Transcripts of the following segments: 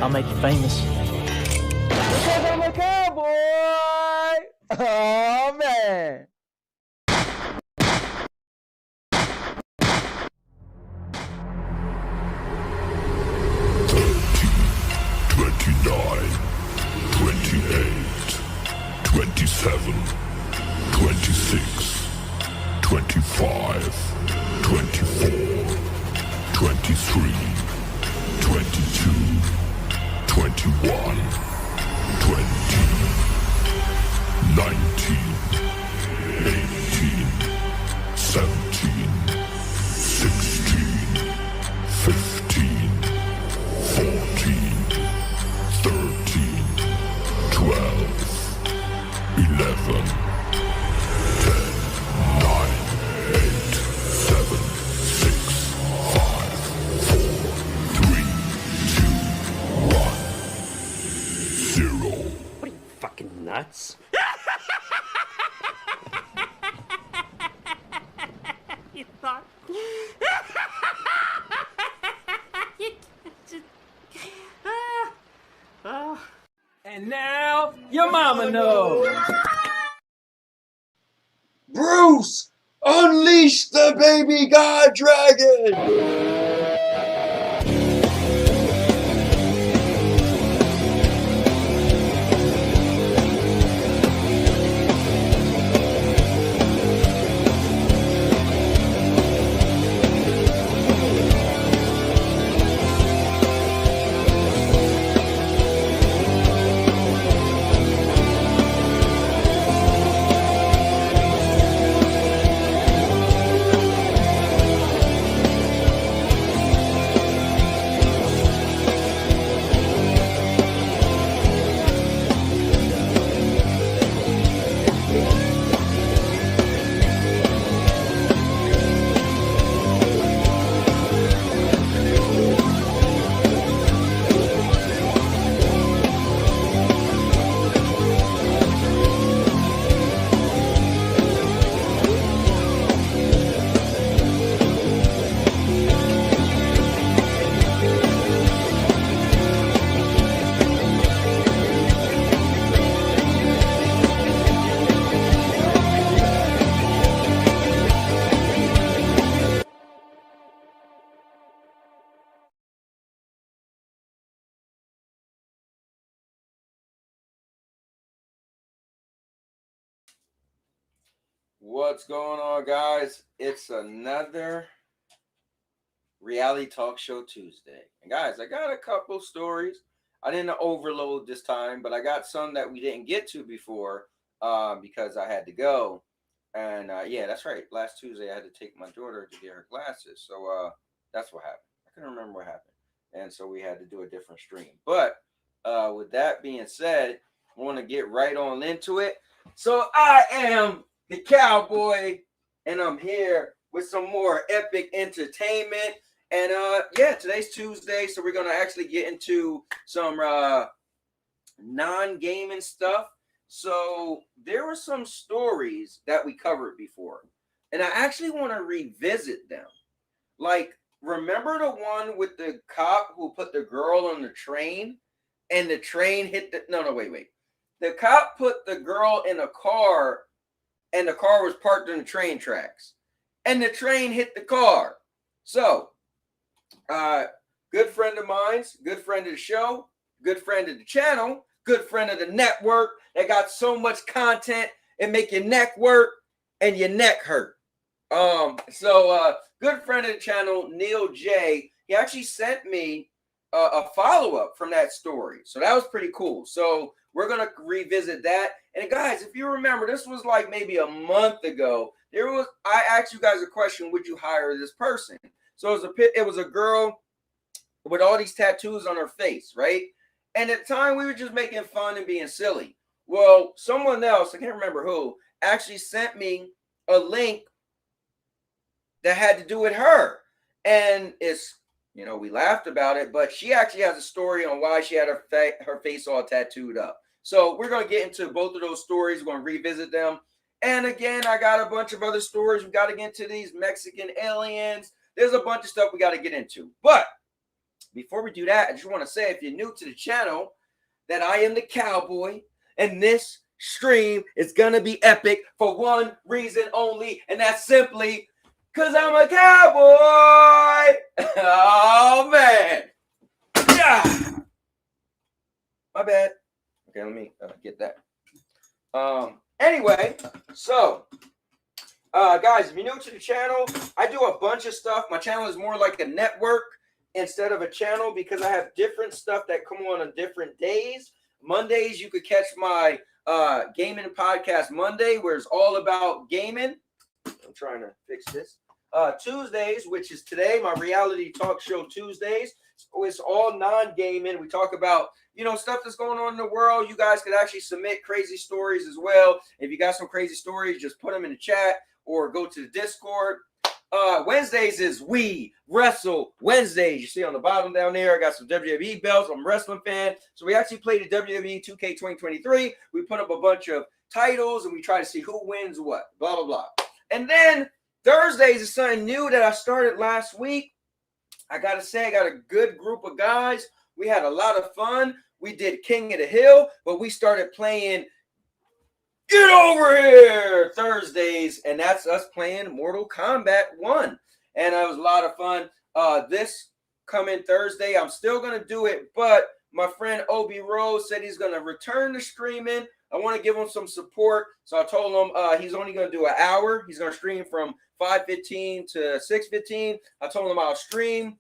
I'll make you famous. Because I'm a cowboy! Oh, man. Nuts? You thought? And now, your mama knows. Bruce, unleash the baby god dragon! What's going on, guys? It's another reality talk show Tuesday. And guys, I got a couple stories. I didn't overload this time, but I got some that we didn't get to before because I had to go. And yeah, that's right. Last Tuesday, I had to take my daughter to get her glasses. So that's what happened. I couldn't remember what happened. And so we had to do a different stream. But with that being said, I want to get right on into it. So I am the Cowboy, and I'm here with some more epic entertainment. And yeah, today's Tuesday, so we're gonna actually get into some non-gaming stuff. So there were some stories that we covered before, and I actually want to revisit them. Like, remember the one with the cop who put the girl on the train, and the train hit the wait. The cop put the girl in a car, and the car was parked on the train tracks, and the train hit the car. So, good friend of mine's, good friend of the show, good friend of the channel, good friend of the network that got so much content and make your neck work and your neck hurt. Good friend of the channel, Neil J, he actually sent me a follow-up from that story. So that was pretty cool. So we're going to revisit that. And guys, if you remember, this was like maybe a month ago. I asked you guys a question, would you hire this person? So it was a girl with all these tattoos on her face, right? And at the time, we were just making fun and being silly. Well, someone else, I can't remember who, actually sent me a link that had to do with her. And it's, we laughed about it, but she actually has a story on why she had her face all tattooed up. So we're going to get into both of those stories. We're going to revisit them. And again, I got a bunch of other stories. We got to get into these Mexican aliens. There's a bunch of stuff we got to get into. But before we do that, I just want to say, if you're new to the channel, that I am the Cowboy, and this stream is gonna be epic for one reason only, and that's simply because I'm a cowboy. Oh man, yeah. My bad. Okay, let me get that. Anyway, so guys, if you're new to the channel, I do a bunch of stuff. My channel is more like a network instead of a channel because I have different stuff that come on different days. Mondays, you could catch my gaming podcast Monday, where it's all about gaming. I'm trying to fix this. Tuesdays, which is today, my reality talk show Tuesdays. So it's all non-gaming. We talk about, you know, stuff that's going on in the world. You guys could actually submit crazy stories as well. If you got some crazy stories, just put them in the chat or go to the Discord. Wednesdays is We Wrestle Wednesdays. You see on the bottom down there, I got some WWE belts. I'm a wrestling fan. So we actually played the WWE 2K 2023. We put up a bunch of titles and we try to see who wins what, blah, blah, blah. And then Thursdays is something new that I started last week. I got to say, I got a good group of guys. We had a lot of fun. We did King of the Hill, but we started playing Get Over Here Thursdays, and that's us playing Mortal Kombat 1. And it was a lot of fun. This coming Thursday, I'm still going to do it, but my friend Obi Rose said he's going to return to streaming. I want to give him some support, so I told him he's only going to do an hour. He's going to stream from 5:15 to 6:15. I told him I'll stream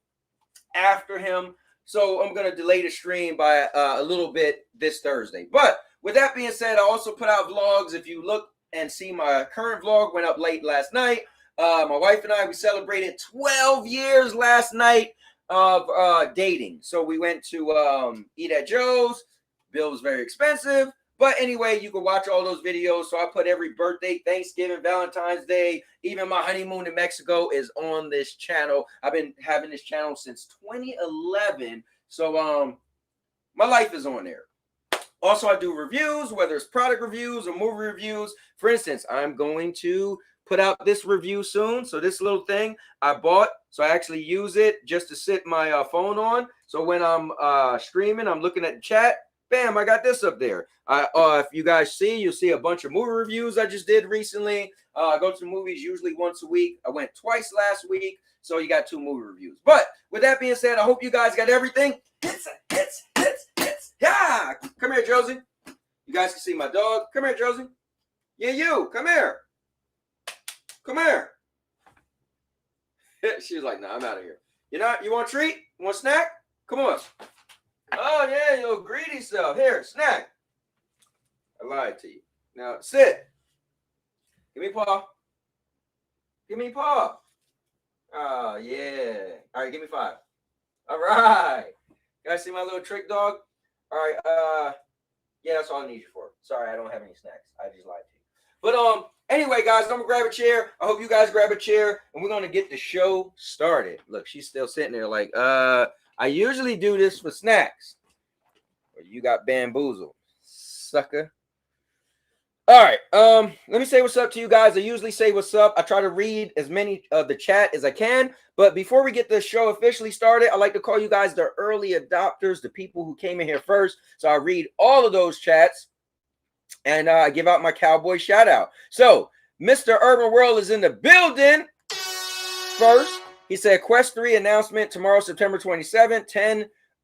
after him, so I'm going to delay the stream by a little bit this Thursday. But with that being said, I also put out vlogs. If you look and see, my current vlog went up late last night. My wife and I, we celebrated 12 years last night of dating. So we went to eat at Joe's. Bill was very expensive. But anyway, you can watch all those videos. So I put every birthday, Thanksgiving, Valentine's Day, even my honeymoon in Mexico is on this channel. I've been having this channel since 2011. So my life is on there. Also, I do reviews, whether it's product reviews or movie reviews. For instance, I'm going to put out this review soon. So this little thing I bought, so I actually use it just to sit my phone on. So when I'm streaming, I'm looking at the chat. Bam, I got this up there. If you guys see, you'll see a bunch of movie reviews I just did recently. I go to the movies usually once a week. I went twice last week. So you got 2 movie reviews. But with that being said, I hope you guys got everything. Hits. Yeah. Come here, Josie. You guys can see my dog. Come here, Josie. Yeah, you. Come here. Come here. She was like, "No, I'm out of here." You want a treat? You want a snack? Come on. Oh, yeah, you little greedy self. Here, snack. I lied to you. Now, sit. Give me paw. Give me paw. Oh, yeah. All right, give me 5. All right. You guys see my little trick dog? All right, yeah, that's all I need you for. Sorry, I don't have any snacks. I just lied to you. But anyway, guys, I'm gonna grab a chair. I hope you guys grab a chair, and we're gonna get the show started. Look, she's still sitting there like, I usually do this for snacks. But you got bamboozled, sucker. All right, let me say what's up to you guys. I usually say what's up. I try to read as many of the chat as I can. But before we get the show officially started, I like to call you guys the early adopters, the people who came in here first. So I read all of those chats and I give out my cowboy shout out. So Mr. Urban World is in the building first. He said Quest 3 announcement tomorrow, September 27th,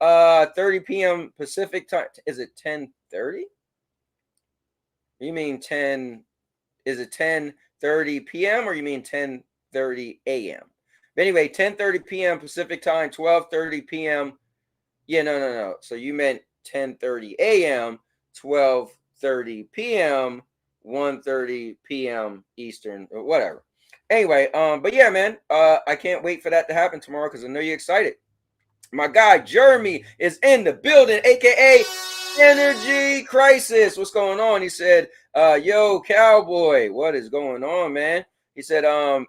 10:30 p.m. Pacific time. Is it 10:30? You mean 10? Is it 10:30 p.m. or you mean 10:30 a.m.? But anyway, 10:30 p.m. Pacific time, 12:30 p.m. Yeah, no. So you meant 10:30 a.m., 12:30 p.m., 1:30 p.m. Eastern, or whatever. Anyway, but yeah, man, I can't wait for that to happen tomorrow because I know you're excited. My guy Jeremy is in the building, aka Energy Crisis. What's going on? He said, yo, Cowboy, what is going on, man? He said,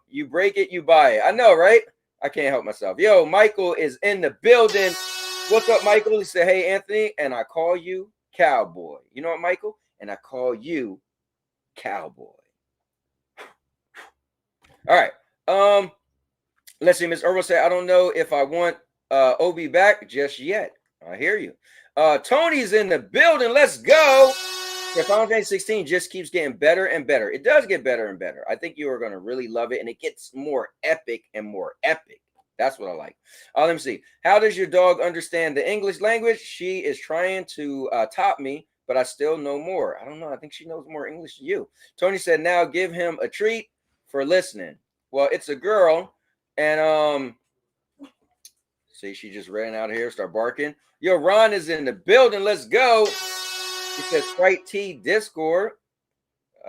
you break it, you buy it. I know, right? I can't help myself. Yo, Michael is in the building. What's up, Michael? He said, hey, Anthony, and I call you Cowboy. You know what, Michael? And I call you Cowboy. All right. Let's see. Miss Irwin said, I don't know if I want OB back just yet. I hear you. Tony's in the building. Let's go. Yeah, Final Fantasy 16 just keeps getting better and better. It does get better and better. I think you are going to really love it, and it gets more epic and more epic. That's what I like. Let me see. How does your dog understand the English language? She is trying to top me, but I still know more. I don't know. I think she knows more English than you. Tony said, now give him a treat for listening. Well, it's a girl, and see, she just ran out of here, start barking. Yo, Ron is in the building. Let's go. He says Sprite T Discord.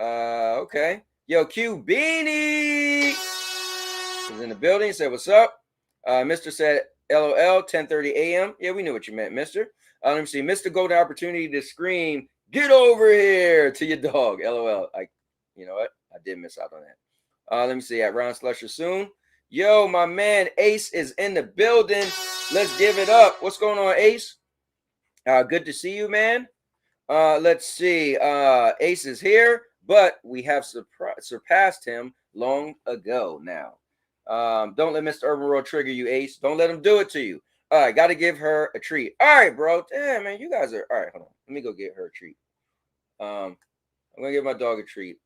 Okay. Yo, Q Beanie is in the building. He said, what's up? Mr. said, LOL, 10:30 a.m. Yeah, we knew what you meant, Mr. Let me see. Mr. Golden opportunity to scream, get over here to your dog. LOL. You know what? I did miss out on that. Let me see. At Ron Slusher soon. Yo, my man Ace is in the building. Let's give it up. What's going on, Ace? Good to see you, man. Let's see. Ace is here, but we have surpassed him long ago now. Don't let Mr. Urban World trigger you, Ace. Don't let him do it to you. All right, got to give her a treat. All right, bro. Damn, man, you guys are all right. Hold on, let me go get her a treat. I'm gonna give my dog a treat.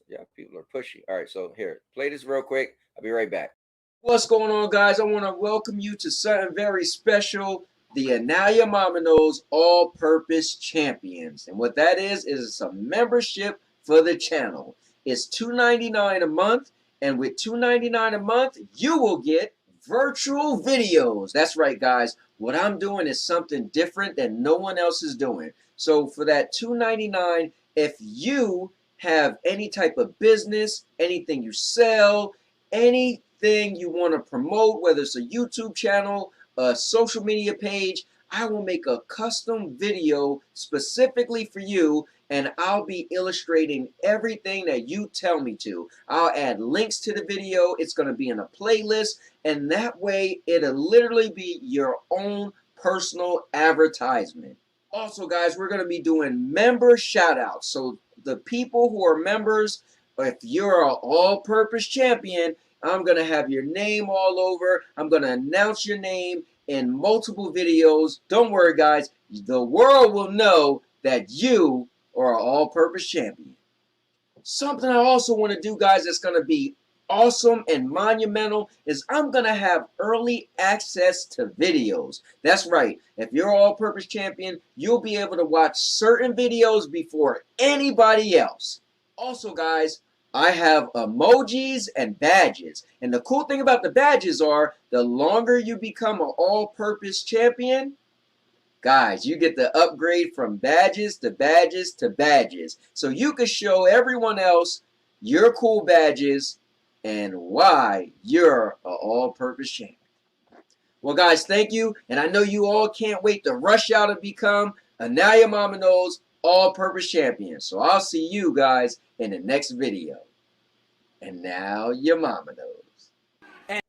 Yeah, people are pushy. All right, so here, play this real quick. I'll be right back. What's going on, guys? I want to welcome you to something very special. The And Now Your Mama Knows All-Purpose Champions. And what that is a membership for the channel. It's $2.99 a month. And with $2.99 a month, you will get virtual videos. That's right, guys. What I'm doing is something different that no one else is doing. So for that $2.99, if you have any type of business, anything you sell, anything you want to promote, whether it's a YouTube channel, a social media page, I will make a custom video specifically for you, and I'll be illustrating everything that you tell me to. I'll add links to the video. It's going to be in a playlist, and that way it'll literally be your own personal advertisement. Also, guys, we're going to be doing member shout outs. So the people who are members, if you're an all-purpose champion, I'm going to have your name all over. I'm going to announce your name in multiple videos. Don't worry, guys. The world will know that you are an all-purpose champion. Something I also want to do, guys, that's going to be awesome and monumental is I'm going to have early access to videos. That's right. If you're an all-purpose champion, you'll be able to watch certain videos before anybody else. Also, guys, I have emojis and badges. And the cool thing about the badges are the longer you become an all-purpose champion, guys, you get the upgrade from badges to badges to badges. So you can show everyone else your cool badges and why you're an all-purpose champion. Well, guys, thank you. And I know you all can't wait to rush out and become a Now Your Mama Knows all-purpose champion. So I'll see you guys in the next video. And now your mama knows.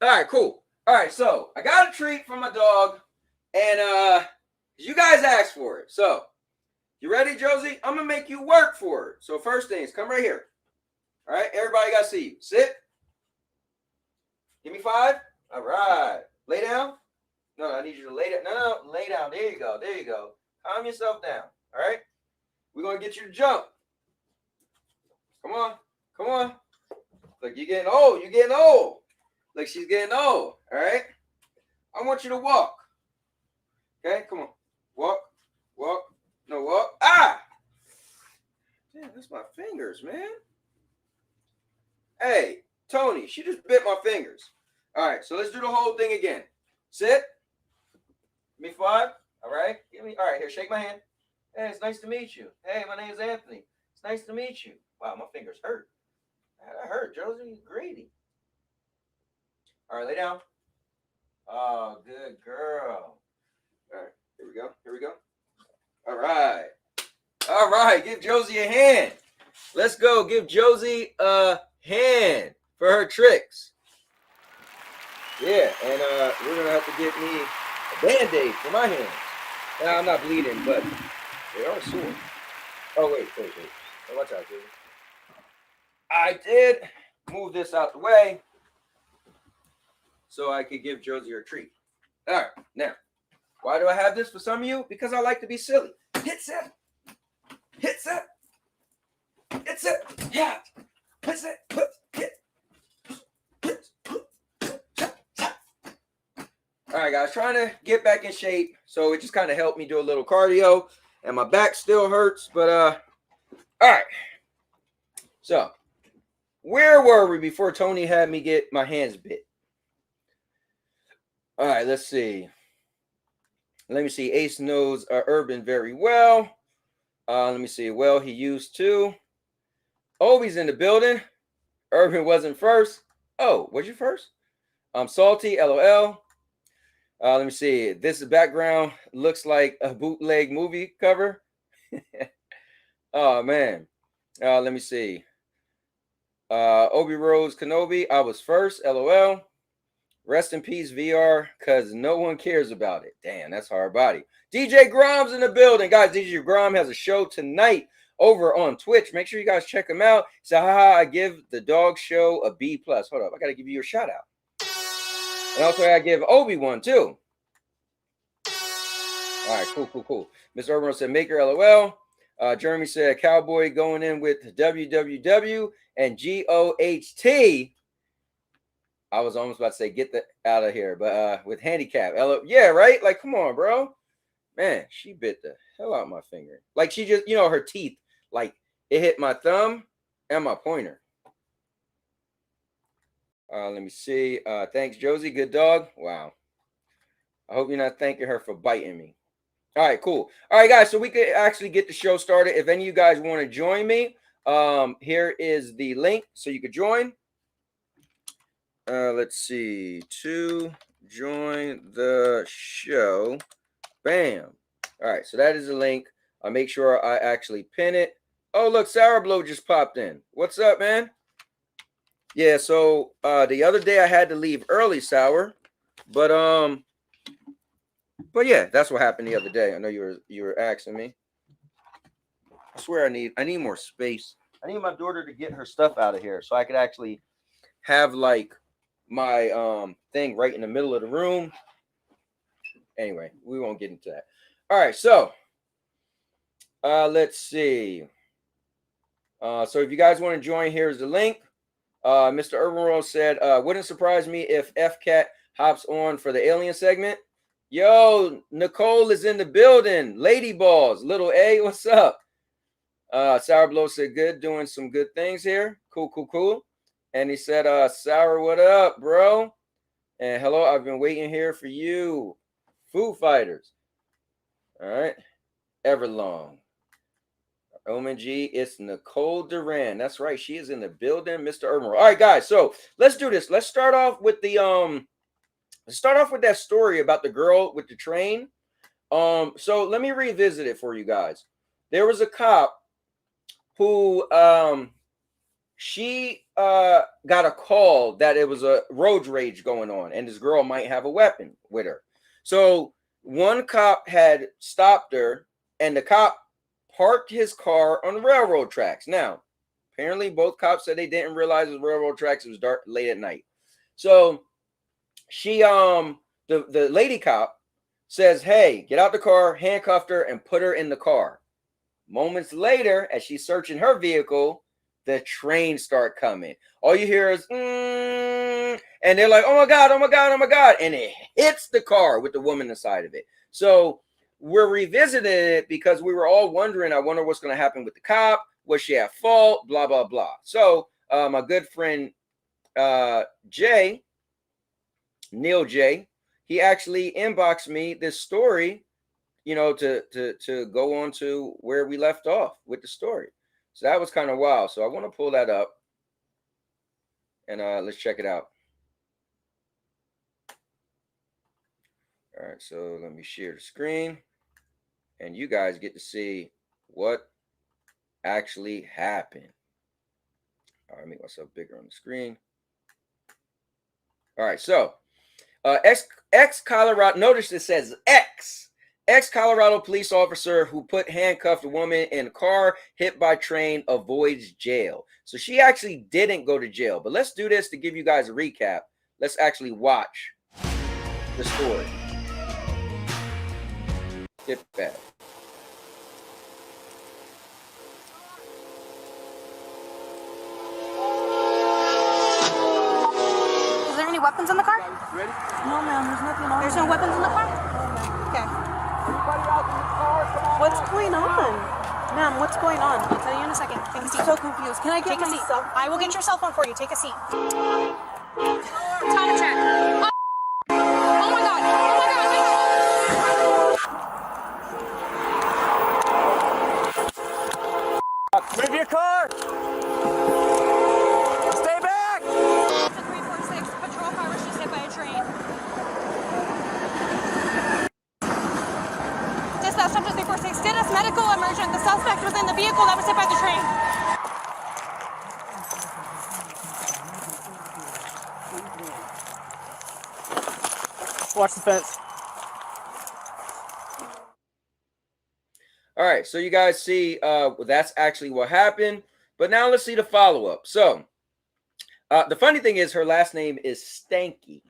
All right, cool. All right, so I got a treat from my dog, and you guys asked for it. So you ready, Josie? I'm gonna make you work for it. So first things, come right here. All right, everybody got to see you. Sit. Give me 5. All right. Lay down. No, I need you to lay down. No, lay down. There you go. There you go. Calm yourself down. All right. We're gonna get you to jump. Come on. Come on. Look, you're getting old. You're getting old. Look, she's getting old. All right. I want you to walk. Okay, come on. Walk. Walk. No, walk. Ah! Damn, that's my fingers, man. Hey, Tony, she just bit my fingers. All right, so let's do the whole thing again. Sit. Give me 5. All right. All right, here, shake my hand. Hey, it's nice to meet you. Hey, my name is Anthony. It's nice to meet you. Wow, my fingers hurt. That hurt, Josie. You're greedy. All right, lay down. Oh, good girl. All right, here we go. Here we go. All right. All right, give Josie a hand. Let's go. Give Josie a hand for her tricks. Yeah, and we're going to have to get me a Band-Aid for my hands. Now, I'm not bleeding, but they are sore. Oh, wait. Oh, watch out, Josie. I did move this out the way so I could give Josie her treat. All right, now, why do I have this for some of you? Because I like to be silly. Hits it. Hits it. Hits it. Yeah. Hits it. Hit. All right, guys, trying to get back in shape. So it just kind of helped me do a little cardio. And my back still hurts. But, all right. So, where were we before Tony had me get my hands bit? All right, let's see. Let me see. Ace knows Urban very well. Let me see. Well, he used to. Obi's in the building. Urban wasn't first. Oh, was you first? I'm salty. LOL. Let me see. This background looks like a bootleg movie cover. Oh, man. Let me see. Obi Rose Kenobi. I was first. LOL. Rest in peace, VR, because no one cares about it. Damn, that's hard body. DJ Grom's in the building. Guys, DJ Grom has a show tonight over on Twitch. Make sure you guys check him out. So, I give the dog show a B+. Hold up. I got to give you your shout out. And also, I give Obi one, too. All right, cool. Miss Urban said, Maker LOL. Jeremy said, Cowboy going in with WWW and GOHT. I was almost about to say, get the out of here, but with handicap. Yeah, right? Like, come on, bro. Man, she bit the hell out of my finger. Like, she just, her teeth, like, it hit my thumb and my pointer. Let me see. Thanks, Josie. Good dog. Wow. I hope you're not thanking her for biting me. All right, cool. All right, guys, so we could actually get the show started. If any of you guys want to join me, here is the link so you could join. Let's see. To join the show. Bam. All right, so that is the link. I'll make sure I actually pin it. Oh, look, Sour Blow just popped in. What's up, man? Yeah, so the other day I had to leave early, Sour. But yeah, that's what happened the other day. I know you were asking me. I swear I need more space. I need my daughter to get her stuff out of here so I could actually have like my thing right in the middle of the room. Anyway, we won't get into that. All right, so let's see. So if you guys want to join, here's the link. Mr. Urban World said, wouldn't surprise me if FCAT hops on for the alien segment. Yo, Nicole is in the building. Lady Balls, little A, what's up? Sour Blow said, good, doing some good things here. Cool. And he said, Sour, what up, bro? And hello, I've been waiting here for you. Foo Fighters. All right. Everlong. OMG, it's Nicole Duran. That's right. She is in the building, Mr. Urban. All right, guys. So let's do this. Let's start off with the that story about the girl with the train. So let me revisit it for you guys. There was a cop who she got a call that it was a road rage going on, and this girl might have a weapon with her. So one cop had stopped her, and the cop parked his car on the railroad tracks. Now, apparently both cops said they didn't realize it was railroad tracks. It was dark, late at night. So she, the lady cop says, hey, get out the car, handcuffed her, and put her in the car. Moments later, as she's searching her vehicle, the trains start coming. All you hear is, and they're like, oh my God. And it hits the car with the woman inside of it. So we're revisiting it because we were all wondering, I wonder what's going to happen with the cop. Was she at fault? Blah, blah, blah. So my good friend Jay, Neil J, he actually inboxed me this story, to go on to where we left off with the story. So that was kind of wild. So I want to pull that up and let's check it out. All right, so let me share the screen and you guys get to see what actually happened. All right, make myself bigger on the screen. All right, so ex-Colorado, notice it says ex-Colorado police officer who put handcuffed woman in car hit by train avoids jail. So she actually didn't go to jail. But let's do this to give you guys a recap. let's actually watch the story. Get back. Is there any weapons in the car? Ready? No, ma'am. There's nothing on. There's no weapons in the car? Okay. Everybody out in the car, come on. What's going on? Ma'am, what's going on? I'll tell you in a second. Take a seat. I'm so confused. Can I get my cell phone? I will get your cell phone for you. Take a seat. Time check. Oh, oh my God. Oh my God. Move your car. Stay back. 346 patrol car was just hit by a train. Dispatch up to 346. Did us medical emergent. The suspect was in the vehicle that was hit by the train. Watch the fence. All right, so you guys see that's actually what happened. But now let's see the follow-up. So the funny thing is her last name is Stanky.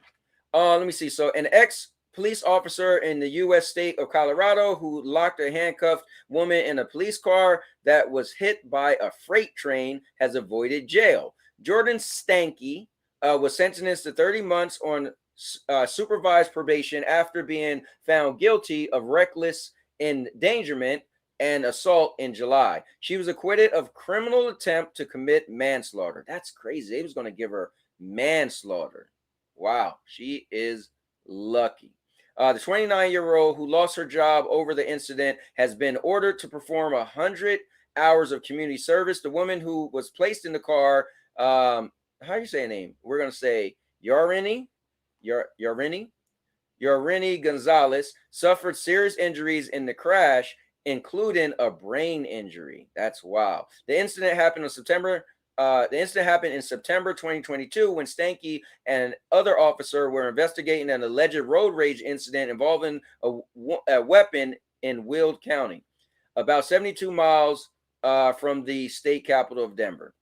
Let me see. So an ex-police officer in the U.S. state of Colorado who locked a handcuffed woman in a police car that was hit by a freight train has avoided jail. Jordan Stanky was sentenced to 30 months on supervised probation after being found guilty of reckless endangerment and assault in July. She was acquitted of criminal attempt to commit manslaughter. That's crazy. They was going to give her manslaughter. Wow, she is lucky. The 29-year-old who lost her job over the incident has been ordered to perform 100 hours of community service. The woman who was placed in the car, how do you say her name? We're going to say Yorini Gonzalez, suffered serious injuries in the crash, including a brain injury. That's wow. The incident happened in September 2022 when Stanky and other officer were investigating an alleged road rage incident involving a weapon in Will County, about 72 miles from the state capital of Denver.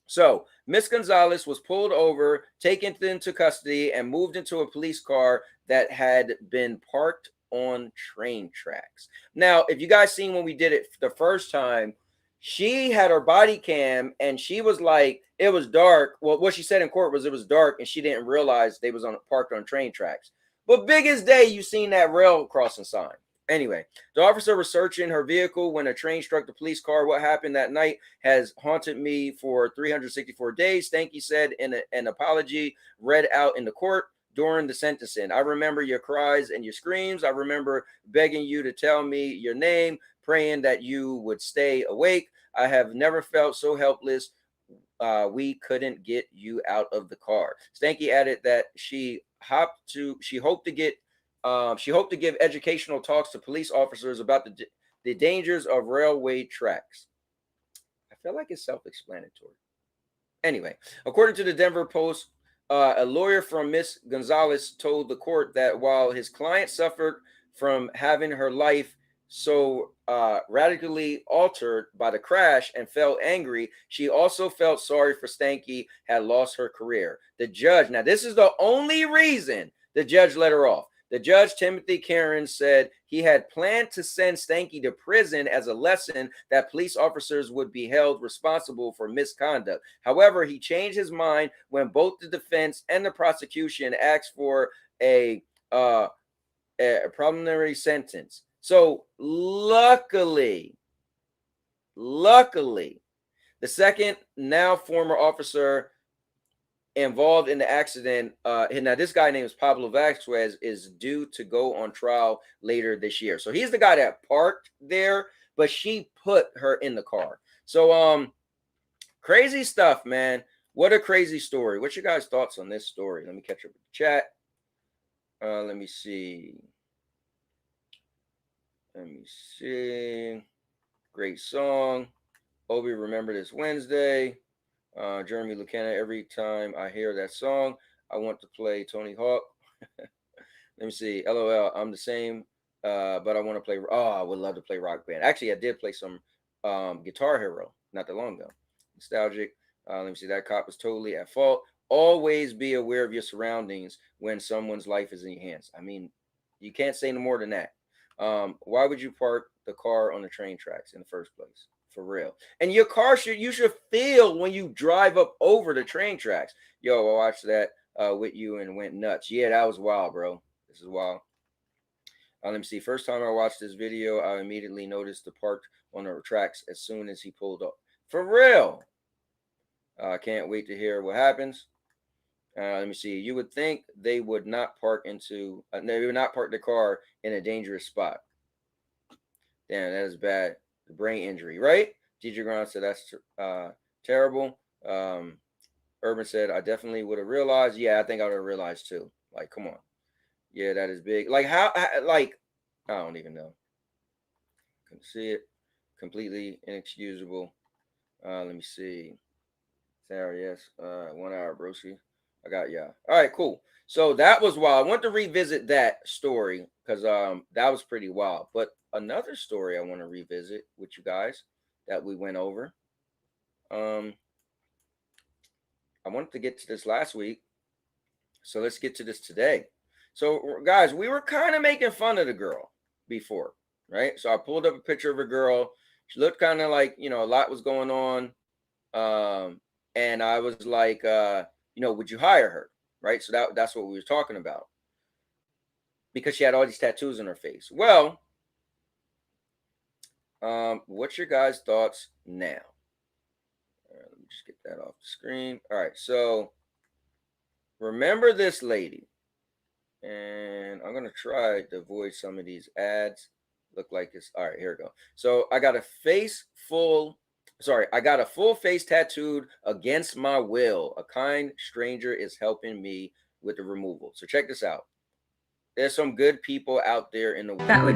So Miss Gonzalez was pulled over, taken into custody, and moved into a police car that had been parked on train tracks. Now, if you guys seen when we did it the first time, she had her body cam and she was like, it was dark. Well, what she said in court was it was dark and she didn't realize they was parked on train tracks. But biggest day, you seen that rail crossing sign. Anyway, the officer was searching her vehicle when a train struck the police car. What happened that night has haunted me for 364 days. Stanky said in an apology read out in the court during the sentencing. I remember your cries and your screams. I remember begging you to tell me your name, praying that you would stay awake. I have never felt so helpless. We couldn't get you out of the car. Stanky added that she hoped to give educational talks to police officers about the dangers of railway tracks. I feel like it's self-explanatory. Anyway, according to the Denver Post, a lawyer from Miss Gonzalez told the court that while his client suffered from having her life so radically altered by the crash and felt angry, she also felt sorry for Stanky had lost her career. The judge, now this is the only reason the judge let her off. The judge, Timothy Karen, said he had planned to send Stanky to prison as a lesson that police officers would be held responsible for misconduct. However, he changed his mind when both the defense and the prosecution asked for a preliminary sentence. So luckily, the second, now former officer involved in the accident, now this guy named Pablo Vasquez, is due to go on trial later this year. So he's the guy that parked there, but she put her in the car. So crazy stuff, man. What a crazy story. What's your guys' thoughts on this story? Let me catch up with the chat. Let me see. Great song. Obi, remember this Wednesday. Jeremy Lucana, every time I hear that song, I want to play Tony Hawk. Let me see. LOL, I'm the same, but I want to play. Oh, I would love to play Rock Band. Actually, I did play some Guitar Hero not that long ago. Nostalgic. Let me see. That cop was totally at fault. Always be aware of your surroundings when someone's life is in your hands. I mean, you can't say no more than that. Why would you park the car on the train tracks in the first place? For real. And your car you should feel when you drive up over the train tracks. Yo, I watched that with you and went nuts. Yeah, that was wild, bro. This is wild. Let me see. First time I watched this video, I immediately noticed the park on the tracks as soon as he pulled up. For real. I can't wait to hear what happens. Let me see. You would think they would not park they would not park the car in a dangerous spot. Damn, that is bad. The brain injury, right? DJ Grant said that's terrible. Urban said I definitely would have realized. Yeah, I think I would have realized too. Like, come on. Yeah, that is big. Like how? Like I don't even know. Couldn't see it. Completely inexcusable. Let me see. Sarah, yes. 1 hour, broski. I got yeah. All right, cool. So that was wild. I want to revisit that story because that was pretty wild. But another story I want to revisit with you guys that we went over. I wanted to get to this last week, so let's get to this today. So guys, we were kind of making fun of the girl before, right? So I pulled up a picture of a girl. She looked kind of like, you know, a lot was going on. And I was like, you know, would you hire her? Right. So that's what we were talking about. Because she had all these tattoos on her face. Well, what's your guys' thoughts now? All right, let me just get that off the screen. All right. So remember this lady. And I'm going to try to avoid some of these ads. Look like this. All right, here we go. So I got a full face tattooed against my will. A kind stranger is helping me with the removal. So check this out. There's some good people out there in the world. It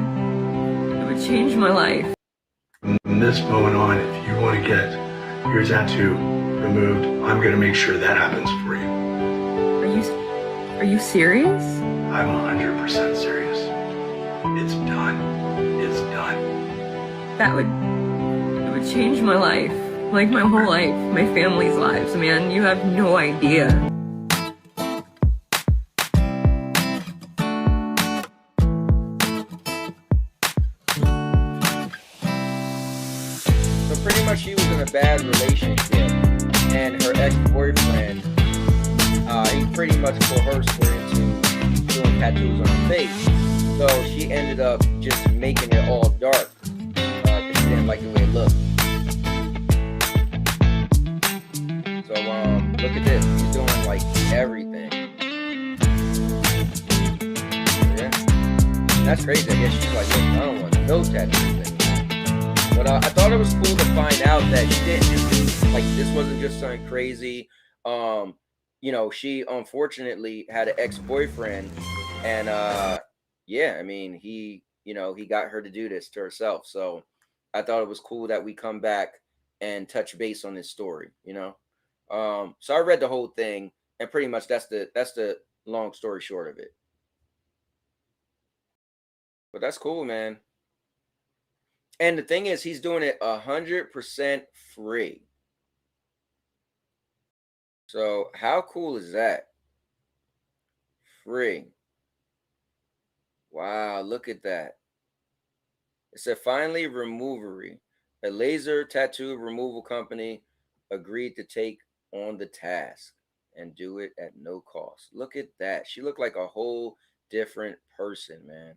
would change my life. From this moment on, if you want to get your tattoo removed, I'm going to make sure that happens for you. Are you serious? I'm 100% serious. It's done. It's done. It would change my life. Like my whole life, my family's lives, man. You have no idea. So pretty much she was in a bad relationship, and her ex-boyfriend, he pretty much coerced her into doing tattoos on her face. So she ended up just making it all dark because she didn't like the way it looked. So look at this. He's doing like everything. Yeah, that's crazy. I guess she's like, look, I don't want no tattoos anymore. But I thought it was cool to find out that she didn't just like this wasn't just something crazy. You know, she unfortunately had an ex-boyfriend, and yeah, I mean, he got her to do this to herself. So I thought it was cool that we come back and touch base on this story, you know. So I read the whole thing, and pretty much that's the long story short of it. But that's cool, man. And the thing is, he's doing it 100% free. So how cool is that? Free. Wow, look at that. It said finally Removery, a laser tattoo removal company, agreed to take on the task and do it at no cost. Look at that. She looked like a whole different person, man.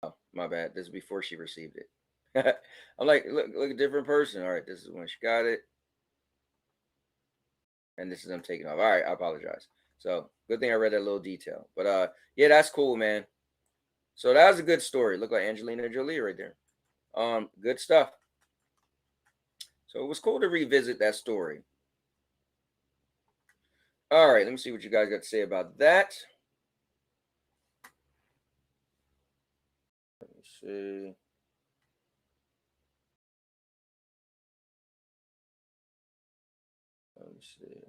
Oh, my bad. This is before she received it. I'm like, look, a different person. All right, this is when she got it. And this is them taking off. All right, I apologize. So good thing I read that little detail. But yeah, that's cool, man. So that was a good story. Look like Angelina Jolie right there. Good stuff. So it was cool to revisit that story. All right, let me see what you guys got to say about that. Let me see. Let me see.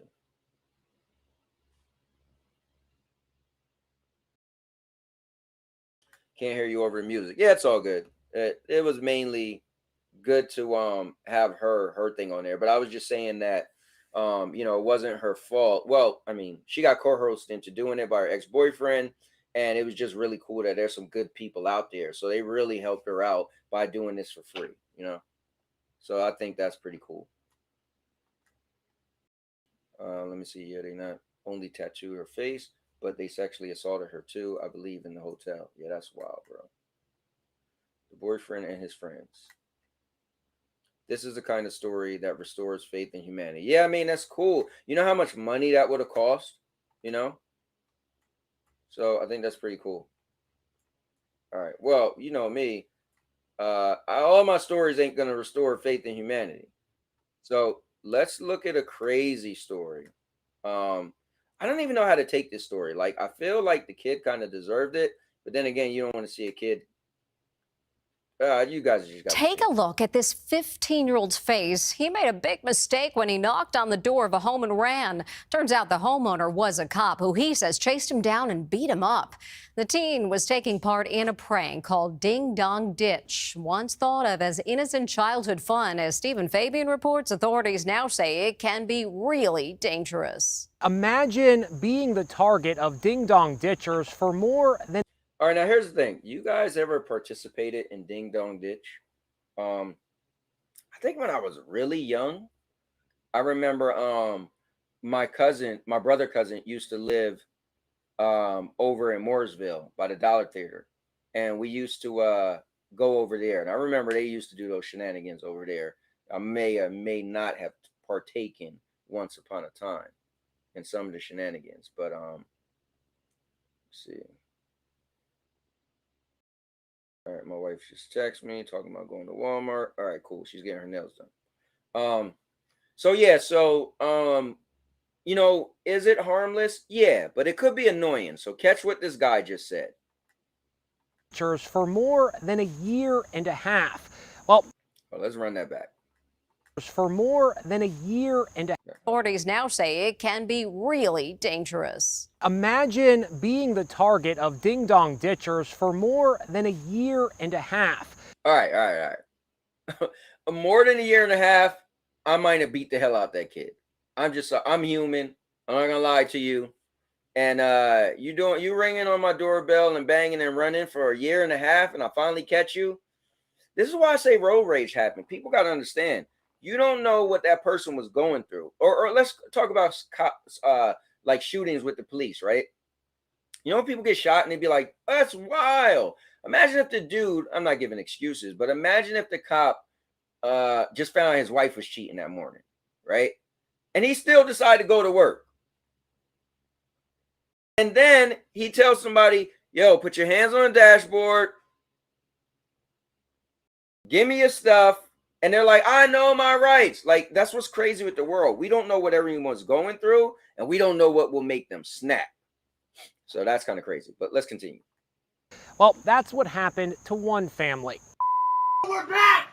Can't hear you over the music. Yeah, it's all good. It was mainly good to have her thing on there. But I was just saying that it wasn't her fault. Well, I mean, she got coerced into doing it by her ex-boyfriend, and it was just really cool that there's some good people out there. So they really helped her out by doing this for free, So I think that's pretty cool. Let me see here. They not only tattooed her face, but they sexually assaulted her too, I believe, in the hotel. Yeah, that's wild, bro. The boyfriend and his friends. This is the kind of story that restores faith in humanity. Yeah, I mean, that's cool. You know how much money that would have cost? So I think that's pretty cool. All right. Well, you know me. All my stories ain't going to restore faith in humanity. So let's look at a crazy story. I don't even know how to take this story. Like, I feel like the kid kind of deserved it. But then again, you don't want to see a kid. You guys just got Take a look at this 15-year-old's face. He made a big mistake when he knocked on the door of a home and ran. Turns out the homeowner was a cop who he says chased him down and beat him up. The teen was taking part in a prank called Ding Dong Ditch, once thought of as innocent childhood fun. As Stephen Fabian reports, authorities now say it can be really dangerous. Imagine being the target of ding-dong ditchers for more than... All right, now here's the thing. You guys ever participated in Ding Dong Ditch? I think when I was really young, I remember my brother cousin used to live over in Mooresville by the Dollar Theater. And we used to go over there. And I remember they used to do those shenanigans over there. I may or may not have partaken once upon a time in some of the shenanigans. But let's see. All right, my wife just texted me talking about going to Walmart. All right, cool. She's getting her nails done. Is it harmless? Yeah, but it could be annoying. So catch what this guy just said. For more than a year and a half. Well, let's run that back. For more than a year and a half. Authorities now say it can be really dangerous. Imagine being the target of ding-dong ditchers for more than a year and a half. All right. More than a year and a half, I might have beat the hell out that kid. I'm human. I'm not gonna lie to you. And you ringing on my doorbell and banging and running for a year and a half, and I finally catch you. This is why I say road rage happened. People got to understand. You don't know what that person was going through. Or let's talk about cops, like shootings with the police, right? You know, when people get shot and they be like, oh, that's wild. Imagine if the dude, I'm not giving excuses, but imagine if the cop just found out his wife was cheating that morning, right? And he still decided to go to work. And then he tells somebody, yo, put your hands on the dashboard. Give me your stuff. And they're like, I know my rights. Like, that's what's crazy with the world. We don't know what everyone's going through, and we don't know what will make them snap. So that's kind of crazy. But let's continue. Well, that's what happened to one family. We're back!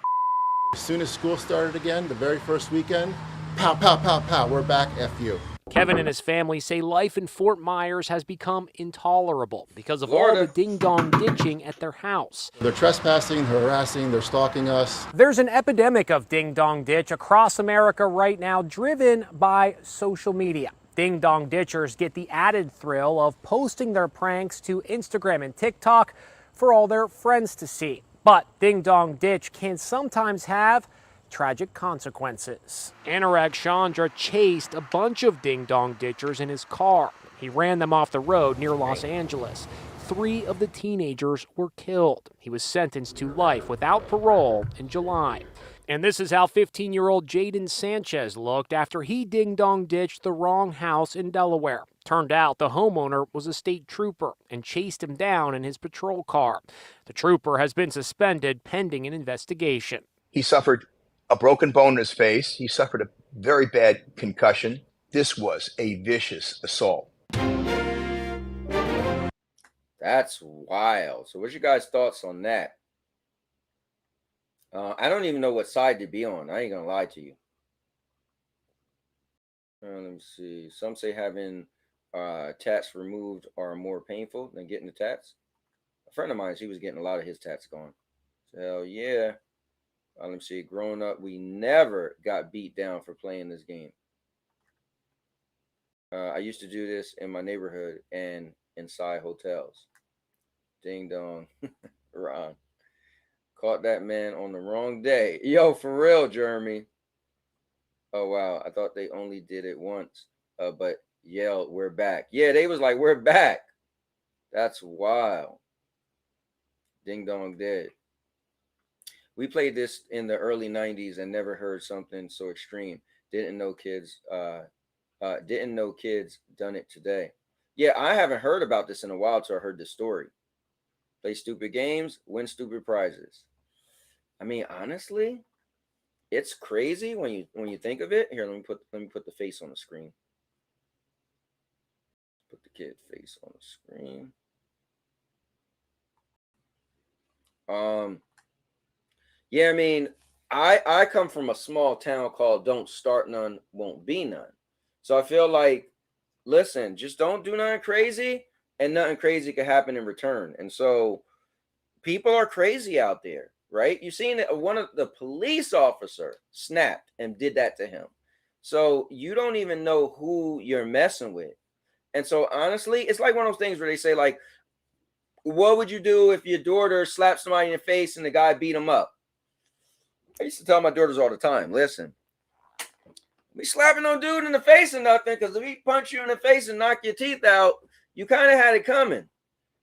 As soon as school started again, the very first weekend, pow, pow, pow, pow, we're back, F you. Kevin and his family say life in Fort Myers has become intolerable because of all the ding-dong ditching at their house. They're trespassing, they're harassing, they're stalking us. There's an epidemic of ding-dong ditch across America right now, driven by social media. Ding-dong ditchers get the added thrill of posting their pranks to Instagram and TikTok for all their friends to see. But ding-dong ditch can sometimes have tragic consequences. Anorak Chandra chased a bunch of ding-dong ditchers in his car. He ran them off the road near Los Angeles. 3 of the teenagers were killed. He was sentenced to life without parole in July. And this is how 15-year-old Jaden Sanchez looked after he ding-dong ditched the wrong house in Delaware. Turned out the homeowner was a state trooper and chased him down in his patrol car. The trooper has been suspended pending an investigation. He suffered a broken bone in his face. He suffered a very bad concussion. This was a vicious assault. That's wild. So what's your guys' thoughts on that? I don't even know what side to be on. I ain't gonna lie to you. Let me see. Some say having tats removed are more painful than getting the tats. A friend of mine, he was getting a lot of his tats gone. So yeah. Let me see. Growing up, we never got beat down for playing this game. I used to do this in my neighborhood and inside hotels. Ding dong. Ron. Caught that man on the wrong day. Yo, for real, Jeremy. Oh, wow. I thought they only did it once, but yelled, "We're back." Yeah, they was like, "We're back." That's wild. Ding dong dead. We played this in the early 90s and never heard something so extreme. Didn't know kids done it today. Yeah, I haven't heard about this in a while till I heard this story. Play stupid games, win stupid prizes. I mean, honestly, it's crazy when you think of it. Here, let me put the face on the screen. Put the kid face on the screen. Yeah, I mean, I come from a small town called Don't Start None, Won't Be None. So I feel like, listen, just don't do nothing crazy, and nothing crazy could happen in return. And so people are crazy out there, right? You've seen that one of the police officer snapped and did that to him. So you don't even know who you're messing with. And so honestly, it's like one of those things where they say, like, what would you do if your daughter slapped somebody in the face and the guy beat him up? I used to tell my daughters all the time, listen, be slapping no dude in the face or nothing, because if he punch you in the face and knock your teeth out, you kind of had it coming.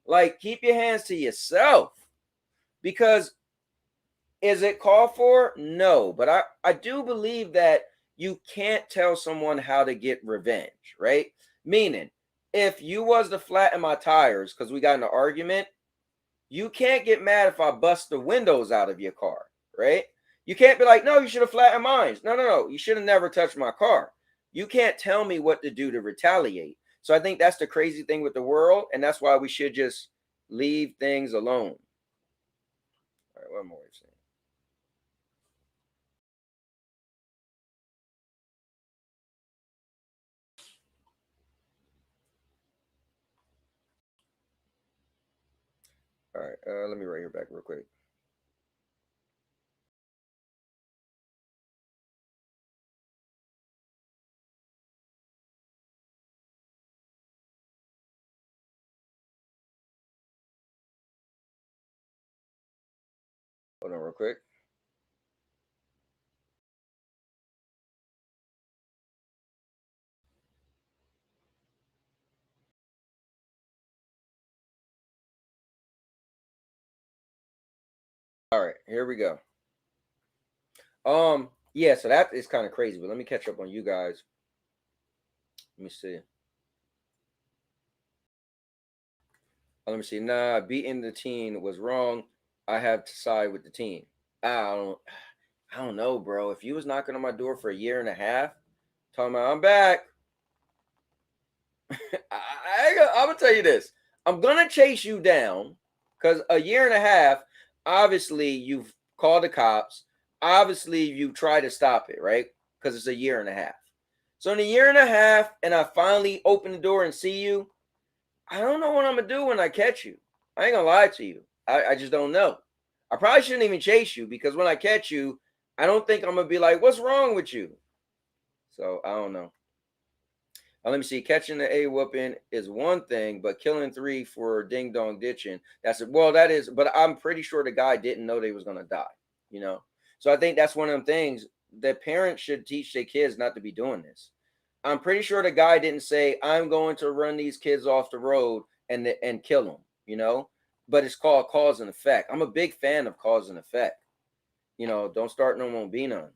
Like, keep your hands to yourself. Because is it called for? No. But I do believe that you can't tell someone how to get revenge, right? Meaning, if you was to flatten my tires because we got in an argument, you can't get mad if I bust the windows out of your car, right? You can't be like, no, you should have flattened mine. No. You should have never touched my car. You can't tell me what to do to retaliate. So I think that's the crazy thing with the world. And that's why we should just leave things alone. All right, what more is saying? All right, let me write here back real quick. Hold on real quick. All right, here we go. Yeah, so that is kind of crazy, but let me catch up on you guys. Let me see. Let me see. Nah, beating the teen was wrong. I have to side with the teen. I don't know, bro. If you was knocking on my door for a year and a half, talking about I'm back, I'm gonna tell you this. I'm gonna chase you down because a year and a half, obviously you've called the cops. Obviously you try to stop it, right? Because it's a year and a half. So in a year and a half, and I finally open the door and see you, I don't know what I'm gonna do when I catch you. I ain't gonna lie to you. I just don't know. I probably shouldn't even chase you because when I catch you, I don't think I'm gonna be like, what's wrong with you? So I don't know. Let me see. Catching the A whooping is one thing, but killing 3 for ding dong ditching, that's it. Well, that is, but I'm pretty sure the guy didn't know they was gonna die, you know. So I think that's one of them things that parents should teach their kids not to be doing this. I'm pretty sure the guy didn't say, I'm going to run these kids off the road and kill them, you know. But it's called cause and effect. I'm a big fan of cause and effect. You know, don't start no, won't be none.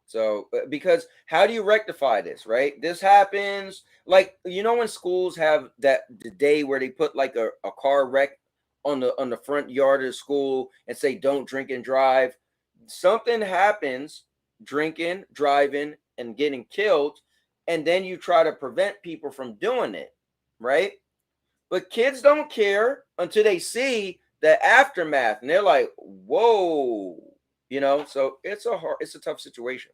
So, because how do you rectify this, right? This happens, like, you know, when schools have the day where they put like a car wreck on the front yard of the school and say, don't drink and drive. Something happens, drinking, driving, and getting killed, and then you try to prevent people from doing it, right? But kids don't care until they see the aftermath, and they're like, whoa, you know. So it's a tough situation.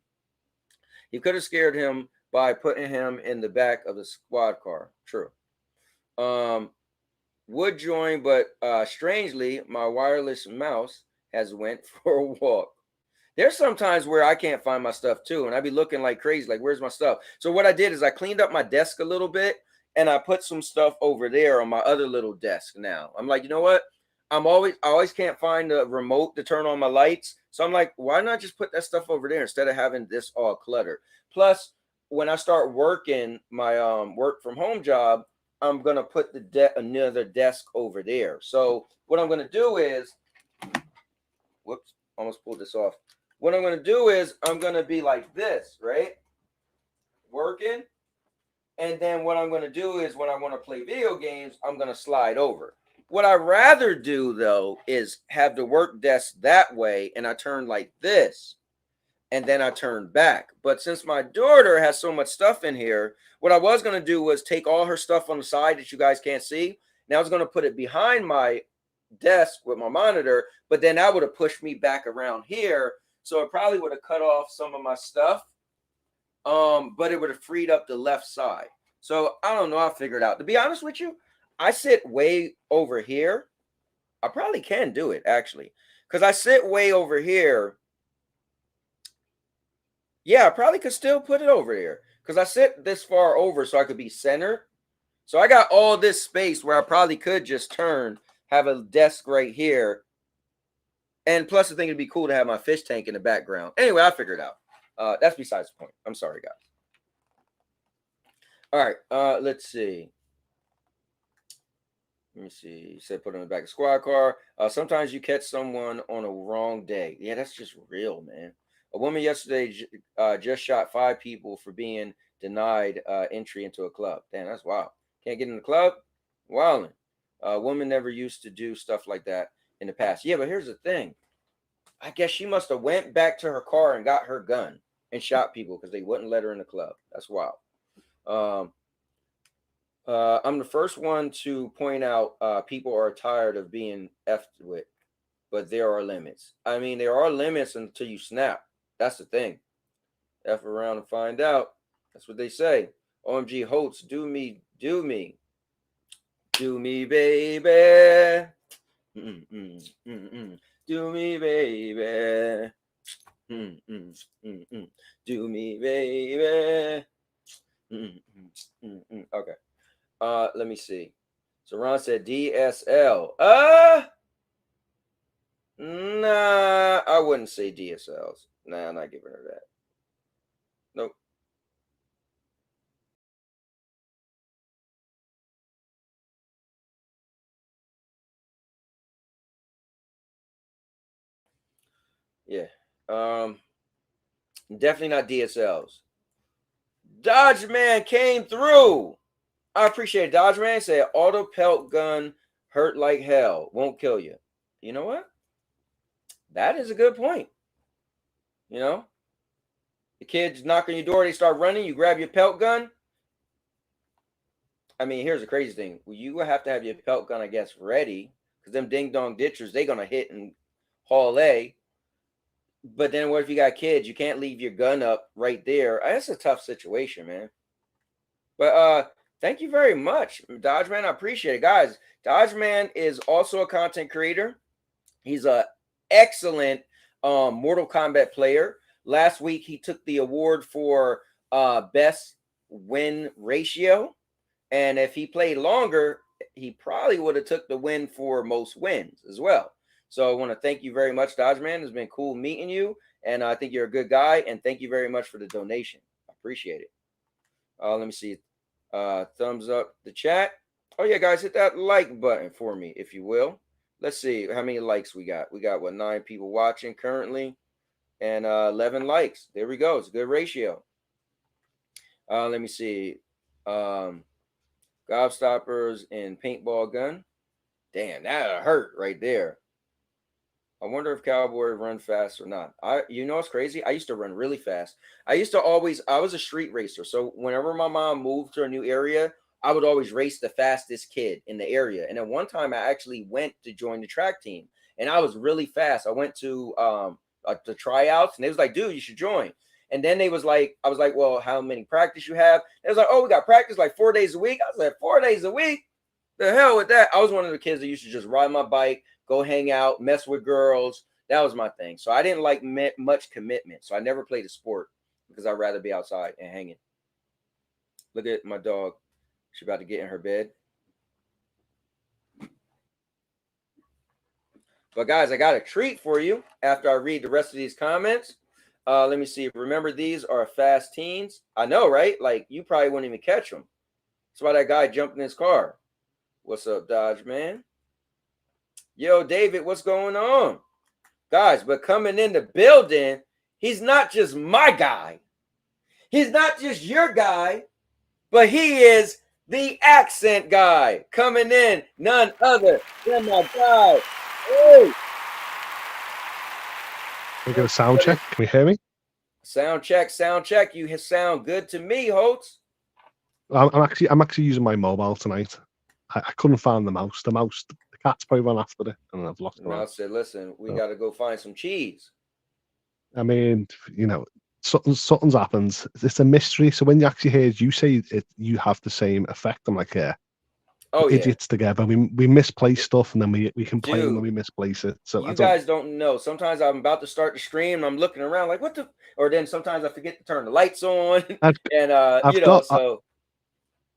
You could have scared him by putting him in the back of the squad car. True. Would join, but strangely, my wireless mouse has went for a walk. There's sometimes where I can't find my stuff too, and I be looking like crazy, like where's my stuff? So what I did is I cleaned up my desk a little bit, and I put some stuff over there on my other little desk. Now I'm like, you know what? I always can't find the remote to turn on my lights, so I'm like, why not just put that stuff over there instead of having this all cluttered? Plus, when I start working my work from home job, I'm gonna put another desk over there. So what I'm gonna do is, whoops, almost pulled this off. What I'm going to do is I'm going to be like this, right? Working. And then what I'm going to do is when I want to play video games, I'm going to slide over. What I'd rather do, though, is have the work desk that way, and I turn like this, and then I turn back. But since my daughter has so much stuff in here, what I was going to do was take all her stuff on the side that you guys can't see. Now I was going to put it behind my desk with my monitor, but then that would have pushed me back around here. So it probably would have cut off some of my stuff, but it would have freed up the left side. So I don't know. I'll figure it out. To be honest with you, I sit way over here. I probably can do it, actually, because I sit way over here. Yeah, I probably could still put it over there because I sit this far over so I could be centered. So I got all this space where I probably could just turn, have a desk right here. And plus, the thing would be cool to have my fish tank in the background. Anyway, I figured it out. That's besides the point. I'm sorry, guys. All right, let's see. Let me see. You said put it in the back of the squad car. Sometimes you catch someone on a wrong day. Yeah, that's just real, man. A woman yesterday just shot 5 people for being denied entry into a club. Damn, that's wild. Can't get in the club? Wildin'. A woman never used to do stuff like that in the past. Yeah, but here's the thing. I guess she must have went back to her car and got her gun and shot people because they wouldn't let her in the club. That's wild. I'm the first one to point out people are tired of being effed with, but there are limits. I mean, there are limits until you snap. That's the thing. F around and find out. That's what they say. OMG Holtz, do me, do me. Do me, baby. Do me, baby. Do me, baby. Okay. Let me see. So Ron said DSL. Nah, I wouldn't say DSLs. Nah, I'm not giving her that. Nope. Yeah. Definitely not DSLs. Dodge Man came through. I appreciate it. Dodge Man said auto pelt gun hurt like hell. Won't kill you. You know what? That is a good point. You know? The kids knock on your door, they start running, you grab your pelt gun. I mean, here's the crazy thing. You will have to have your pelt gun, I guess, ready. Because them ding-dong ditchers, they're going to hit and haul A. But then what if you got kids? You can't leave your gun up right there. That's a tough situation, man. But thank you very much, Dodge Man. I appreciate it. Guys, Dodge Man is also a content creator. He's an excellent Mortal Kombat player. Last week, he took the award for best win ratio. And if he played longer, he probably would have took the win for most wins as well. So I want to thank you very much, Dodge Man. It's been cool meeting you. And I think you're a good guy. And thank you very much for the donation. I appreciate it. Let me see. Thumbs up the chat. Oh, yeah, guys, hit that like button for me, if you will. Let's see how many likes we got. We got, 9 people watching currently and 11 likes. There we go. It's a good ratio. Let me see. Gobstoppers and paintball gun. Damn, that hurt right there. I wonder if Cowboy run fast or not. You know, it's crazy. I used to run really fast. I was a street racer. So whenever my mom moved to a new area, I would always race the fastest kid in the area. And then one time I actually went to join the track team and I was really fast. I went to the tryouts and they was like, dude, you should join. And then I was like, well, how many practice you have? They was like, oh, we got practice like 4 days a week. I was like, 4 days a week? The hell with that. I was one of the kids that used to just ride my bike, go hang out, mess with girls. That was my thing. So I didn't like much commitment. So I never played a sport because I'd rather be outside and hanging. Look at my dog. She's about to get in her bed. But guys, I got a treat for you after I read the rest of these comments. Let me see. Remember, these are fast teens. I know, right? Like, you probably wouldn't even catch them. That's why that guy jumped in his car. What's up, Dodge, man? Yo, David, what's going on? Guys, but coming in the building, he's not just my guy. He's not just your guy, but he is the accent guy. Coming in, none other than my guy. Hey. Can we get a sound check? Can we hear me? Sound check, sound check. You sound good to me, Holtz. I'm actually using my mobile tonight. I couldn't find the mouse. The cat's probably run after it, and I've lost it. And I said, listen, we got to go find some cheese. I mean, you know, something's happened. It's a mystery. So when you actually hear you say it, you have the same effect. I'm like, yeah. Oh, yeah. Idiots together. We misplace stuff, and then we complain Dude, when we misplace it. So you guys don't know. Sometimes I'm about to start the stream, and I'm looking around like, what the? Or then sometimes I forget to turn the lights on,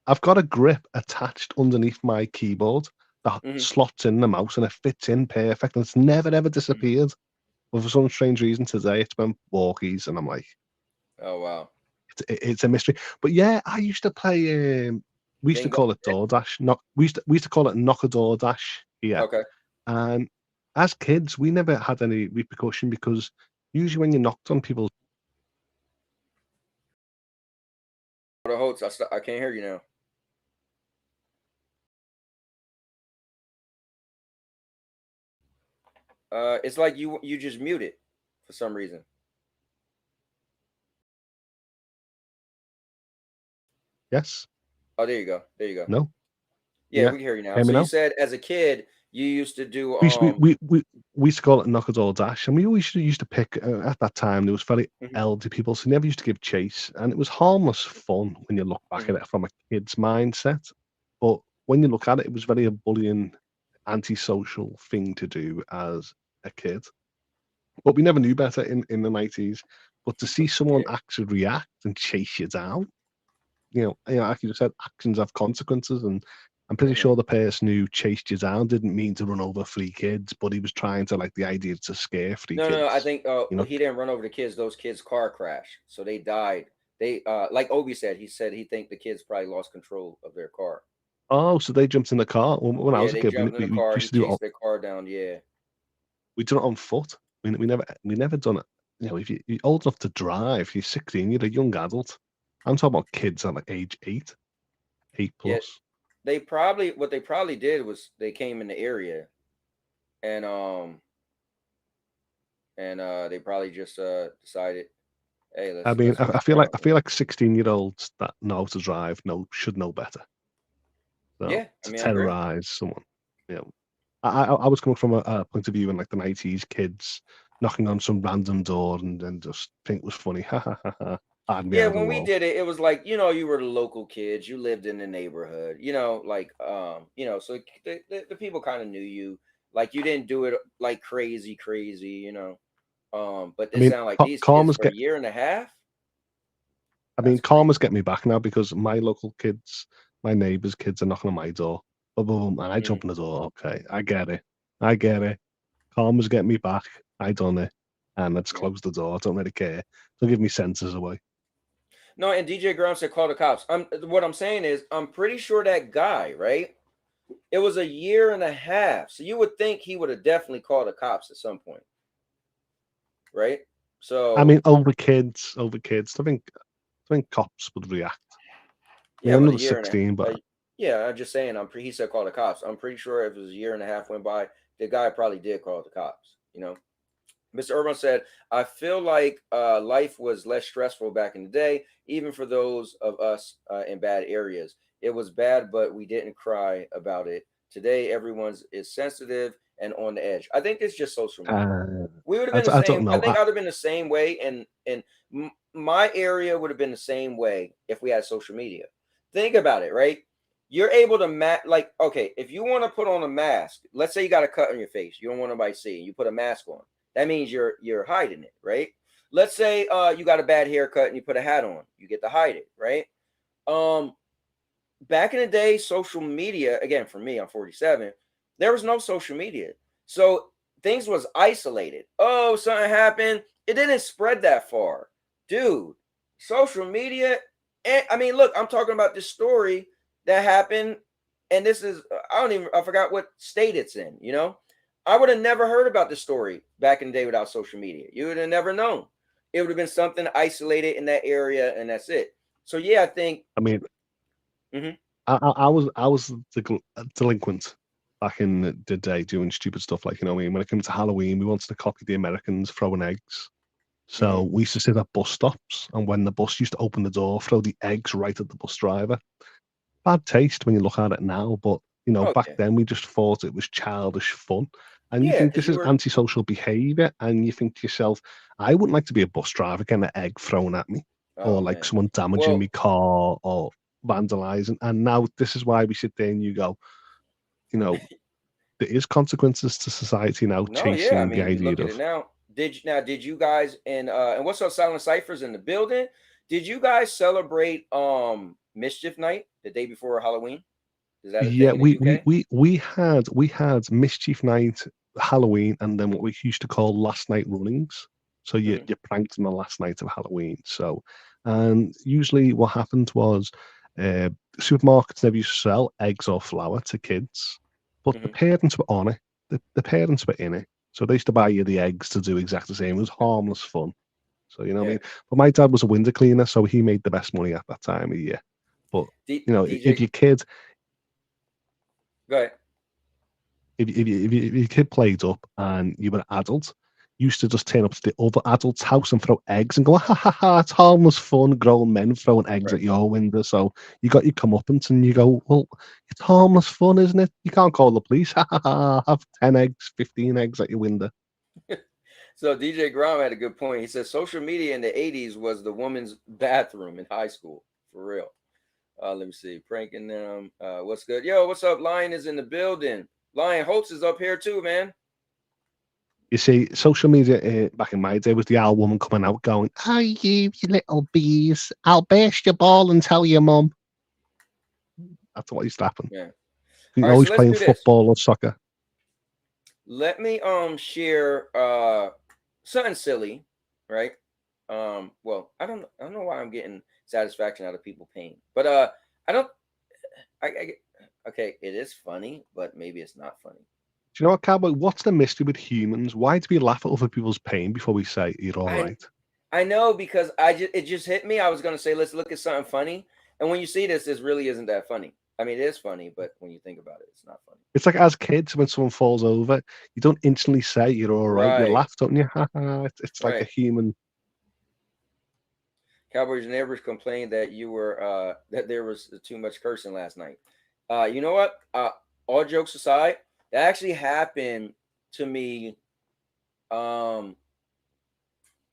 I've got a grip attached underneath my keyboard that slots in the mouse, and it fits in perfect, and it's never ever disappeared. But for some strange reason today, it's been walkies, and I'm like, oh wow, it's a mystery. But yeah, I used to play. We used to call it DoorDash. We used to call it knock a door dash. Yeah. Okay. And as kids, we never had any repercussion because usually when you knocked on people. Holtz, I can't hear you now. It's like you just muted for some reason. Yes. Oh, there you go. There you go. No. Yeah, we can hear you now. So you said as a kid you used to do. We used to call it knock a door dash, and we always used to pick. At that time, there was very elderly people, so never used to give chase, and it was harmless fun when you look back at it from a kid's mindset. But when you look at it, it was very a bullying, antisocial thing to do as a kid. But we never knew better in the 90s. But to see someone actually react and chase you down, you know, like you just said, actions have consequences, and I'm pretty sure the person who chased you down didn't mean to run over 3 kids, but he was trying to, like, the idea to scare 3 kids. No, I think he didn't run over the kids. Those kids' car crashed, so they died. They like Obi said, he think the kids probably lost control of their car. Oh, so they jumped in the car when I was a kid. We used to do their car down. Yeah, we did it on foot. We never done it. You know, if you're old enough to drive, you're 16, you're a young adult. I'm talking about kids at like age 8 plus. Yeah, what they probably did was they came in the area, and they probably just decided, hey, let's. I mean, I feel like 16-year-olds that know how to drive should know better. So, yeah, to terrorize someone. You know, I was coming from a point of view in like the 90s, kids knocking on some random door and just think it was funny. Ha ha ha ha. Yeah, when we did it, it was like, you know, you were the local kids, you lived in the neighborhood, you know, like, you know, so the people kind of knew you, like, you didn't do it like crazy, you know. But it sounded like these kids for a year and a half. I mean, karma's get me back now because my local kids, my neighbors' kids are knocking on my door. Boom, boom, and I jump in the door. Okay, I get it. Karma's getting me back. I done it. And let's close the door. I don't really care. Don't give me senses away. No, and DJ Graham said call the cops. What I'm saying is, I'm pretty sure that guy, right? It was a year and a half. So you would think he would have definitely called the cops at some point. Right? So I mean, over kids. I think cops would react. Yeah, I'm not 16, but yeah, I'm just saying. He said call the cops. I'm pretty sure if it was a year and a half went by, the guy probably did call the cops. You know, Mr. Urban said, "I feel like life was less stressful back in the day, even for those of us in bad areas. It was bad, but we didn't cry about it. Today, everyone is sensitive and on the edge. I think it's just social media. We would have been the same. I think I'd have been the same way, and my area would have been the same way if we had social media. Think about it, right? You're able to like, okay, if you want to put on a mask, let's say you got a cut on your face, you don't want nobody seeing, you put a mask on. That means you're hiding it, right? Let's say you got a bad haircut and you put a hat on, you get to hide it, right? Back in the day, social media, again, for me, I'm 47, there was no social media. So things was isolated. Oh, something happened. It didn't spread that far. Dude, social media. And I mean, look, I'm talking about this story that happened. And this is, I forgot what state it's in, you know? I would have never heard about this story back in the day without social media. You would have never known. It would have been something isolated in that area, and that's it. So yeah, I think. I mean, Mhm. I was delinquent back in the day doing stupid stuff like, you know, when it came to Halloween, we wanted to copy the Americans throwing eggs. So we used to sit at bus stops, and when the bus used to open the door, throw the eggs right at the bus driver. Bad taste when you look at it now, but you know, back then we just thought it was childish fun. And you Yeah, think 'cause this you is were- antisocial behavior, and you think to yourself, I wouldn't like to be a bus driver getting an egg thrown at me, Oh, or like man. someone damaging my car or vandalizing. And now this is why we sit there and you go, you know, there is consequences to society now No, yeah. I chasing the mean, you idea look at it of. now. Did you guys and what's up, Silent Ciphers in the building? Did you guys celebrate Mischief Night the day before Halloween? Is that a Yeah, thing in the UK? we had Mischief Night, Halloween, and then what we used to call last night runnings. So you pranked on the last night of Halloween. So, and usually what happened was, supermarkets never used to sell eggs or flour to kids, but the parents were on it. The parents were in it, so they used to buy you the eggs to do exactly the same. It was harmless fun. So you know what I mean. But my dad was a window cleaner, so he made the best money at that time of year. But you know, if your kid. Go ahead. If your kid played up and you were an adult, you used to just turn up to the other adult's house and throw eggs and go, ha ha ha, it's harmless fun, grown men throwing eggs at your window. So you got your comeuppance and you go, well, it's harmless fun, isn't it? You can't call the police. Ha ha ha, have 10 eggs, 15 eggs at your window. So DJ Grom had a good point. He said social media in the 80s was the woman's bathroom in high school. For real. Let me see. Pranking them. What's good? Yo, what's up? Lion is in the building. Lion Holtz is up here too, man. You see, social media back in my day was the owl woman coming out going, "Hi, you little bees. I'll burst your ball and tell your mum." That's what used to happen. Yeah. You're All right, always so let's playing do this. football or soccer. Let me share something silly, right? Well, I don't know why I'm getting satisfaction out of people paying, but okay, it is funny, but maybe it's not funny. Do you know what, Cowboy? What's the mystery with humans? Why do we laugh at other people's pain before we say you're all right? I know, because it just hit me. I was gonna say let's look at something funny, and when you see this really isn't that funny. I mean, it is funny, but when you think about it, it's not funny. It's like as kids, when someone falls over, you don't instantly say you're all right. You laugh, don't you? It's like a human. Cowboys neighbors complained that you were that there was too much cursing last night. You know what? All jokes aside, that actually happened to me. I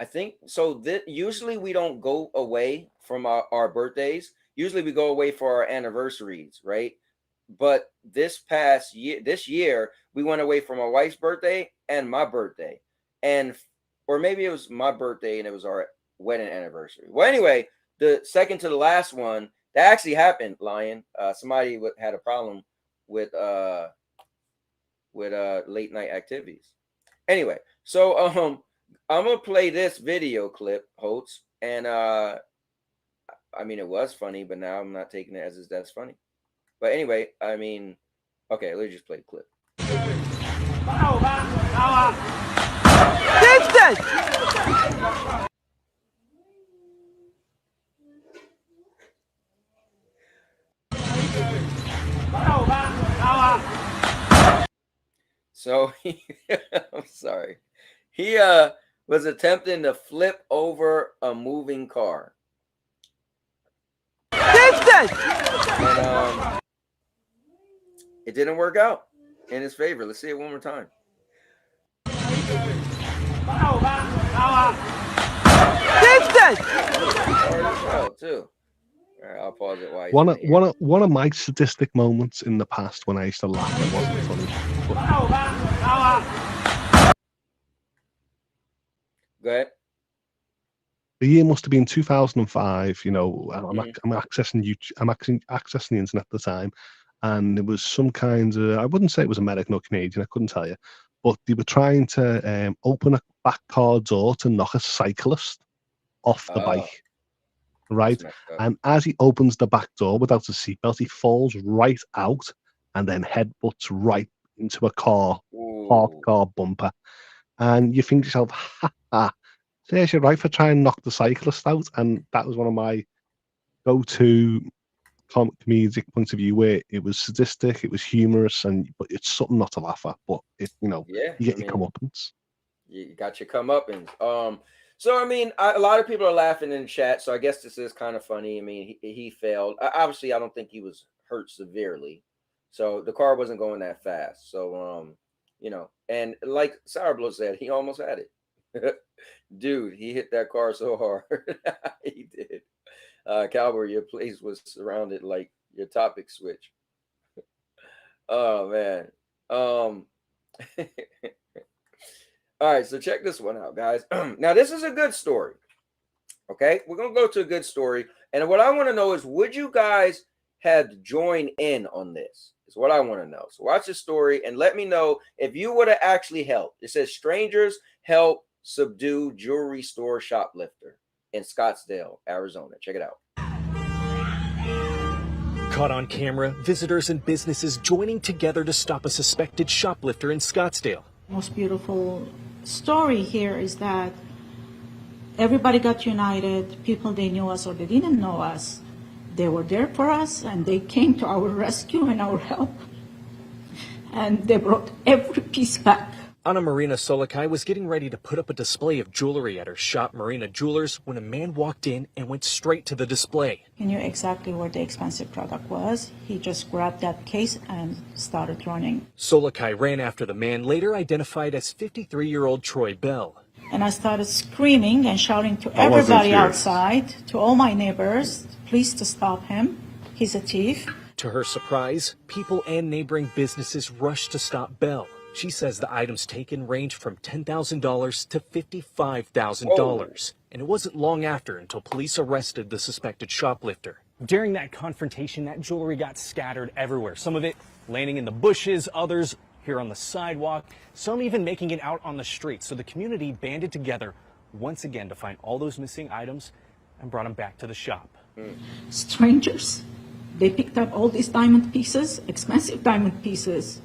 think so. Usually we don't go away from our birthdays. Usually we go away for our anniversaries, right? But this year, we went away for my wife's birthday and my birthday, or maybe it was my birthday and it was our wedding anniversary. Well, anyway, the second to the last one that actually happened, Lion. Somebody had a problem with late night activities. Anyway, so I'm gonna play this video clip, Holtz, and I mean, it was funny, but now I'm not taking it as that's funny. But anyway, I mean, okay, let's just play the clip. So I'm sorry. He was attempting to flip over a moving car. And, it didn't work out in his favor. Let's see it one more time. Too. All right, I'll pause it. While One of my sadistic moments in the past when I used to laugh, it wasn't funny. Go ahead. The year must have been 2005. You know, Mhm. I'm accessing YouTube, accessing the internet at the time, and there was some kind of, I wouldn't say it was American or Canadian, I couldn't tell you, but they were trying to open a back car door to knock a cyclist off the Oh, bike, that's right? messed up. And as he opens the back door without a seatbelt, he falls right out and then headbutts right into a parked Ooh. car bumper. And you think to yourself, ha ha, there's your right for trying to knock the cyclist out. And that was one of my go-to comedic points of view, where it was sadistic, it was humorous, but it's something not to laugh at. But Yeah, you I get your mean, comeuppance. you got your comeuppance. So I mean, a lot of people are laughing in the chat, so I guess this is kind of funny. I mean, he failed. Obviously, I don't think he was hurt severely, so the car wasn't going that fast. So and like Sour said, he almost had it. Dude, he hit that car so hard. He did. Cowboy, your place was surrounded like your topic switch. Oh man. Um all right, so check this one out, guys. Now, this is a good story. Okay, we're gonna go to a good story, and what I want to know is, would you guys have joined in on this? Is what I want to know. So watch the story and let me know if you would have actually helped. It says strangers help subdue jewelry store shoplifter in Scottsdale, Arizona. Check it out. Caught on camera, visitors and businesses joining together to stop a suspected shoplifter in Scottsdale. Most beautiful story here is that everybody got united. People, they knew us or they didn't know us, they were there for us, and they came to our rescue and our help, and they brought every piece back. Anna Marina Solikai was getting ready to put up a display of jewelry at her shop, Marina Jewelers, when a man walked in and went straight to the display. He knew exactly where the expensive product was. He just grabbed that case and started running. Solikai ran after the man, later identified as 53-year-old Troy Bell. And I started screaming and shouting to everybody outside, to all my neighbors, please to stop him. He's a thief. To her surprise, people and neighboring businesses rushed to stop Bell. She says the items taken range from $10,000 to $55,000. And it wasn't long after until police arrested the suspected shoplifter. During that confrontation, that jewelry got scattered everywhere. Some of it landing in the bushes, others here on the sidewalk, some even making it out on the street. So the community banded together once again to find all those missing items and brought them back to the shop. Strangers, they picked up all these diamond pieces, expensive diamond pieces.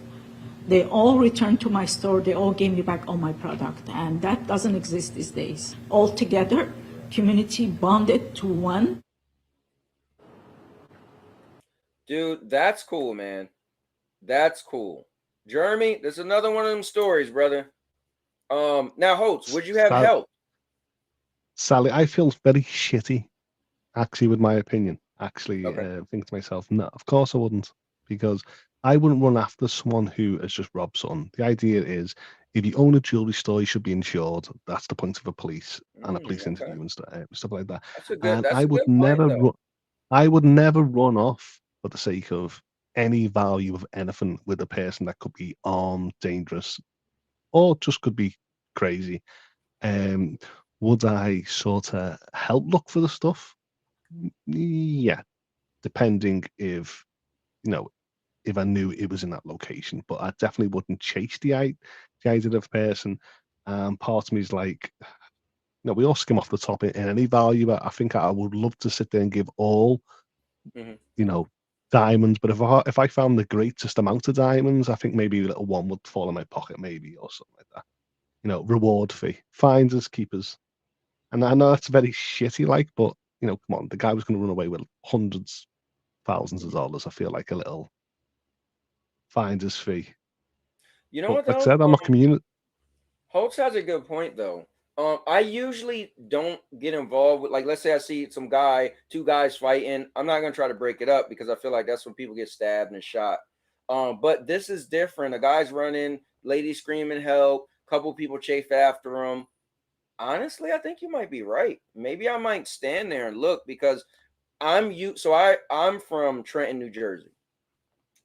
They all returned to my store. They all gave me back all my product. And that doesn't exist these days. All together, community bonded to one. Dude, that's cool, man. That's cool. Jeremy, there's another one of them stories, brother. Now, Holtz, would you have help? Sally, I feel very shitty, actually, with my opinion. Actually, think to myself, no, of course I wouldn't, because I wouldn't run after someone who has just robbed someone. The idea is, if you own a jewelry store, you should be insured. That's the point of a police and a police interview and stuff like that. That's a good. And That's I a would good point, I would never run off for the sake of any value of anything with a person that could be armed, dangerous, or just could be crazy. Would I sort of help look for the stuff? Yeah, depending if if I knew it was in that location. But I definitely wouldn't chase the idea of a person. Part of me is like, we all skim off the top in any value. But I think I would love to sit there and give all, diamonds. But if I found the greatest amount of diamonds, I think maybe a little one would fall in my pocket, maybe, or something like that. Reward fee, finders, keepers. And I know that's very shitty, but come on, the guy was going to run away with hundreds, thousands of dollars. I feel like a little finder's fee. You know but what? Like I said, I'm not community. Holtz has a good point, though. I usually don't get involved with, let's say I see two guys fighting. I'm not going to try to break it up because I feel like that's when people get stabbed and shot. But this is different. A guy's running, lady screaming help, couple people chase after him. Honestly, I think you might be right. Maybe I might stand there and look, because I'm from Trenton, New Jersey.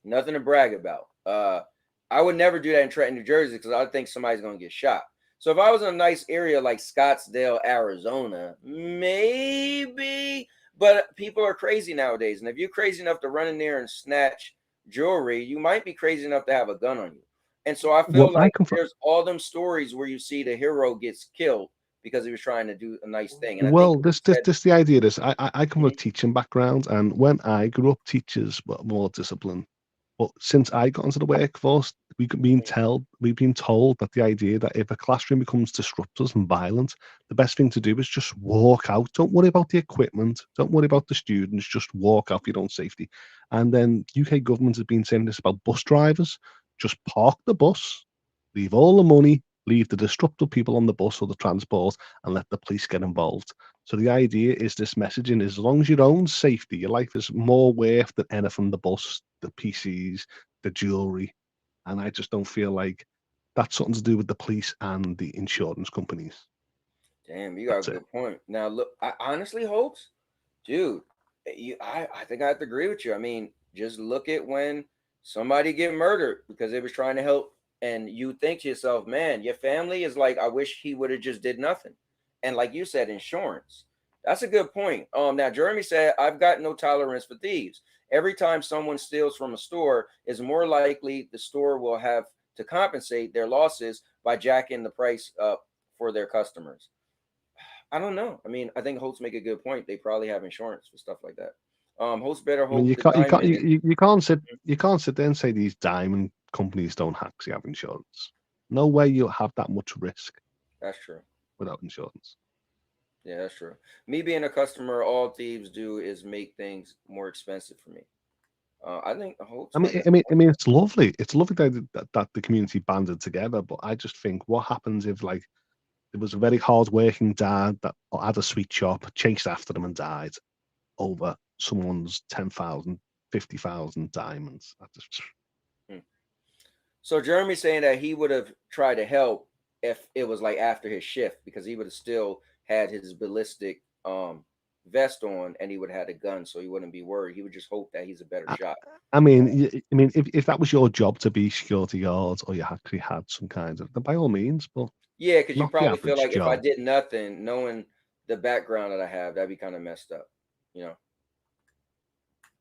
Nothing to brag about. I would never do that in Trenton, New Jersey, because I think somebody's going to get shot. So if I was in a nice area like Scottsdale, Arizona, maybe. But people are crazy nowadays, and if you're crazy enough to run in there and snatch jewelry, you might be crazy enough to have a gun on you. And so I feel Well, I like come from there's all them stories where you see the hero gets killed because he was trying to do a nice thing. And I think well, you said, this the idea is I come from a Mhm. teaching background, and when I grew up, teachers were more disciplined. But since I got into the workforce, we've been told that the idea that if a classroom becomes disruptive and violent, the best thing to do is just walk out. Don't worry about the equipment. Don't worry about the students. Just walk out for your own safety. And then UK government has been saying this about bus drivers. Just park the bus, leave all the money, leave the disruptive people on the bus or the transport, and let the police get involved. So the idea is this messaging is as long as your own safety, your life is more worth than anything the bus, the PCs, the jewelry. And I just don't feel like that's something to do with the police and the insurance companies. Damn, you got a That's it. good point. Now, look, I honestly, hopes, dude, I think I have to agree with you. I mean, just look at when somebody get murdered because they was trying to help, and you think to yourself, man, your family is like, I wish he would have just did nothing. And like you said, insurance. That's a good point. Now Jeremy said, I've got no tolerance for thieves. Every time someone steals from a store, is more likely the store will have to compensate their losses by jacking the price up for their customers. I don't know. I mean, I think hosts make a good point. They probably have insurance for stuff like that. Hosts better I mean, hope the diamond. you can't sit there and say these diamond companies don't actually have insurance. No way you'll have that much risk That's true. without insurance. Yeah, that's true. Me being a customer, all thieves do is make things more expensive for me. I think hosts might have. I mean, it's lovely. It's lovely that the community banded together. But I just think, what happens if like there was a very hard-working dad that had a sweet shop, chased after them and died over someone's 10,000, 50,000 diamonds? I just, Hmm. So Jeremy's saying that he would have tried to help if it was like after his shift because he would have still had his ballistic vest on and he would have had a gun, so he wouldn't be worried. He would just hope that he's a better I, shot. I mean, if that was your job to be security guard, or you actually had some kind of, then by all means, but Yeah, because you not the probably feel average like if I Joe. did nothing, knowing the background that I have, that'd be kind of messed up, you know.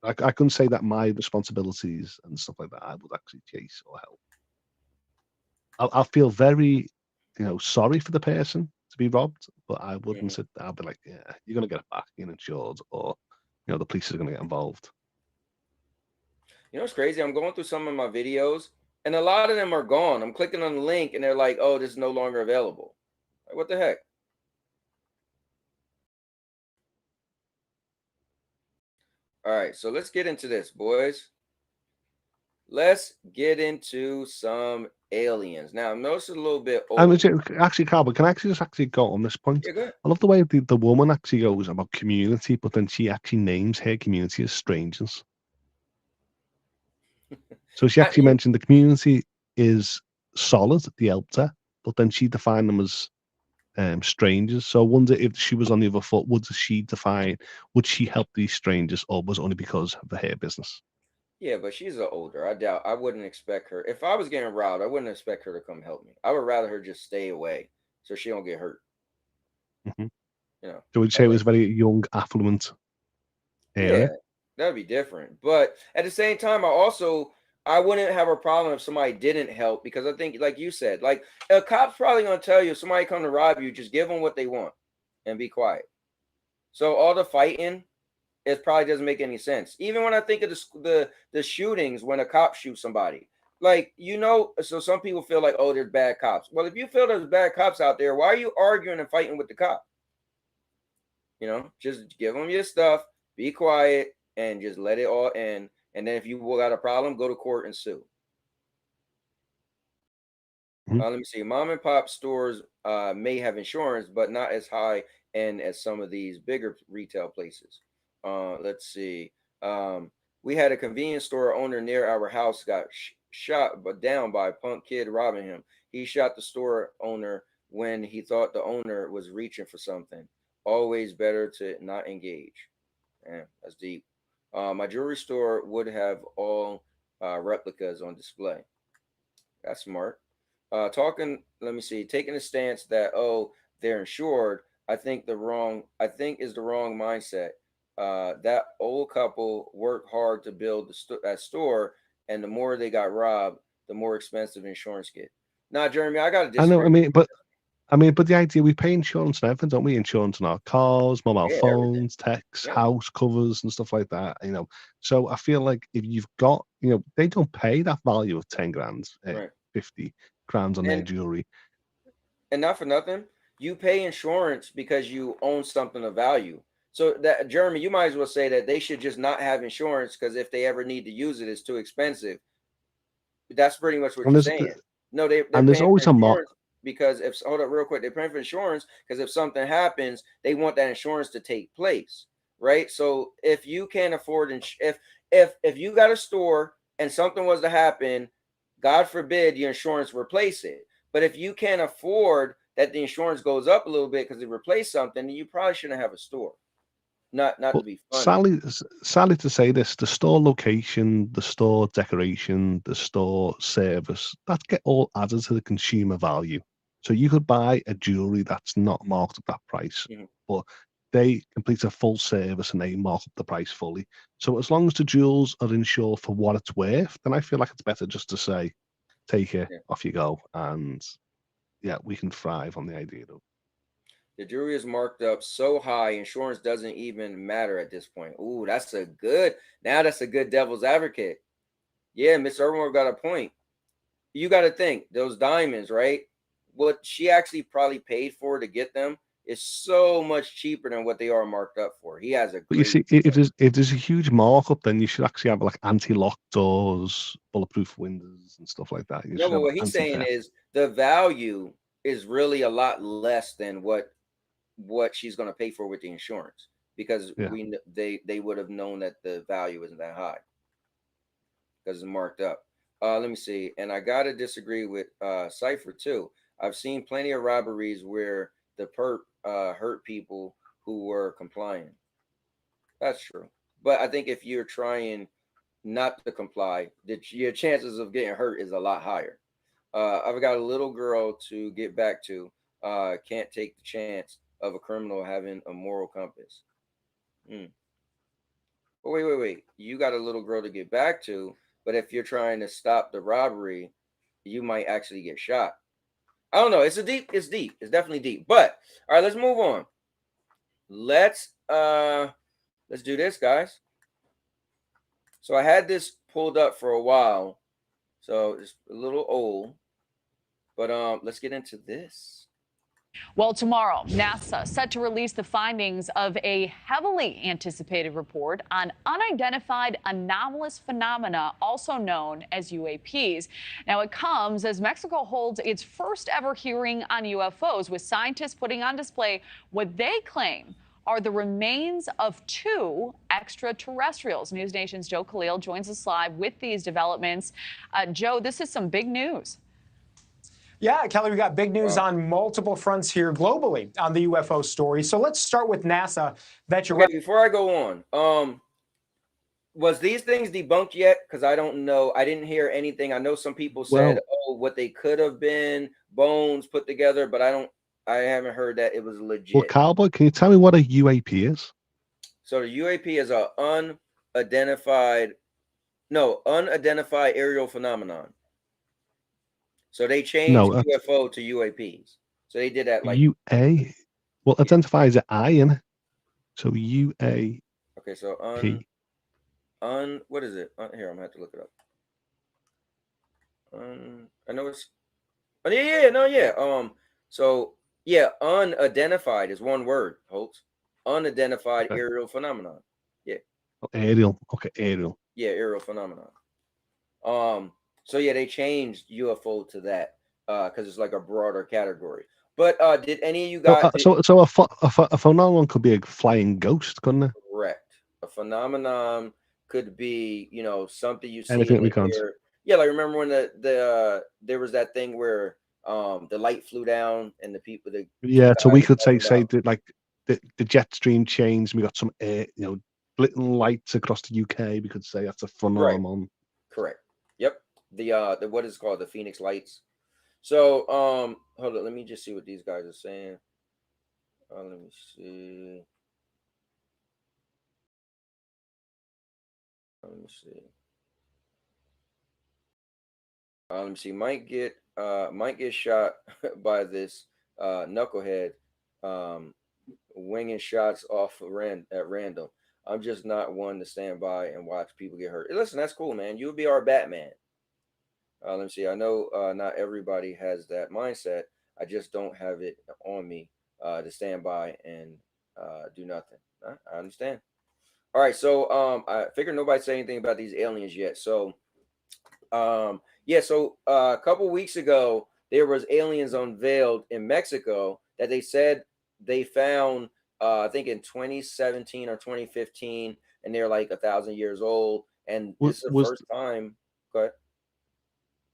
I couldn't say that my responsibilities and stuff like that I would actually chase or help. I'll feel very, sorry for the person to be robbed, but I wouldn't Mhm. sit there. I'd be like, yeah, you're gonna get it back, you're insured, or the police are gonna get involved. You know what's crazy? I'm going through some of my videos, and a lot of them are gone. I'm clicking on the link, and they're like, "Oh, this is no longer available." Like, what the heck? All right, so let's get into this, boys. Let's get into some aliens. Now, notice a little bit old. Actually, Cowboy, can I actually just actually go on this point? Yeah, good. I love the way the woman actually goes about community, but then she actually names her community as strangers. So she actually Yeah, mentioned the community is solid, the Elder, but then she defined them as strangers. So I wonder if she was on the other foot, would she help these strangers, or was it only because of her business? yeah, but she's a older. I doubt. I wouldn't expect her. If I was getting robbed, I wouldn't expect her to come help me. I would rather her just stay away so she don't get hurt. Hmm. You know, So would you I say it was think. a very young, affluent Yeah, area? that'd be different. But at the same time, I wouldn't have a problem if somebody didn't help because I think, like you said, like a cop's probably gonna tell you if somebody come to rob you, just give them what they want and be quiet. So all the fighting, it probably doesn't make any sense. Even when I think of the shootings when a cop shoots somebody, like so some people feel like, oh, there's bad cops. Well, if you feel there's bad cops out there, why are you arguing and fighting with the cop? Just give them your stuff, be quiet, and just let it all end. And then if you got a problem, go to court and sue. Mhm. Let me see. Mom and pop stores may have insurance, but not as high end as some of these bigger retail places. Let's see. We had a convenience store owner near our house got shot but down by a punk kid robbing him. He shot the store owner when he thought the owner was reaching for something. Always better to not engage. Yeah, that's deep. My jewelry store would have all replicas on display. That's smart. Let me see, taking a stance that, oh, they're insured, I think is the wrong mindset. That old couple worked hard to build that store, and the more they got robbed, the more expensive insurance get. Nah, Jeremy, I gotta I know. disagree. But the idea, we pay insurance and everything, don't we? Insurance on our cars, mobile Yeah, everything. phones, texts, Yeah. house covers, and stuff like that. So I feel like if you've got, they don't pay that value of 10 grand, Right. 50 grand on their And jewelry. and not for nothing, you pay insurance because you own something of value. So that, Jeremy, you might as well say that they should just not have insurance, because if they ever need to use it, it's too expensive. That's pretty much what And you're there's saying. No, they're and there's paying for always a mark. insurance because if hold up real quick, they're paying for insurance because if something happens, they want that insurance to take place, right? So if you can't afford if you got a store and something was to happen, God forbid your insurance replace it. But if you can't afford that the insurance goes up a little bit because they replace something, then you probably shouldn't have a store. Not to But be funny. sadly to say this, the store location, the store decoration, the store service, that get all added to the consumer value. So you could buy a jewelry that's not marked at that price, Mhm. but they complete a full service and they mark up the price fully. So as long as the jewels are insured for what it's worth, then I feel like it's better just to say, take it, Yeah. off you go, and yeah, we can thrive on the idea of. The jewelry is marked up so high, insurance doesn't even matter at this point. Ooh, that's a good. Now that's a good devil's advocate. Yeah, Miss Irwin got a point. You got to think those diamonds, right? What she actually probably paid for to get them is so much cheaper than what they are marked up for. He has a But you great. see, if there's a huge markup, then you should actually have like anti-lock doors, bulletproof windows, and stuff like that. You No, should but have what he's saying anti-theft. is the value is really a lot less than what she's going to pay for with the insurance, because Yeah. they would have known that the value isn't that high because it's marked up. Let me see. And I gotta disagree with Cypher too. I've seen plenty of robberies where the perp hurt people who were complying. That's true. But I think if you're trying not to comply, your chances of getting hurt is a lot higher. I've got a little girl to get back to. Can't take the chance of a criminal having a moral compass. Mm. Oh, wait. You got a little girl to get back to, but if you're trying to stop the robbery, you might actually get shot. I don't know. It's deep. It's definitely deep. But all right, let's move on. Let's do this, guys. So I had this pulled up for a while. So it's a little old. But let's get into this. Well, tomorrow, NASA set to release the findings of a heavily anticipated report on unidentified anomalous phenomena, also known as UAPs. Now, it comes as Mexico holds its first ever hearing on UFOs, with scientists putting on display what they claim are the remains of two extraterrestrials. News Nation's Joe Khalil joins us live with these developments. Joe, this is some big news. Yeah, Kelly, we got big news on multiple fronts here globally on the UFO story. So let's start with NASA. Okay, before I go on, was these things debunked yet? Because I don't know. I didn't hear anything. I know some people said, "Oh, what they could have been, bones put together," but I haven't heard that it was legit. Well, Cowboy, can you tell me what a UAP is? So the UAP is a unidentified aerial phenomenon. So they changed UFO to UAPs. So they did that like UA. Well, identify as an I in it. So UA. Okay, so what is it? Here, I'm gonna have to look it up. I know it's. Oh, yeah. So yeah, unidentified is one word, Holtz. Unidentified aerial phenomenon. Yeah. Oh, aerial. Okay, aerial. Yeah, aerial phenomenon. So yeah, they changed UFO to that because it's like a broader category. But did any of you guys? So a phenomenon could be a flying ghost, couldn't it? Correct. A phenomenon could be, something you see Anything in we can't. Yeah, like remember when there was that thing where the light flew down and the people. Yeah, so we could say that like the jet stream changed. And we got some little lights across the UK. We could say that's a phenomenon. Correct. Yep. The what is it called, the Phoenix Lights. So, hold on. Let me just see what these guys are saying. Let me see. Let me see. Let me see. Might get shot by this knucklehead, winging shots off at random. I'm just not one to stand by and watch people get hurt. Listen, that's cool, man. You'll be our Batman. Let me see. I know not everybody has that mindset. I just don't have it on me to stand by and do nothing. I understand. All right, so I figured nobody said anything about these aliens yet. So yeah, so a couple weeks ago there was aliens unveiled in Mexico that they said they found I think in 2017 or 2015, and they're like 1,000 years old, and this is the first time. Go ahead.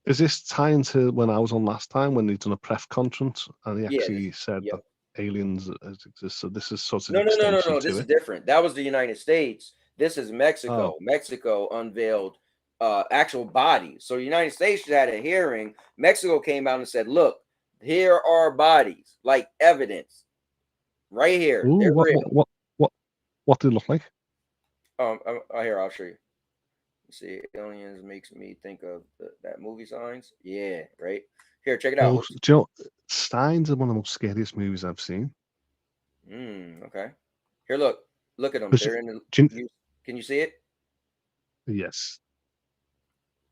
Is this tying to when I was on last time when they'd done a press conference and he Yeah, actually said that aliens exist? So this is sort of No. extension This to is it. different. That was the United States. This is Mexico. Oh. Mexico unveiled actual bodies. So the United States had a hearing. Mexico came out and said, "Look, here are bodies, like evidence, right here. Ooh, They're real." what did it look like? Here, I'll show you. See, aliens makes me think of that movie Signs. Yeah, right here. Check it out. Oh, do you know, Signs are one of the most scariest movies I've seen. Okay. Here, look at them. They're in the. Can you see it? Yes.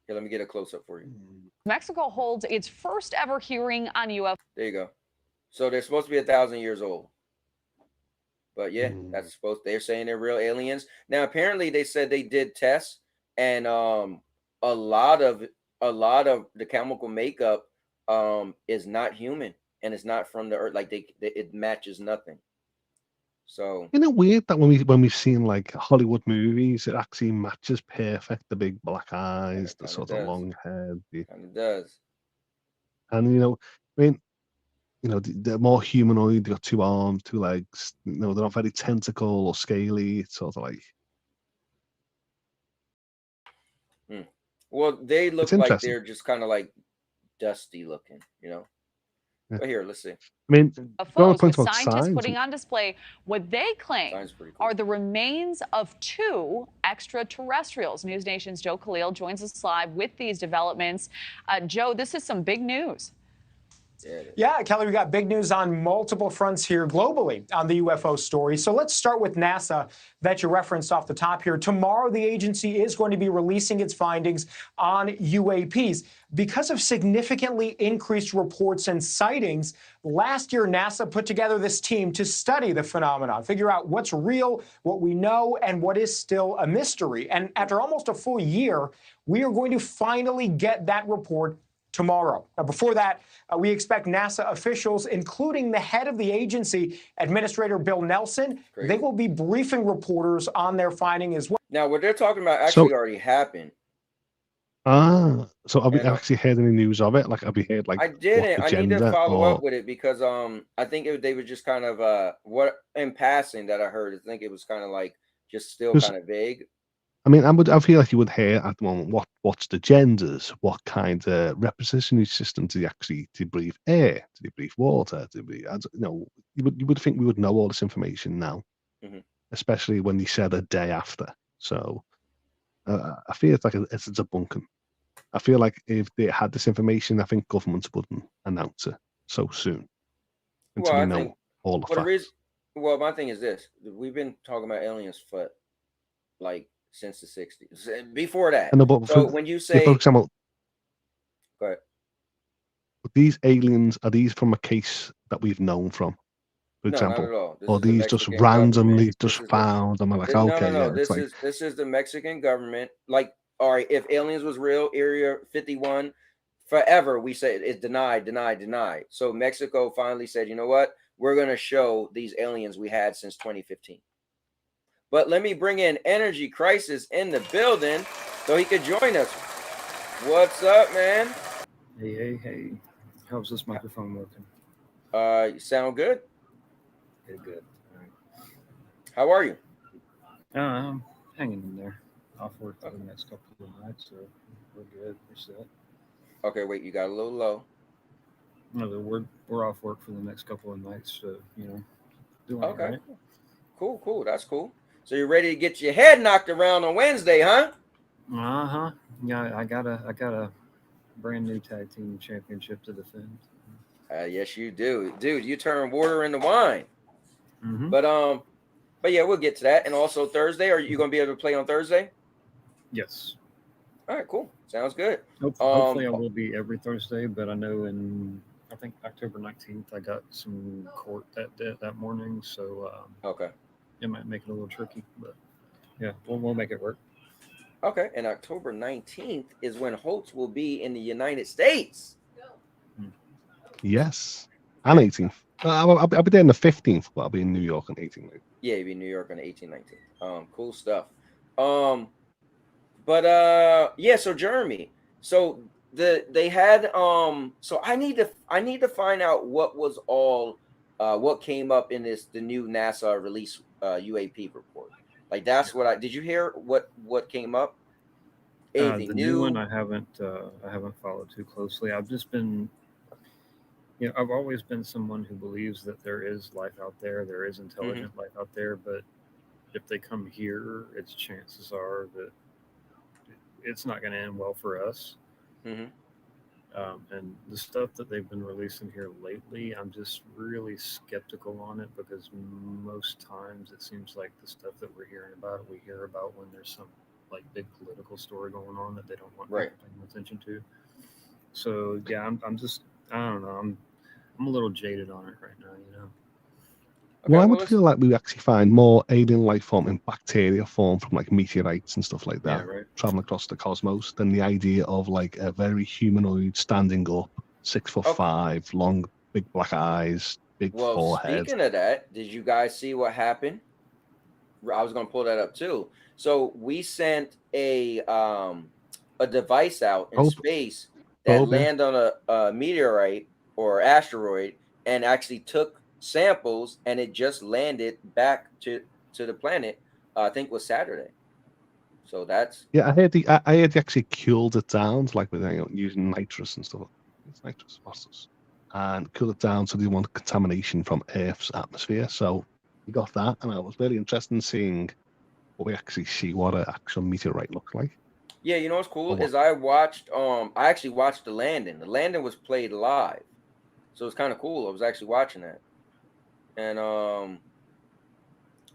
Here, let me get a close up for you. Mexico holds its first ever hearing on UFO. There you go. So they're supposed to be 1,000 years old. But yeah, they're saying they're real aliens. Now apparently they said they did tests, and a lot of the chemical makeup is not human, and it's not from the earth. Like it matches nothing. So Isn't it weird that when we've seen like Hollywood movies, it actually matches perfect, the big black eyes, the sort of long hair. Kind of does. And I mean, they're more humanoid. They got 2 arms, 2 legs. They're not very tentacle or scaly. It's sort of like. Well, they look It's like interesting. they're just kind of like dusty looking, Yeah. But here, let's see. I mean, UFOs, with scientists putting on display what they claim are the remains of 2 extraterrestrials. News Nation's Joe Khalil joins us live with these developments. Joe, this is some big news. Yeah, Kelly, we got big news on multiple fronts here globally on the UFO story. So let's start with NASA that you referenced off the top here. Tomorrow, the agency is going to be releasing its findings on UAPs. Because of significantly increased reports and sightings, last year, NASA put together this team to study the phenomenon, figure out what's real, what we know, and what is still a mystery. And after almost a full year, we are going to finally get that report tomorrow. Now, before that, we expect NASA officials, including the head of the agency, Administrator Bill Nelson, they will be briefing reporters on their finding as well. Now, what they're talking about actually already happened. So have we actually heard any news of it? Like, have we heard like I didn't. what I need to agenda follow or? up with it because I think they were just kind of what in passing that I heard. I think it was kind of like just still kind of vague. I mean, I feel like you would hear at the moment what's the genders, what kind of representation system do they actually breathe air, do they breathe water, you would think we would know all this information now, especially when they said a day after. So I feel it's like it's a debunking. I feel like if they had this information, I think governments wouldn't announce it so soon until we know all the facts. Well, my thing is this: we've been talking about aliens for like since the 60s. Before that, I know, but so when you say, for example, go ahead. These aliens, are these from a case that we've known from, for example? No, not at all. Or these just randomly found? I'm like, okay, no. yeah. This is the Mexican government. Like, all right, if aliens was real, Area 51, forever we say it's denied. So Mexico finally said, you know what? We're gonna show these aliens we had since 2015. But let me bring in Energy Crisis in the building so he could join us. What's up, man? Hey. How's this microphone working? You sound good. Good. All right. How are you? I'm hanging in there. Off work for the next couple of nights, so we're good. We're set. Okay, wait, you got a little low. No, we're off work for the next couple of nights, so doing all Okay, right. cool. That's cool. So you're ready to get your head knocked around on Wednesday, huh? Uh-huh. Yeah, I got a brand new tag team championship to defend. Yes, you do, dude. You turn water into wine. Mm-hmm. But yeah, we'll get to that. And also Thursday, are you gonna be able to play on Thursday? Yes. All right, cool. Sounds good. Hopefully I will be every Thursday, but I know I think October 19th I got some court that morning, so Okay. it might make it a little tricky, but yeah, we'll make it work. Okay. And October 19th is when Holtz will be in the United States. Yes. And 18th. I'll be there on the 15th, but I'll be in New York on 18th. Yeah, you'll be in New York on the 18th, 19th. Cool stuff. But yeah, so Jeremy, so they had so I need to find out what was all what came up in the new NASA release UAP report. Like that's what did you hear what came up? Anything The new? new one I haven't followed too closely. I've just been I've always been someone who believes that there is life out there is intelligent life out there, but if they come here, its chances are that it's not going to end well for us. And the stuff that they've been releasing here lately, I'm just really skeptical on it because most times it seems like the stuff that we hear about when there's some like big political story going on that they don't want people paying attention to. So yeah, I'm just I don't know. I'm a little jaded on it right now. Well, I would feel like we actually find more alien life form in bacteria form from like meteorites and stuff like that, traveling across the cosmos, than the idea of like a very humanoid standing up, 6'5", long, big black eyes, big forehead. Speaking of that, did you guys see what happened? I was gonna pull that up too. So we sent a device out in space that landed on a meteorite or asteroid and actually took samples, and it just landed back to the planet. I think it was Saturday. So that's I heard they actually cooled it down, like with using nitrous and stuff. It's nitrous phosphorus, and cool it down so they want contamination from Earth's atmosphere. So we got that, and I was very interested in seeing what we actually see what an actual meteorite looks like. Yeah, you know what's cool is I actually watched the landing. The landing was played live, so it's kind of cool. I was actually watching that, and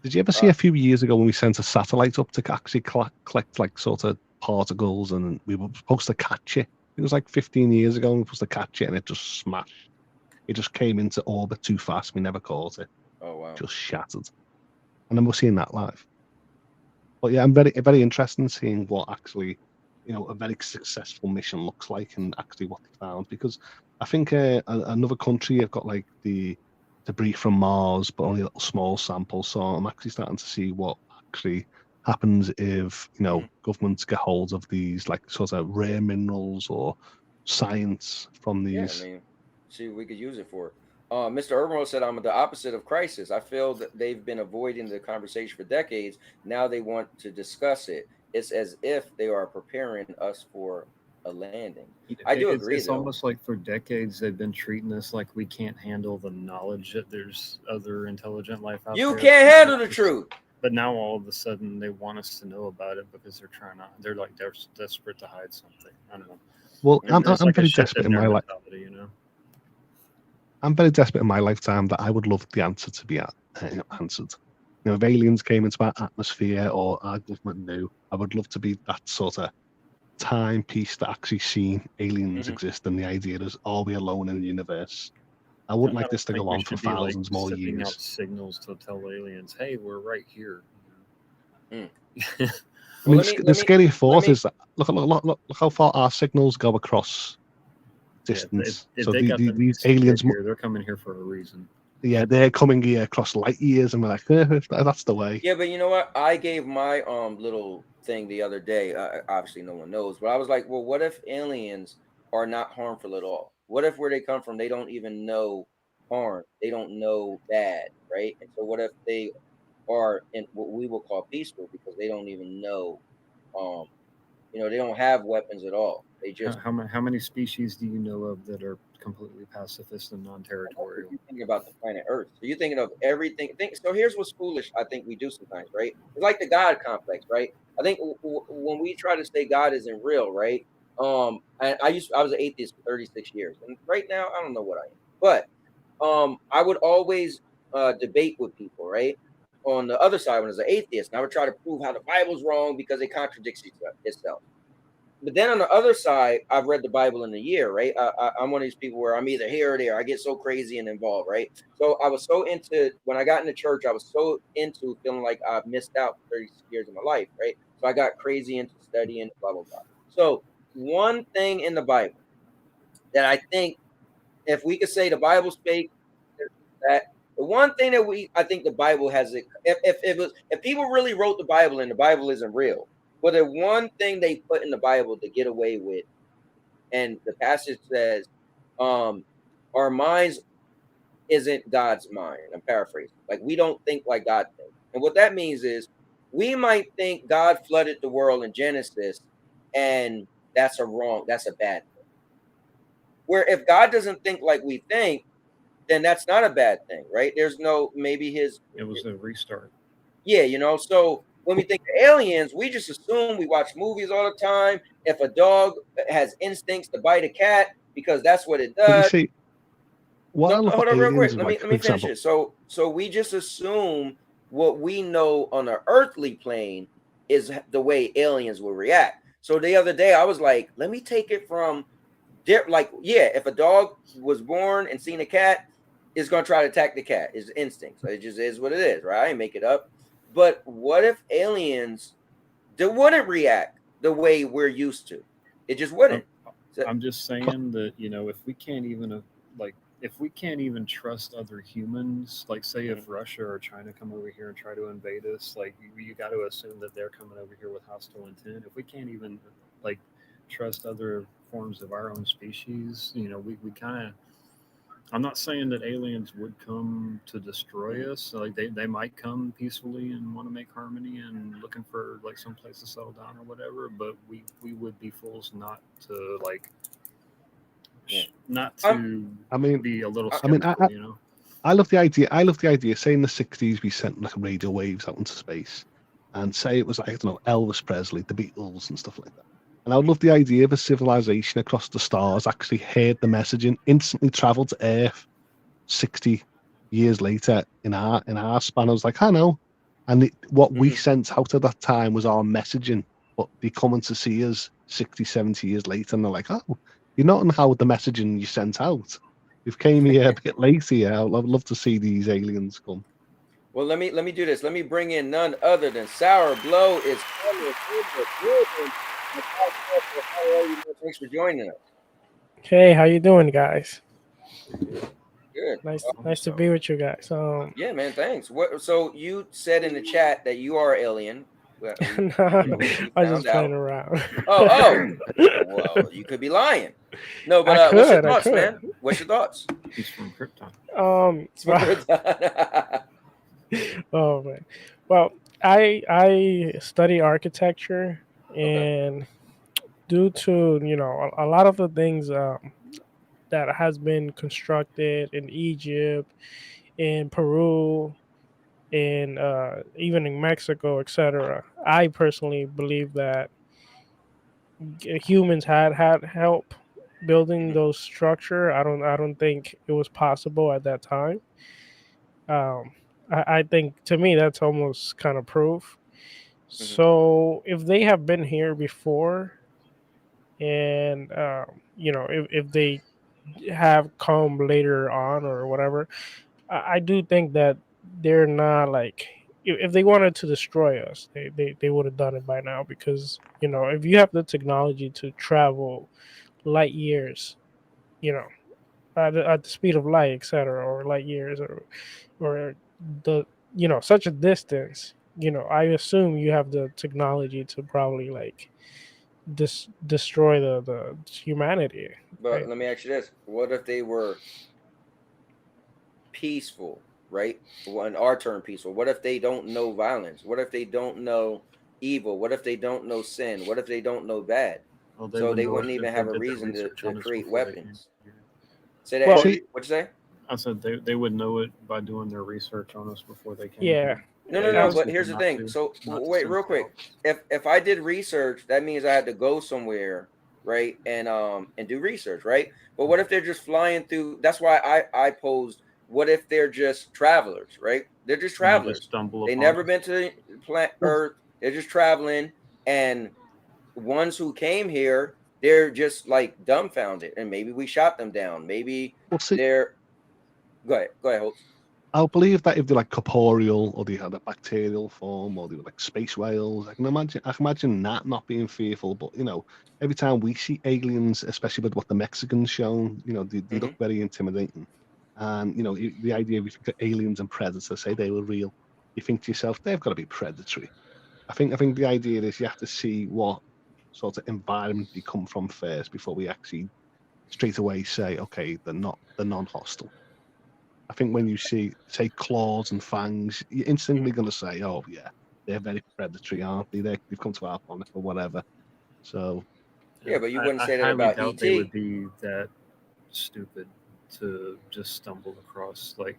did you ever see a few years ago when we sent a satellite up to actually collect like sort of particles, and we were supposed to catch it? It was like 15 years ago, and we were supposed to catch it, and it just smashed. It just came into orbit too fast. We never caught it. Oh wow! Just shattered. And then we're seeing that live. But yeah, I'm very interested in seeing what actually, a very successful mission looks like, and actually what they found. Because I think another country have got like the debris from Mars, but only a little small sample. So I'm actually starting to see what actually happens if governments get hold of these like sort of rare minerals or science from these. Yeah, I mean, see, we could use it for. Mr. Urban said, "I'm the opposite of crisis. I feel that they've been avoiding the conversation for decades. Now they want to discuss it. It's as if they are preparing us for a landing." I do agree. It's almost like for decades they've been treating us like we can't handle the knowledge that there's other intelligent life out there. You can't handle the truth. But now all of a sudden they want us to know about it because they're desperate to hide something. I don't know. Well, I'm very desperate in my life. I'm very desperate in my lifetime that I would love the answer to be answered. If aliens came into our atmosphere or our government knew, I would love to be that sort of timepiece that actually seen aliens exist, and the idea is, are we alone in the universe? I wouldn't like this to go on for thousands more years. Sending out signals to tell aliens, "Hey, we're right here." I mean, the scary thought is that look how far our signals go across distance. If so they got these aliens here, they're coming here for a reason. Yeah, they're coming here across light years, and we're like, that's the way. Yeah, but you know what? I gave my little thing the other day. Obviously, no one knows, but I was like, well, what if aliens are not harmful at all? What if where they come from, they don't even know harm? They don't know bad, right? And so, what if they are in what we will call peaceful because they don't even know, they don't have weapons at all. They just how many species do you know of that are completely pacifist and non-territorial? you thinking about the planet Earth. So you're thinking of everything. So here's what's foolish. I think we do sometimes, right? It's like the God complex, right? I think when we try to say God isn't real, right? I was an atheist for 36 years, and right now I don't know what I am, but I would always debate with people, right? On the other side, when as an atheist, and I would try to prove how the Bible's wrong because it contradicts itself. But then on the other side, I've read the Bible in a year, right? I'm one of these people where I'm either here or there. I get so crazy and involved, right? So I was so into, when I got into church, I was so into feeling like I've missed out 36 years of my life, right? So I got crazy into studying, blah, blah, blah. So one thing in the Bible that I think, if we could say the Bible spake, that the one thing that I think the Bible has, if people really wrote the Bible and the Bible isn't real, but the one thing they put in the Bible to get away with, and the passage says, our minds isn't God's mind. I'm paraphrasing. Like, we don't think like God thinks. And what that means is we might think God flooded the world in Genesis, and that's a bad thing. Where if God doesn't think like we think, then that's not a bad thing, right? There's no, maybe It was a restart. Yeah, so when we think of aliens, we just assume, we watch movies all the time. If a dog has instincts to bite a cat because that's what it But you does. see, what I love Hold about on real quick. aliens is, Let like, me for finish example, it. So we just assume what we know on the earthly plane is the way aliens will react. So the other day I was like, let me take it from like, yeah, if a dog was born and seen a cat, it's gonna try to attack the cat. It's instinct. So it just is what it is, right? I ain't make it up. But what if aliens, they wouldn't react the way we're used to? It just wouldn't. I'm just saying that, if we can't even if we can't even trust other humans, like say if Russia or China come over here and try to invade us, like you got to assume that they're coming over here with hostile intent. If we can't even like trust other forms of our own species, we kind of, I'm not saying that aliens would come to destroy us. Like they might come peacefully and want to make harmony and looking for like some place to settle down or whatever. But we would be fools not to be a little skeptical. I love the idea. I love the idea. Say in the '60s we sent like radio waves out into space, and say it was like, I don't know, Elvis Presley, the Beatles, and stuff like that. And I would love the idea of a civilization across the stars actually heard the messaging, instantly traveled to Earth 60 years later in our span. I was like, I know. And what we sent out at that time was our messaging, but they coming to see us 60, 70 years later, and they're like, oh, you're not on how the messaging you sent out. We've came here a bit later. Yeah, I'd love to see these aliens come. Well, let me do this. Let me bring in none other than Sour Blow is coming. Thanks for joining us. Hey, how you doing, guys? Good. Nice to be with you guys. Yeah, man. Thanks. So you said in the chat that you are alien. No, I was just playing around. Oh. Well, you could be lying. No, but what's your thoughts, man? What's your thoughts? He's from Krypton. Oh man. Well, I study architecture, and due to a lot of the things that has been constructed in Egypt, in Peru, in even in Mexico, etc. I personally believe that humans had help building those structure. I don't think it was possible at that time. I think, to me, that's almost kind of proof. So if they have been here before, and if they have come later on or whatever, I do think that they're not like, if they wanted to destroy us, they would have done it by now, because if you have the technology to travel light years, at the speed of light, etc., or light years, or the such a distance, I assume you have the technology to probably like destroy the humanity. But Right? let me ask you this: what if they were peaceful, right? Well, in our term, peaceful. What if they don't know violence? What if they don't know evil? What if they don't know sin? What if they don't know bad? Well, so they know wouldn't if even they have a did their reason to research on us create before they came weapons. here. Say that. Well, Andrew? What'd you say? I said they would know it by doing their research on us before they came yeah. here. No, They no. just But choose here's the not thing. to, So not to wait, send real it quick. out. If I did research, that means I had to go somewhere, right, and do research, right? But what if they're just flying through? That's why I posed. What if they're just travelers, right? They're just And they just travelers. stumble They upon never us. been to planet Earth. They're just traveling, and ones who came here, they're just like dumbfounded, and maybe we shot them down. Maybe Well, see, they're. Go ahead, Holtz. I'll believe that if they're like corporeal or they had a bacterial form or they were like space whales, I can imagine that not being fearful. But you know, every time we see aliens, especially with what the Mexicans shown, you know, they look very intimidating. And you know, the idea if you think of aliens and predators, say they were real, you think to yourself, they've got to be predatory. I think the idea is you have to see what sort of environment they come from first before we actually straight away say, okay, they're non-hostile. I think when you see, say, claws and fangs, you're instantly going to say, "Oh, yeah, they're very predatory, aren't they? They've come to our planet or whatever." So, Yeah, but you wouldn't I say that highly about doubt ET. they would be that stupid to just stumble across. Like,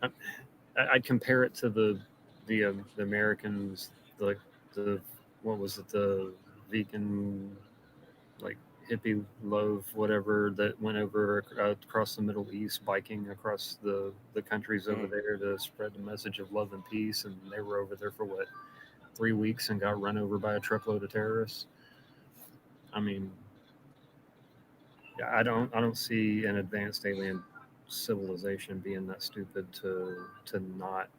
I'd compare it to the Americans, like the what was it, the vegan, like hippie love whatever that went over across the Middle East, biking across the countries over there to spread the message of love and peace, and they were over there for what, 3 weeks and got run over by a truckload of terrorists. I mean, yeah, I don't see an advanced alien civilization being that stupid to not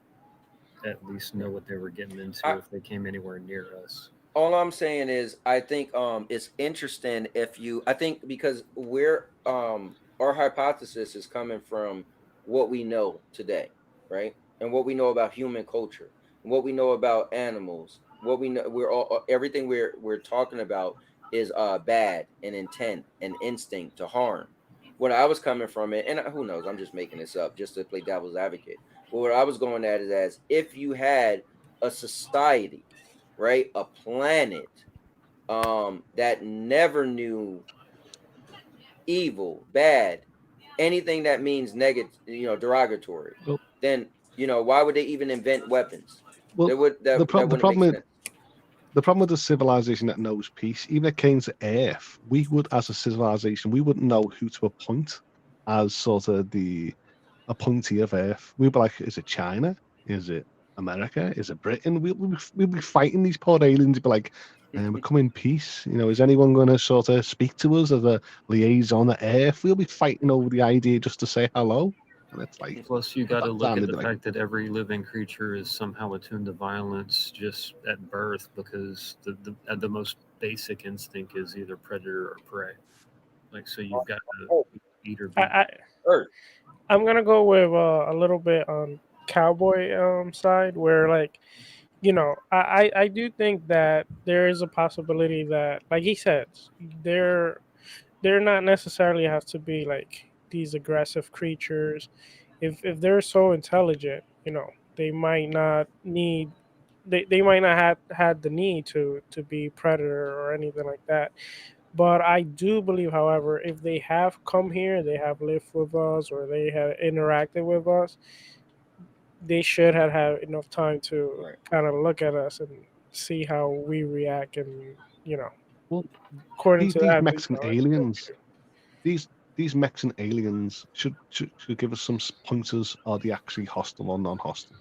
at least know what they were getting into if they came anywhere near us. All I'm saying is I think it's interesting if you I think because we're our hypothesis is coming from what we know today, right? And what we know about human culture, and what we know about animals, what we know we're all everything we're talking about is bad and intent and instinct to harm. What I was coming from it, and who knows, I'm just making this up just to play devil's advocate. But what I was going at is as if you had a society, right, a planet that never knew evil, bad, anything that means negative, derogatory, well, then why would they even invent weapons? well, That the wouldn't make sense. problem with the civilization that knows peace, even if it came to Earth, we would, as a civilization, we wouldn't know who to appoint as sort of the appointee of Earth. We'd be like, is it China? Is it America? Is it Britain? We'll be fighting these poor aliens. Be like, we come in peace. You know, is anyone going to sort of speak to us as a liaison at Earth? We'll be fighting over the idea just to say hello. And it's like, Plus, you got to look time, at they'd the be fact that every living creature is somehow attuned to violence just at birth, because the most basic instinct is either predator or prey. Like, so you've got to eat or be. I'm gonna go with a little bit on Cowboy side, where like, I do think that there is a possibility that, like he said, they're not necessarily have to be like these aggressive creatures. If they're so intelligent, they might not need they might not have had the need to be predator or anything like that. But I do believe, however, if they have come here, they have lived with us, or they have interacted with us, they should have had enough time to kind of look at us and see how we react, and well, according to these that, Mexican aliens, these Mexican aliens should give us some pointers. Are they actually hostile or non-hostile?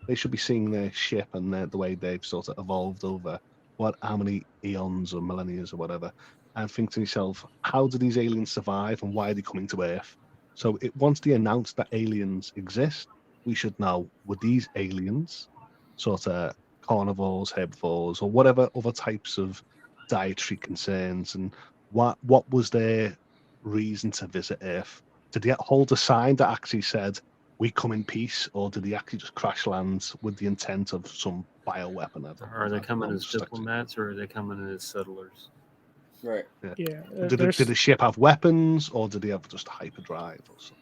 They should be seeing their ship and the way they've sort of evolved over how many eons or millennia or whatever, and think to yourself, how do these aliens survive and why are they coming to Earth? So once they announce that aliens exist, we should know, were these aliens sort of carnivores, herbivores, or whatever other types of dietary concerns, and what was their reason to visit Earth? Did they hold a sign that actually said, we come in peace, or did they actually just crash land with the intent of some bioweapon? Are they coming as diplomats or are they coming as settlers? Right. Yeah. Did the ship have weapons, or did they have just hyperdrive or something?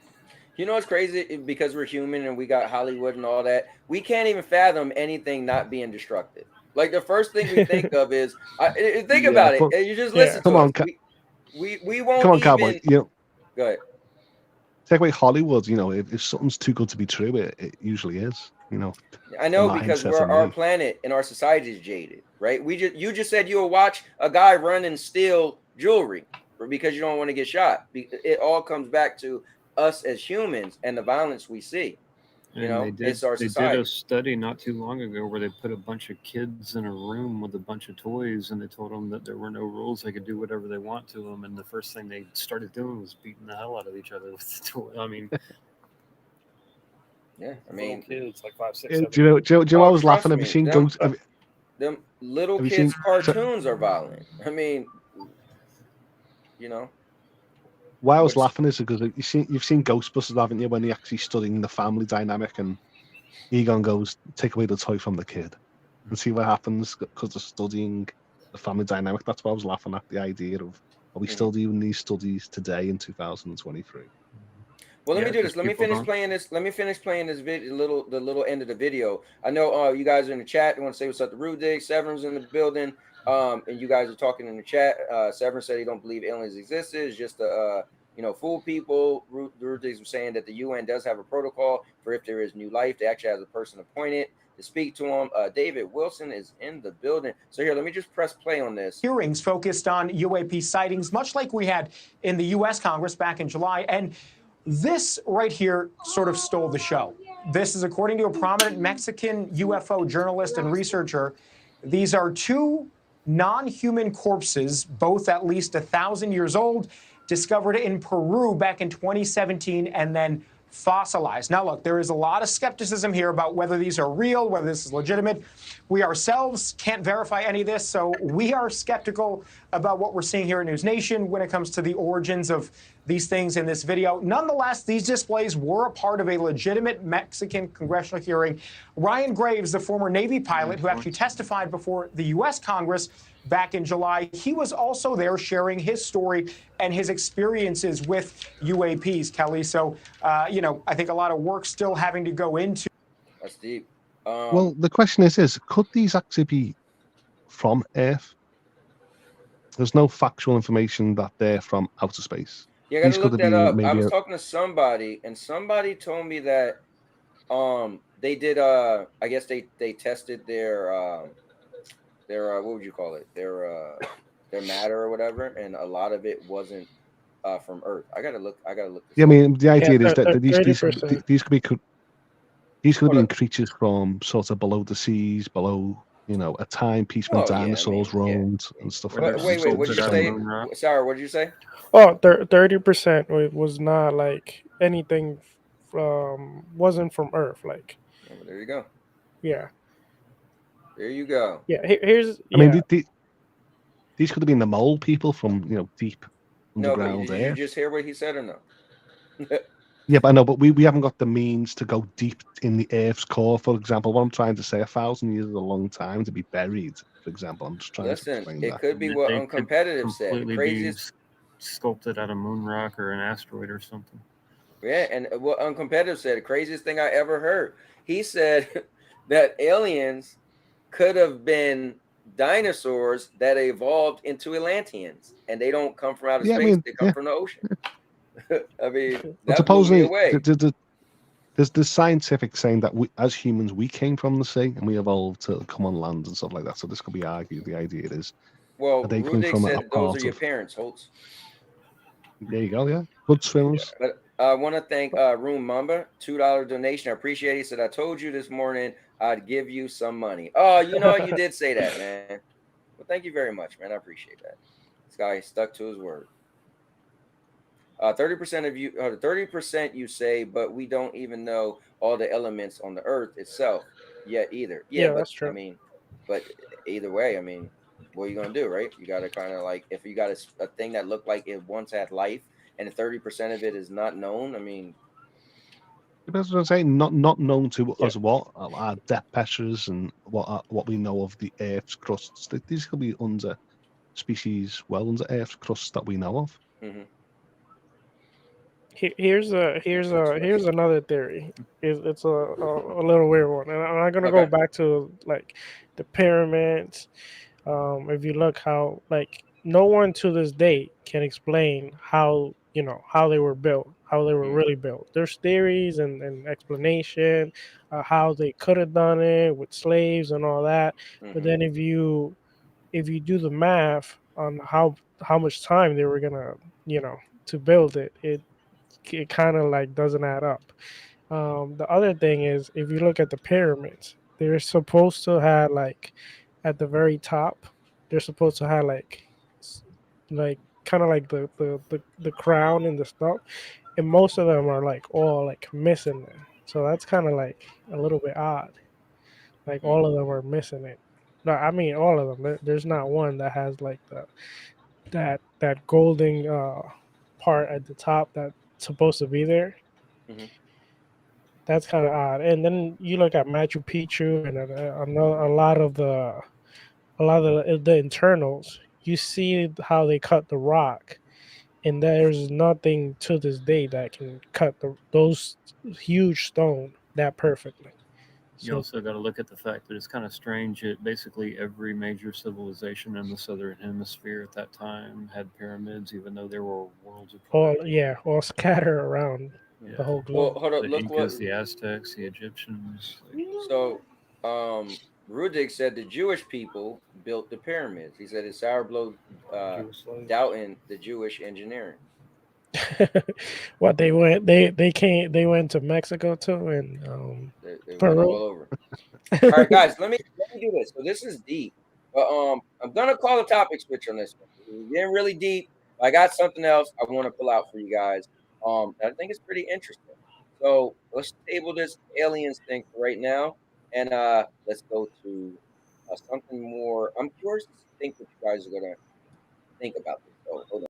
You know what's crazy? Because we're human and we got Hollywood and all that, we can't even fathom anything not being destructive. Like the first thing we think of is think about it. And you just listen to us. We won't come on, even. Cowboy. You know, Go ahead. take away Hollywood. You know, if something's too good to be true, it usually is. You know, I know, the because mindset of our me. planet and our society is jaded, right? You just said you'll watch a guy run and steal jewelry because you don't want to get shot. It all comes back to us as humans and the violence we see. You know, it's our They society. did a study not too long ago where they put a bunch of kids in a room with a bunch of toys, and they told them that there were no rules; they could do whatever they want to them. And the first thing they started doing was beating the hell out of each other with the toy. I mean, yeah, I mean, kids like 5, 6, Do 7. you know? I was trust laughing. Have you me, seen Ghost? them little have you kids' seen- cartoons are violent. I mean, you know. Why I was laughing is because you've seen Ghostbusters, haven't you? When they're actually studying the family dynamic, and Egon goes, "Take away the toy from the kid," and see what happens because they're studying the family dynamic. That's why I was laughing at the idea of, are we still doing these studies today in 2023? Well, let me do this. Let me finish playing this. Let me finish playing this video. The little end of the video. I know you guys are in the chat. You want to say what's up to Rude Dig. Severin's in the building. And you guys are talking in the chat. Severin said he don't believe aliens existed. It's just fool people. Rude Diggs was saying that the UN does have a protocol for if there is new life. They actually have a person appointed to speak to them. David Wilson is in the building. So here, let me just press play on this. Hearings focused on UAP sightings, much like we had in the U.S. Congress back in July. And this right here sort of stole the show. This is according to a prominent Mexican UFO journalist and researcher. These are two non-human corpses, both at least 1,000 years old, discovered in Peru back in 2017 and then fossilized. Now, look, there is a lot of skepticism here about whether these are real, whether this is legitimate. We ourselves can't verify any of this, so we are skeptical about what we're seeing here at News Nation when it comes to the origins of these things in this video. Nonetheless, these displays were a part of a legitimate Mexican congressional hearing. Ryan Graves, the former Navy pilot who actually testified before the U.S. Congress back in July, he was also there sharing his story and his experiences with UAPs, Kelly. So, I think a lot of work still having to go into. That's deep. Well, the question is, could these actually be from Earth? There's no factual information that they're from outer space. Yeah, I gotta look that up. I was maybe talking to somebody, and somebody told me that they did I guess they tested their what would you call it? Their matter or whatever, and a lot of it wasn't from Earth. I gotta look. Yeah, I mean, the idea is that 30%. these could be creatures from sort of below the seas, below a time piece when dinosaurs roamed and stuff like that. Wait, what did you say? Sorry, what did you say? Oh, 30% was not like anything wasn't from Earth. Like, well, there you go. Yeah. There you go. Yeah. Here's. I mean, these could have been the mole people from deep No, but underground did you Earth. just hear what he said or no? Yeah, but I know, but we haven't got the means to go deep in the Earth's core. For example, what I'm trying to say, 1,000 years is a long time to be buried. For example, I'm just trying to explain it that. could be what Uncompetitive said. The craziest sculpted out of moon rock or an asteroid or something. Yeah, and what Uncompetitive said, the craziest thing I ever heard. He said that aliens could have been dinosaurs that evolved into Atlanteans, and they don't come from outer space; they come from the ocean. I mean, that blew me away. There's the scientific saying that we, as humans, we came from the sea and we evolved to come on land and stuff like that. So this could be argued. The idea is, well, they come Rudik from said those are your parents, Holtz. There you go. Yeah, good swimmers. Yeah, but I want to thank Room Mamba, $2 donation. I appreciate it. He said, "I told you this morning I'd give you some money." Oh, you did say that, man. Well, thank you very much, man. I appreciate that. This guy stuck to his word. 30% of you, 30% you say, but we don't even know all the elements on the Earth itself yet either. Yeah, but that's true. I mean, but either way, I mean, what are you gonna do, right? You got to kind of like, if you got a thing that looked like it once had life, and 30% of it is not known. I mean, That's what I'm saying. Not known to us what our depth pressures and what we know of the Earth's crusts. These could be under species well under Earth's crust that we know of. Mm-hmm. Here's another theory. It's a little weird one, and I'm gonna go back to like the pyramids. If you look how like no one to this day can explain how how they were built, how they were really built. There's theories and explanation how they could have done it with slaves and all that. But then if you do the math on how much time they were gonna to build it, it kind of like doesn't add up. The other thing is, if you look at the pyramids, they're supposed to have like at the very top, they're supposed to have like kind of like the crown and the stuff, and most of them are like all like missing it. So that's kind of like a little bit odd. Like all of them are missing it. No, I mean all of them. There's not one that has like that golden part at the top that's supposed to be there. That's kind of odd. And then you look at Machu Picchu and a lot of the internals. You see how they cut the rock, and there's nothing to this day that can cut those huge stone that perfectly. You also got to look at the fact that it's kind of strange that basically every major civilization in the southern hemisphere at that time had pyramids, even though there were worlds of all scattered around the whole globe. Well, hold up, the look Incas, what. the Aztecs, the Egyptians. So, Rudik said the Jewish people built the pyramids. He said it's sour blow doubting the Jewish engineering. What they went to Mexico too, and They Peru. went all over. All right, guys, let me do this. So this is deep, but I'm gonna call a topic switch on this one. We're getting really deep. I got something else I want to pull out for you guys. I think it's pretty interesting. So let's table this aliens thing for right now, and let's go to something more. I'm curious to think what you guys are gonna think about this. So hold on.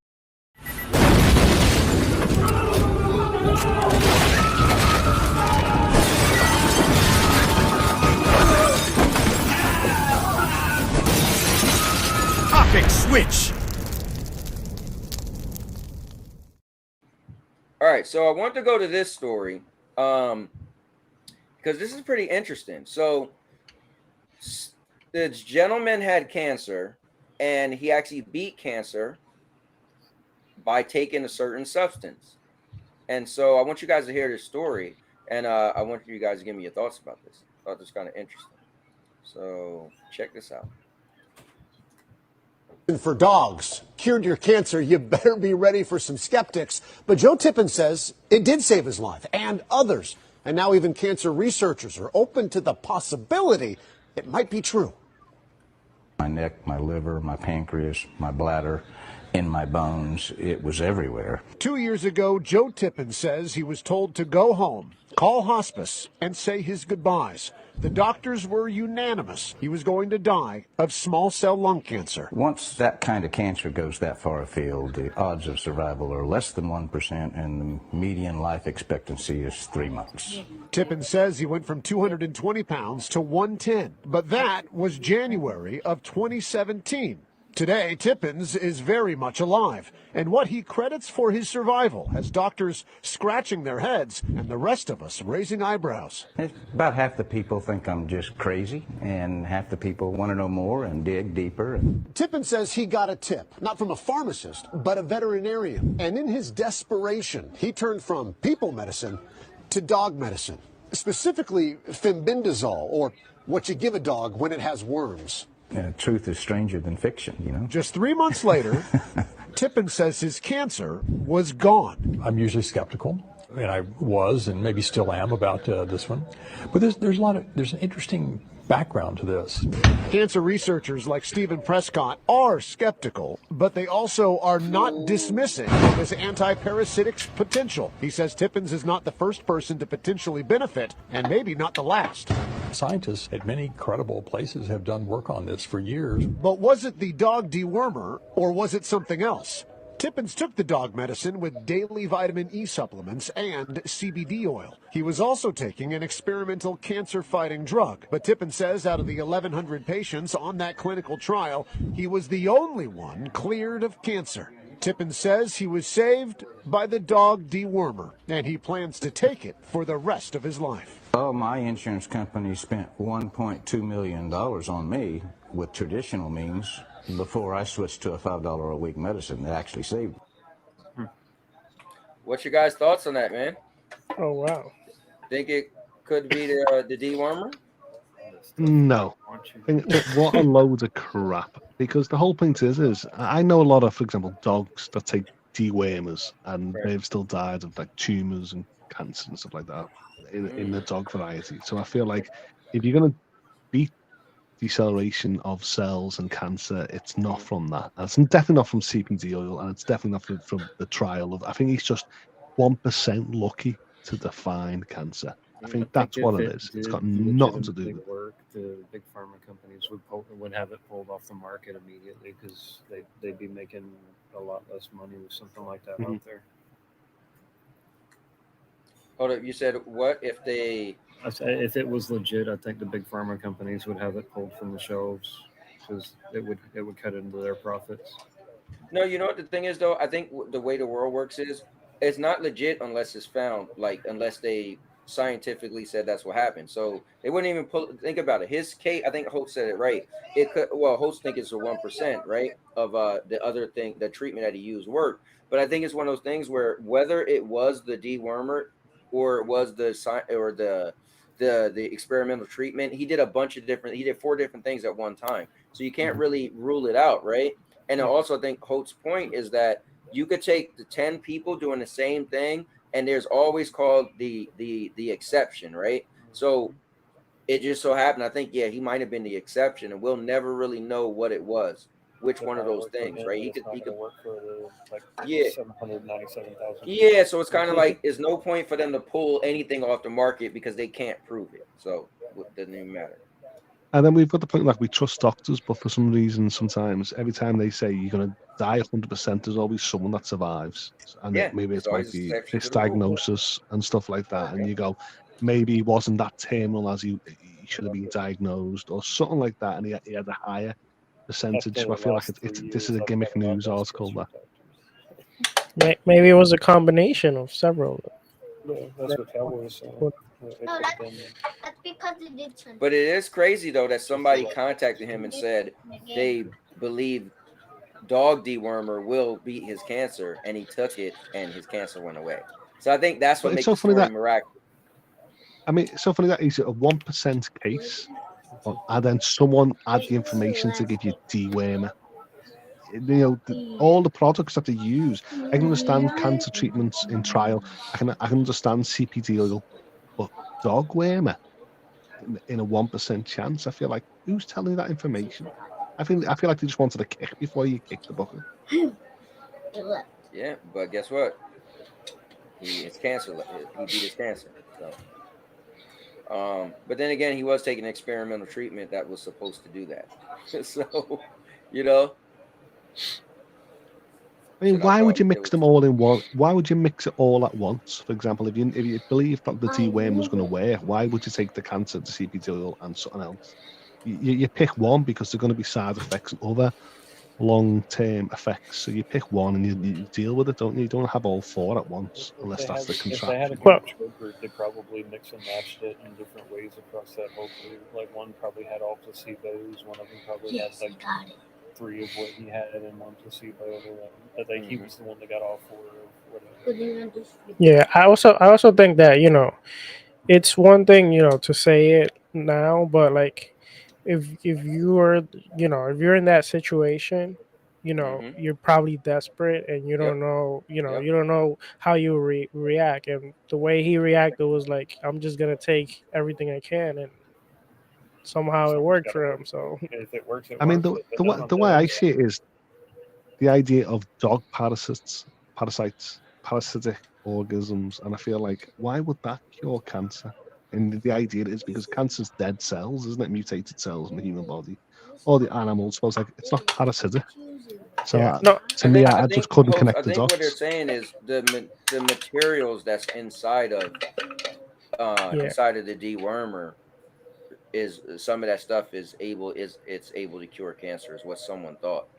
Topic switch. All right, so I want to go to this story because this is pretty interesting. So this gentleman had cancer, and he actually beat cancer by taking a certain substance. And so I want you guys to hear this story, and I want you guys to give me your thoughts about this. I thought this was kind of interesting. So check this out. For dogs cured your cancer, you better be ready for some skeptics. But Joe Tippin says it did save his life and others. And now even cancer researchers are open to the possibility it might be true. My neck, my liver, my pancreas, my bladder, in my bones, it was everywhere. 2 years ago, Joe Tippin says he was told to go home, call hospice, and say his goodbyes. The doctors were unanimous. He was going to die of small cell lung cancer. Once that kind of cancer goes that far afield, the odds of survival are less than 1%, and the median life expectancy is 3 months. Tippin says he went from 220 pounds to 110, but that was January of 2017. Today, Tippins is very much alive, and what he credits for his survival has doctors scratching their heads and the rest of us raising eyebrows. About half the people think I'm just crazy, and half the people want to know more and dig deeper. Tippin says he got a tip, not from a pharmacist, but a veterinarian. And in his desperation, he turned from people medicine to dog medicine, specifically fembendazole, or what you give a dog when it has worms. Truth is stranger than fiction, you know. Just 3 months later, Tippin says his cancer was gone. I'm usually skeptical, and I was, and maybe still am, about this one. But there's an interesting background to this. Cancer researchers like Stephen Prescott are skeptical, but they also are not dismissing this anti-parasitic's potential. He says Tippins is not the first person to potentially benefit, and maybe not the last. Scientists at many credible places have done work on this for years. But was it the dog dewormer, or was it something else? Tippins took the dog medicine with daily vitamin E supplements and CBD oil. He was also taking an experimental cancer-fighting drug. But Tippins says out of the 1,100 patients on that clinical trial, he was the only one cleared of cancer. Tippin says he was saved by the dog dewormer, and he plans to take it for the rest of his life. Oh, my insurance company spent $1.2 million on me with traditional means before I switched to a $5 a week medicine that actually saved me. What's your guys' thoughts on that, man? Oh wow. Think it could be the dewormer? No. What a load of crap. Because the whole point is I know a lot of, for example, dogs that take dewormers and they've still died of like tumors and cancer and stuff like that in the dog variety. So I feel like if you're going to beat deceleration of cells and cancer, it's not from that. And it's definitely not from CPD oil, and it's definitely not from the trial of. I think he's just 1% lucky to define cancer. I think that's what it is. It's got nothing to do with it. Work, the big pharma companies would have it pulled off the market immediately because they'd be making a lot less money with something like that out there. Hold up, you said what if they? If it was legit, I think the big pharma companies would have it pulled from the shelves because it would cut into their profits. No, you know what the thing is though. I think the way the world works is it's not legit unless it's found, like unless they scientifically said that's what happened. So they wouldn't even think about it. His case, I think Holt said it right. It could Holt think it's a 1%, right, of the other thing, the treatment that he used worked. But I think it's one of those things where whether it was the dewormer or it was the experimental treatment, he did he did 4 different things at one time. So you can't really rule it out, right? And I also think Holt's point is that you could take the 10 people doing the same thing, and there's always called the exception, right? So it just so happened, I think, he might have been the exception, and we'll never really know what it was, which one of those things, right? He could work for the 797,000. Yeah, so it's kind of like there's no point for them to pull anything off the market because they can't prove it. So it doesn't even matter. And then we've got the point like we trust doctors, but for some reason, sometimes every time they say you're going to die 100%, there's always someone that survives, and maybe it might be misdiagnosis and stuff like that. And you go, maybe he wasn't that terminal as he should have been diagnosed, or something like that, and he had a higher percentage. So I feel like this is a gimmick news article. That maybe it was a combination of several. Yeah, that's what Cowboy was saying. That's because it did turn. But it is crazy though that somebody contacted him and said they believe dog dewormer will beat his cancer, and he took it and his cancer went away. So I think that's what makes the story miraculous. I mean, it's so funny that he's a 1% case, and then someone add the information to give you dewormer. All the products that they use. I can understand cancer treatments in trial. I can understand CPD oil, but dog wormer in a 1% chance. I feel like who's telling you that information? I feel like they just wanted a kick before you kick the bucket. Yeah, but guess what? It's cancer. He beat his cancer. So, but then again, he was taking experimental treatment that was supposed to do that. So, I mean, why would you mix them all in one? Why would you mix it all at once? For example, if you believe that the deworm was going to work, why would you take the cancer, the CPD oil, and something else? You pick one because they're going to be side effects and other long-term effects. So you pick one and you deal with it, don't you? You don't have all 4 at once, unless that's the contraction. If they had a control group, they probably mix and matched it in different ways across that whole group. Like one probably had all placebos, one of them probably had like 3 of what he had and 1 placebo. I think he was the one that got all 4 of whatever. Yeah, I also think that it's one thing to say it now, but like if you are if you're in that situation, you're probably desperate and you don't know you don't know how you react, and the way he reacted was like, I'm just gonna take everything I can, and somehow it worked for him. So if it works, I mean, the way I see it is the idea of dog parasites, parasitic organisms, and I feel like why would that cure cancer? And the idea is because cancer's dead cells, isn't it? Mutated cells in the human body, or the animals. So it's not parasitic. So to me, I just couldn't connect the dots. I think what they're saying is the materials that's inside of the dewormer is some of that stuff it's able to cure cancer, is what someone thought.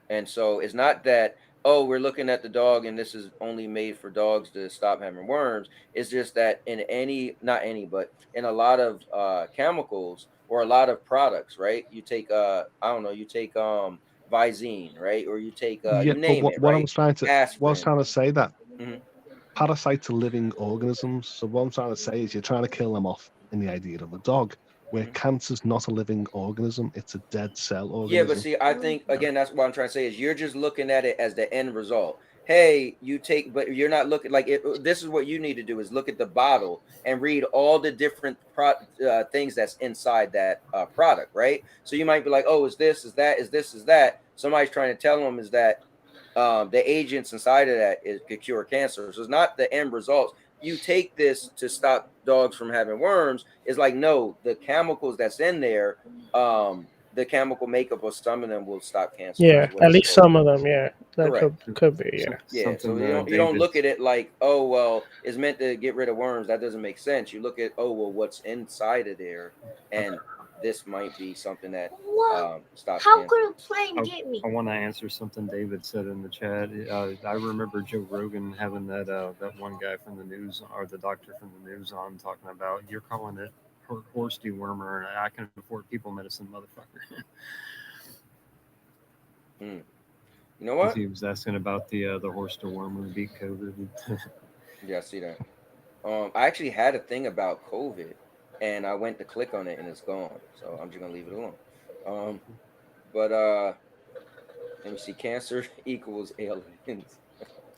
And so it's not that oh, we're looking at the dog and this is only made for dogs to stop having worms. It's just that in but in a lot of chemicals or a lot of products, right? You take I don't know, you take Visine, right? Or you take Yeah, you but name it, what I right? was trying to Aspirin. say that Mhm. parasites are living organisms. So what I'm trying to say is you're trying to kill them off in the idea of a dog, where cancer's not a living organism; it's a dead cell Yeah, but organism. see, I think again, that's what I'm trying to say is you're just looking at it as the end result. Hey, you take, but you're not looking like it. This is what you need to do is look at the bottle and read all the different things that's inside that product, right? So you might be like, oh, is this, is that, is this, is that? Somebody's trying to tell them is that the agents inside of that could cure cancer. So it's not the end results. You take this to stop dogs from having worms. It's like, no, the chemicals that's in there, the chemical makeup of some of them will stop cancer. Yeah, Is what at it's least supposed some to of do. them. Yeah, that Correct. could be. Yeah. Yeah. So Something you don't look David's at it like, oh well, it's meant to get rid of worms. That doesn't make sense. You look at, oh well, what's inside of there, and this might be something that stops How cancer. could a plane get me? I want to answer something David said in the chat. I remember Joe Rogan having that one guy from the news, or the doctor from the news, on talking about, you're calling it horse dewormer, and I can afford people medicine, motherfucker. You know what? He was asking about the horse dewormer beat COVID. Yeah, I see that. I actually had a thing about COVID, and I went to click on it, and it's gone. So I'm just gonna leave it alone. But let me see. Cancer equals aliens.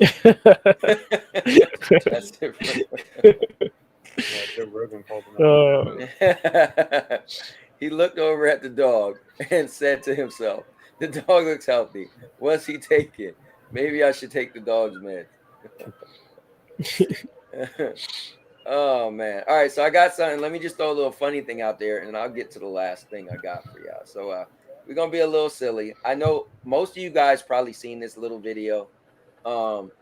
That's different. Joe Rogan called him. He looked over at the dog and said to himself, "The dog looks healthy. What's he taking? Maybe I should take the dog's meds." Oh man. All right, so I got something. Let me just throw a little funny thing out there and I'll get to the last thing I got for y'all. So we're gonna be a little silly. I know most of you guys probably seen this little video. You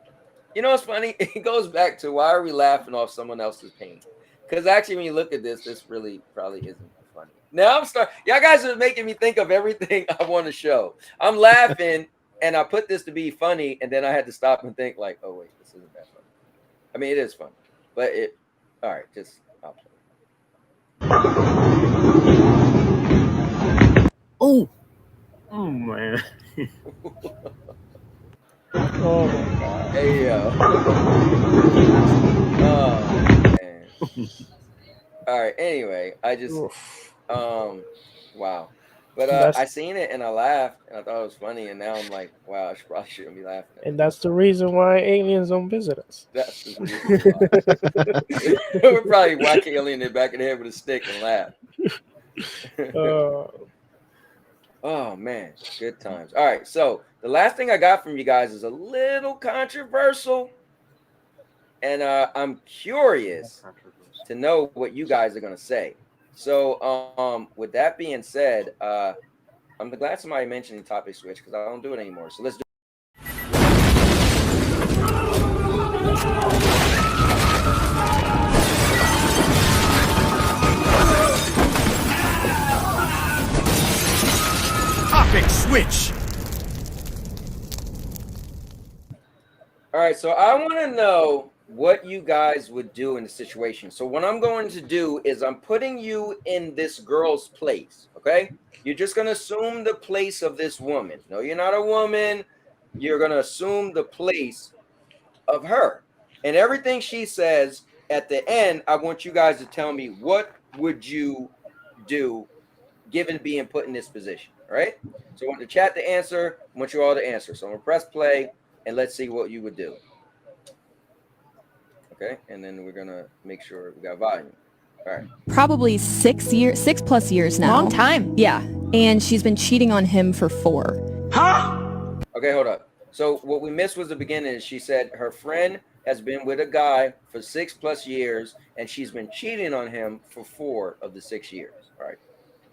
know what's funny? It goes back to, why are we laughing off someone else's pain? Because actually when you look at this really probably isn't funny. Now y'all guys are making me think of everything I want to show. I'm laughing and I put this to be funny, and then I had to stop and think like, oh wait, this isn't that funny. I mean, it is funny, but all right, just I'll play. Oh man. Oh my god. Hey yo. Oh man. All right. Anyway, I just wow. But I seen it and I laughed and I thought it was funny, and now I'm like, wow, I probably shouldn't be laughing. And that's the reason why aliens don't visit us. That's the reason why. We're probably whack alien in the back of the head with a stick and laugh. Oh man, good times. All right, so the last thing I got from you guys is a little controversial, and I'm curious to know what you guys are gonna say. So with that being said, I'm glad somebody mentioned the topic switch because I don't do it anymore. So let's do. Topic switch. All right, so I want to know what you guys would do in the situation. So what I'm going to do is I'm putting you in this girl's place, okay? You're just going to assume the place of this woman. No, you're not a woman. You're going to assume the place of her. And everything she says at the end, I want you guys to tell me, what would you do given being put in this position, all right? So I want the chat to answer. I want you all to answer. So I'm going to press play, and let's see what you would do. Okay, and then we're gonna make sure we got volume. All right. Probably 6 plus years now. Long time. Yeah. And she's been cheating on him for 4. Huh? Okay, hold up. So what we missed was the beginning. She said her friend has been with a guy for 6+ years, and she's been cheating on him for 4 of the 6 years. All right.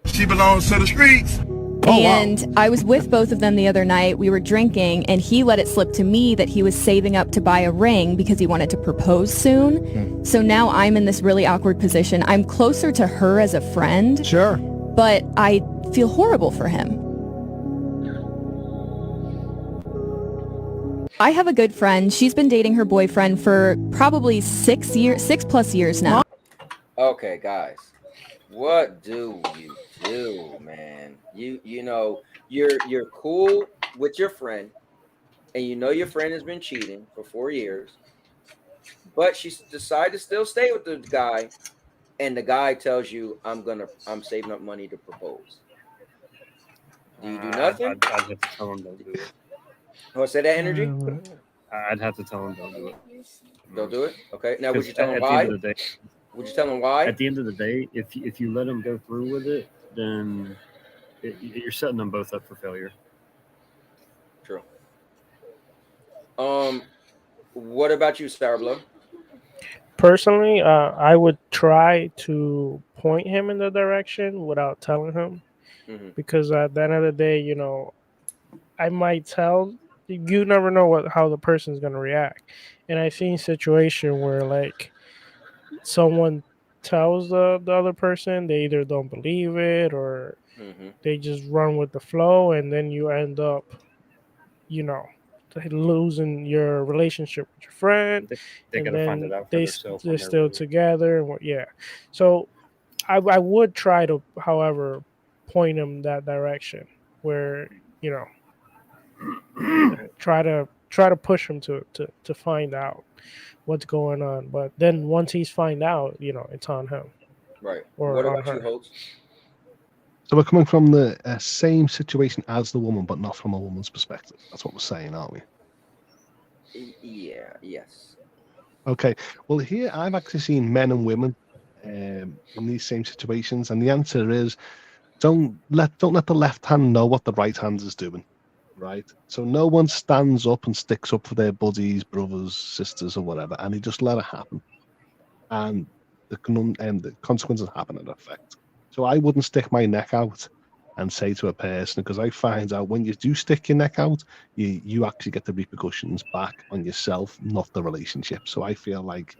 She belongs to the streets. And I was with both of them the other night. We were drinking, and he let it slip to me that he was saving up to buy a ring because he wanted to propose soon. So now I'm in this really awkward position. I'm closer to her as a friend. Sure. But I feel horrible for him. I have a good friend. She's been dating her boyfriend for probably 6+ years now. Okay, guys, what do you do, man? You know you're cool with your friend, and you know your friend has been cheating for 4 years, but she decided to still stay with the guy, and the guy tells you, I'm saving up money to propose. Do you do nothing? I'd have to tell him don't do it. Oh, say that, energy. I'd have to tell him don't do it. Don't do it. Okay. Now, would you tell him at why? the end of the day, Would you tell him why? At the end of the day, if you let them go through with it, then you're setting them both up for failure. True. What about you, Starblow? Personally, I would try to point him in the direction without telling him, because at the end of the day, you know, I might tell. You never know how the person's gonna react, and I've seen situation where like someone tells the other person, they either don't believe it or they just run with the flow, and then you end up, you know, losing your relationship with your friend, They and gotta find then it out for they're themselves. still together, and yeah. So I would try to, however, point them that direction where, you know, try to push him to find out what's going on. But then once he's find out, you know, it's on him. Right. Or What on about you, her. Holtz? So we're coming from the same situation as the woman, but not from a woman's perspective. That's what we're saying, aren't we? Yeah. Yes. Okay. Well, here I've actually seen men and women in these same situations, and the answer is don't let the left hand know what the right hand is doing. Right. So no one stands up and sticks up for their buddies, brothers, sisters, or whatever, and they just let it happen, and the consequences happen in effect. So I wouldn't stick my neck out and say to a person, because I find out when you do stick your neck out, you actually get the repercussions back on yourself, not the relationship. So I feel like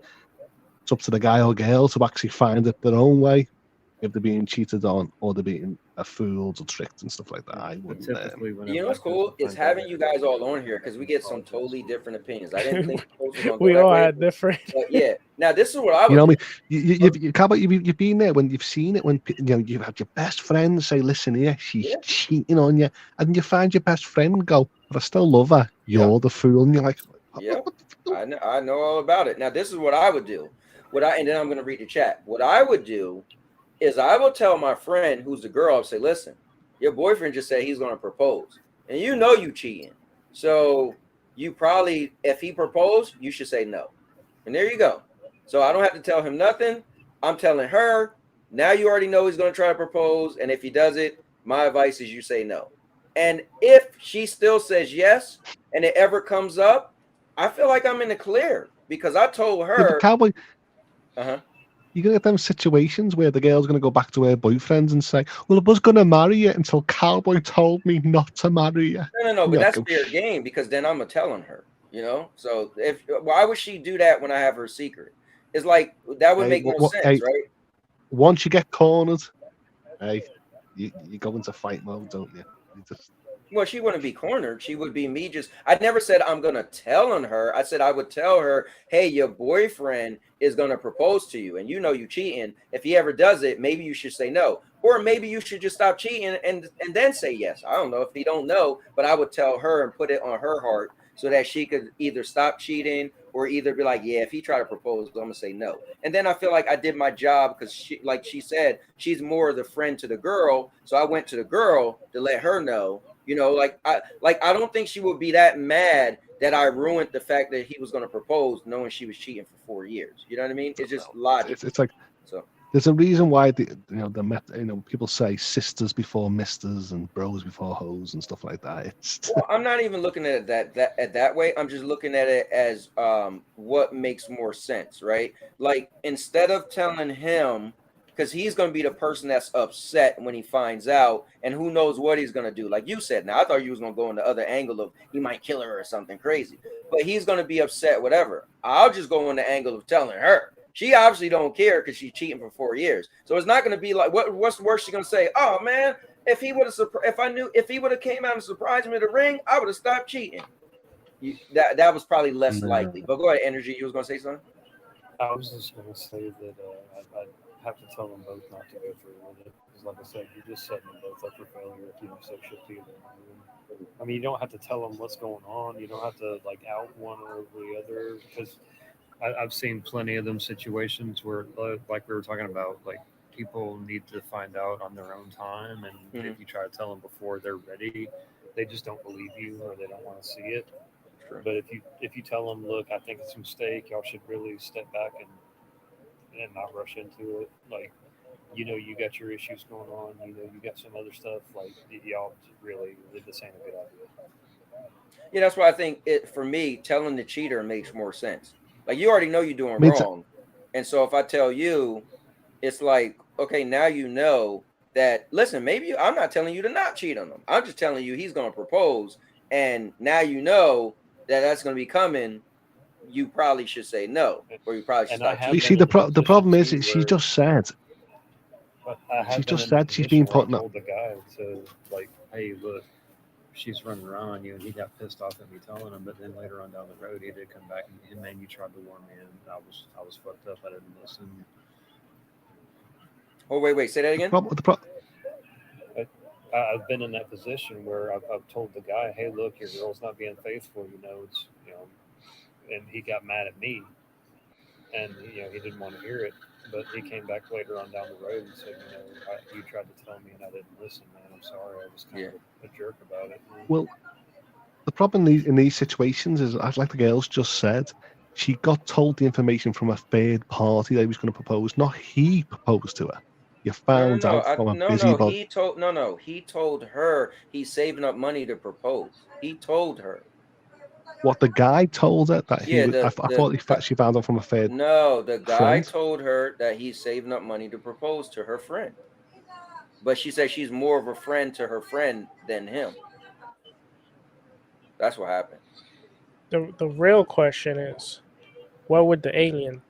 it's up to the guy or girl to actually find it their own way, if they're being cheated on or they're being fooled or tricked and stuff like that. I wouldn't. You know what's cool is having you guys all on here, because we get some totally different opinions. I didn't think folks were gonna go We that all way, had different. but yeah. Now this is what I would You know do. what I mean? Cowboy, you've been there when you've seen it, when you know you've had your best friend say, "Listen here, she's cheating on you," and you find your best friend go, "But I still love her. You're the fool," and you're like, Yep. I know all about it. Now this is what I would do. And then I'm gonna read the chat. What I would do is I will tell my friend who's the girl, I'll say, listen, your boyfriend just said he's gonna propose, and you know you cheating. So you probably, if he proposed, you should say no. And there you go. So I don't have to tell him nothing. I'm telling her, now you already know he's gonna try to propose, and if he does it, my advice is you say no. And if she still says yes, and it ever comes up, I feel like I'm in the clear, because I told her. Yeah, but Cowboy, uh-huh. You're gonna get them situations where the girl's gonna go back to her boyfriend and say, "Well, I was gonna marry you until Cowboy told me not to marry you." No, but that's fair game, because then I'm telling her, you know. So why would she do that when I have her secret? It's like that would make no sense, right? Once you get cornered, hey, you go into fight mode, don't you? Well, she wouldn't be cornered. She would be me. I never said I'm gonna tell on her. I said I would tell her, hey, your boyfriend is gonna propose to you, and you know you cheating. If he ever does it, maybe you should say no, or maybe you should just stop cheating and then say yes. I don't know if he don't know, but I would tell her and put it on her heart so that she could either stop cheating or either be like, yeah, if he try to propose, I'm gonna say no. And then I feel like I did my job, because she, like she said, she's more the friend to the girl, so I went to the girl to let her know. You know, I don't think she would be that mad that I ruined the fact that he was going to propose, knowing she was cheating for 4 years. You know what I mean? It's just logic. It's like, so there's a reason why people say sisters before misters and bros before hoes and stuff like that. Well, I'm not even looking at it that way. I'm just looking at it as what makes more sense, right? Like, instead of telling him, because he's going to be the person that's upset when he finds out, and who knows what he's going to do. Like you said, now I thought you was going to go in the other angle of he might kill her or something crazy, but he's going to be upset, whatever. I'll just go in the angle of telling her. She obviously don't care because she's cheating for 4 years. So it's not going to be like, what's the worst she's going to say? Oh man, if he would have came out and surprised me with a ring, I would have stopped cheating. that was probably less likely. But go ahead, Energy. You was gonna say something? I was just going to say that I'd have to tell them both not to go through with it. Because, like I said, you're just setting them both up for failure if you don't say shit to them. I mean, you don't have to tell them what's going on. You don't have to, like, out one or the other. Because I've seen plenty of them situations where, like we were talking about, like, people need to find out on their own time. And if you try to tell them before they're ready, they just don't believe you or they don't want to see it. True. But if you tell them, look, I think it's a mistake, y'all should really step back and not rush into it. Like, you got your issues going on, you got some other stuff. Like, y'all really, this ain't a good idea. Yeah, that's why I think for me, telling the cheater makes more sense. Like, you already know you're doing wrong, and so if I tell you, it's like, okay, now you know that. Listen, maybe I'm not telling you to not cheat on him. I'm just telling you he's going to propose, and now you know that that's going to be coming. You probably should say no, or you probably should stop cheating. You see, the problem is she just said. She just said she's been putting up. Told the guy to, like, hey, look, she's running around on you, and he got pissed off at me telling him. But then later on down the road, he did come back and man, you tried to warn me, and I was fucked up. I didn't listen. Oh wait, say that again. I've been in that position where I've told the guy, hey, look, your girl's not being faithful. And he got mad at me, and he didn't want to hear it. But he came back later on down the road and said, you tried to tell me and I didn't listen, man. I'm sorry. I was kind of a jerk about it. Well, the problem in these situations is, like the girls just said, she got told the information from a third party that he was going to propose, not he proposed to her. You found out from a busybody. He told her he's saving up money to propose. He told her. What the guy told her that I thought she found out from a third. No, the guy friend. told her that he's saving up money to propose to her friend. But she said she's more of a friend to her friend than him. That's what happened. The real question is, what would the alien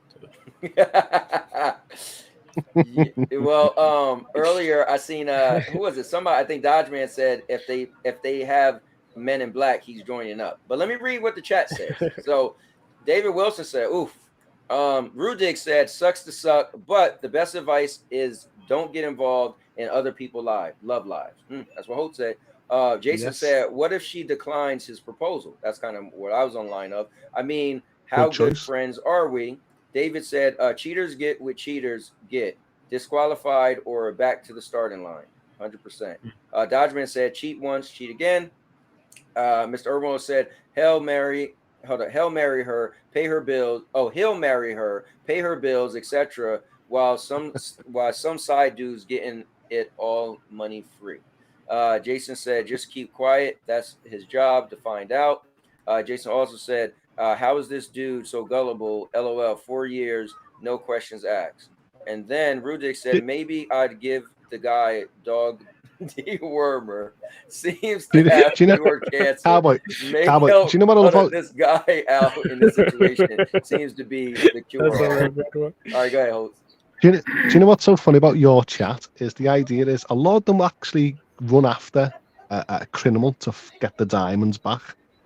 do? Well, earlier I seen who was it? Somebody, I think Dodge Man said if they have Men in Black, he's joining up. But let me read what the chat says. So David Wilson said, oof. Rudig said, sucks to suck, but the best advice is don't get involved in other people's love lives. That's what Holt said. Jason said, what if she declines his proposal? That's kind of what I was on line of. I mean, how good friends are we? David said, cheaters get what cheaters get. Disqualified or back to the starting line. 100%. Dodgeman said, cheat once, cheat again. Mr. Irwin said, Hail Mary her, pay her bills. Oh, he'll marry her, pay her bills, etc. While some side dudes getting it all money free. Jason said, just keep quiet. That's his job to find out. Jason also said, how is this dude so gullible? LOL, 4 years, no questions asked. And then Rudik said, maybe I'd give the guy dog dewormer. Seems to have pure cancer. Cowboy, do you know what I love about this guy out in this situation? Seems to be the cure. All right, go ahead, Holtz. Do you know what's so funny about your chat is the idea is a lot of them actually run after a criminal to get the diamonds back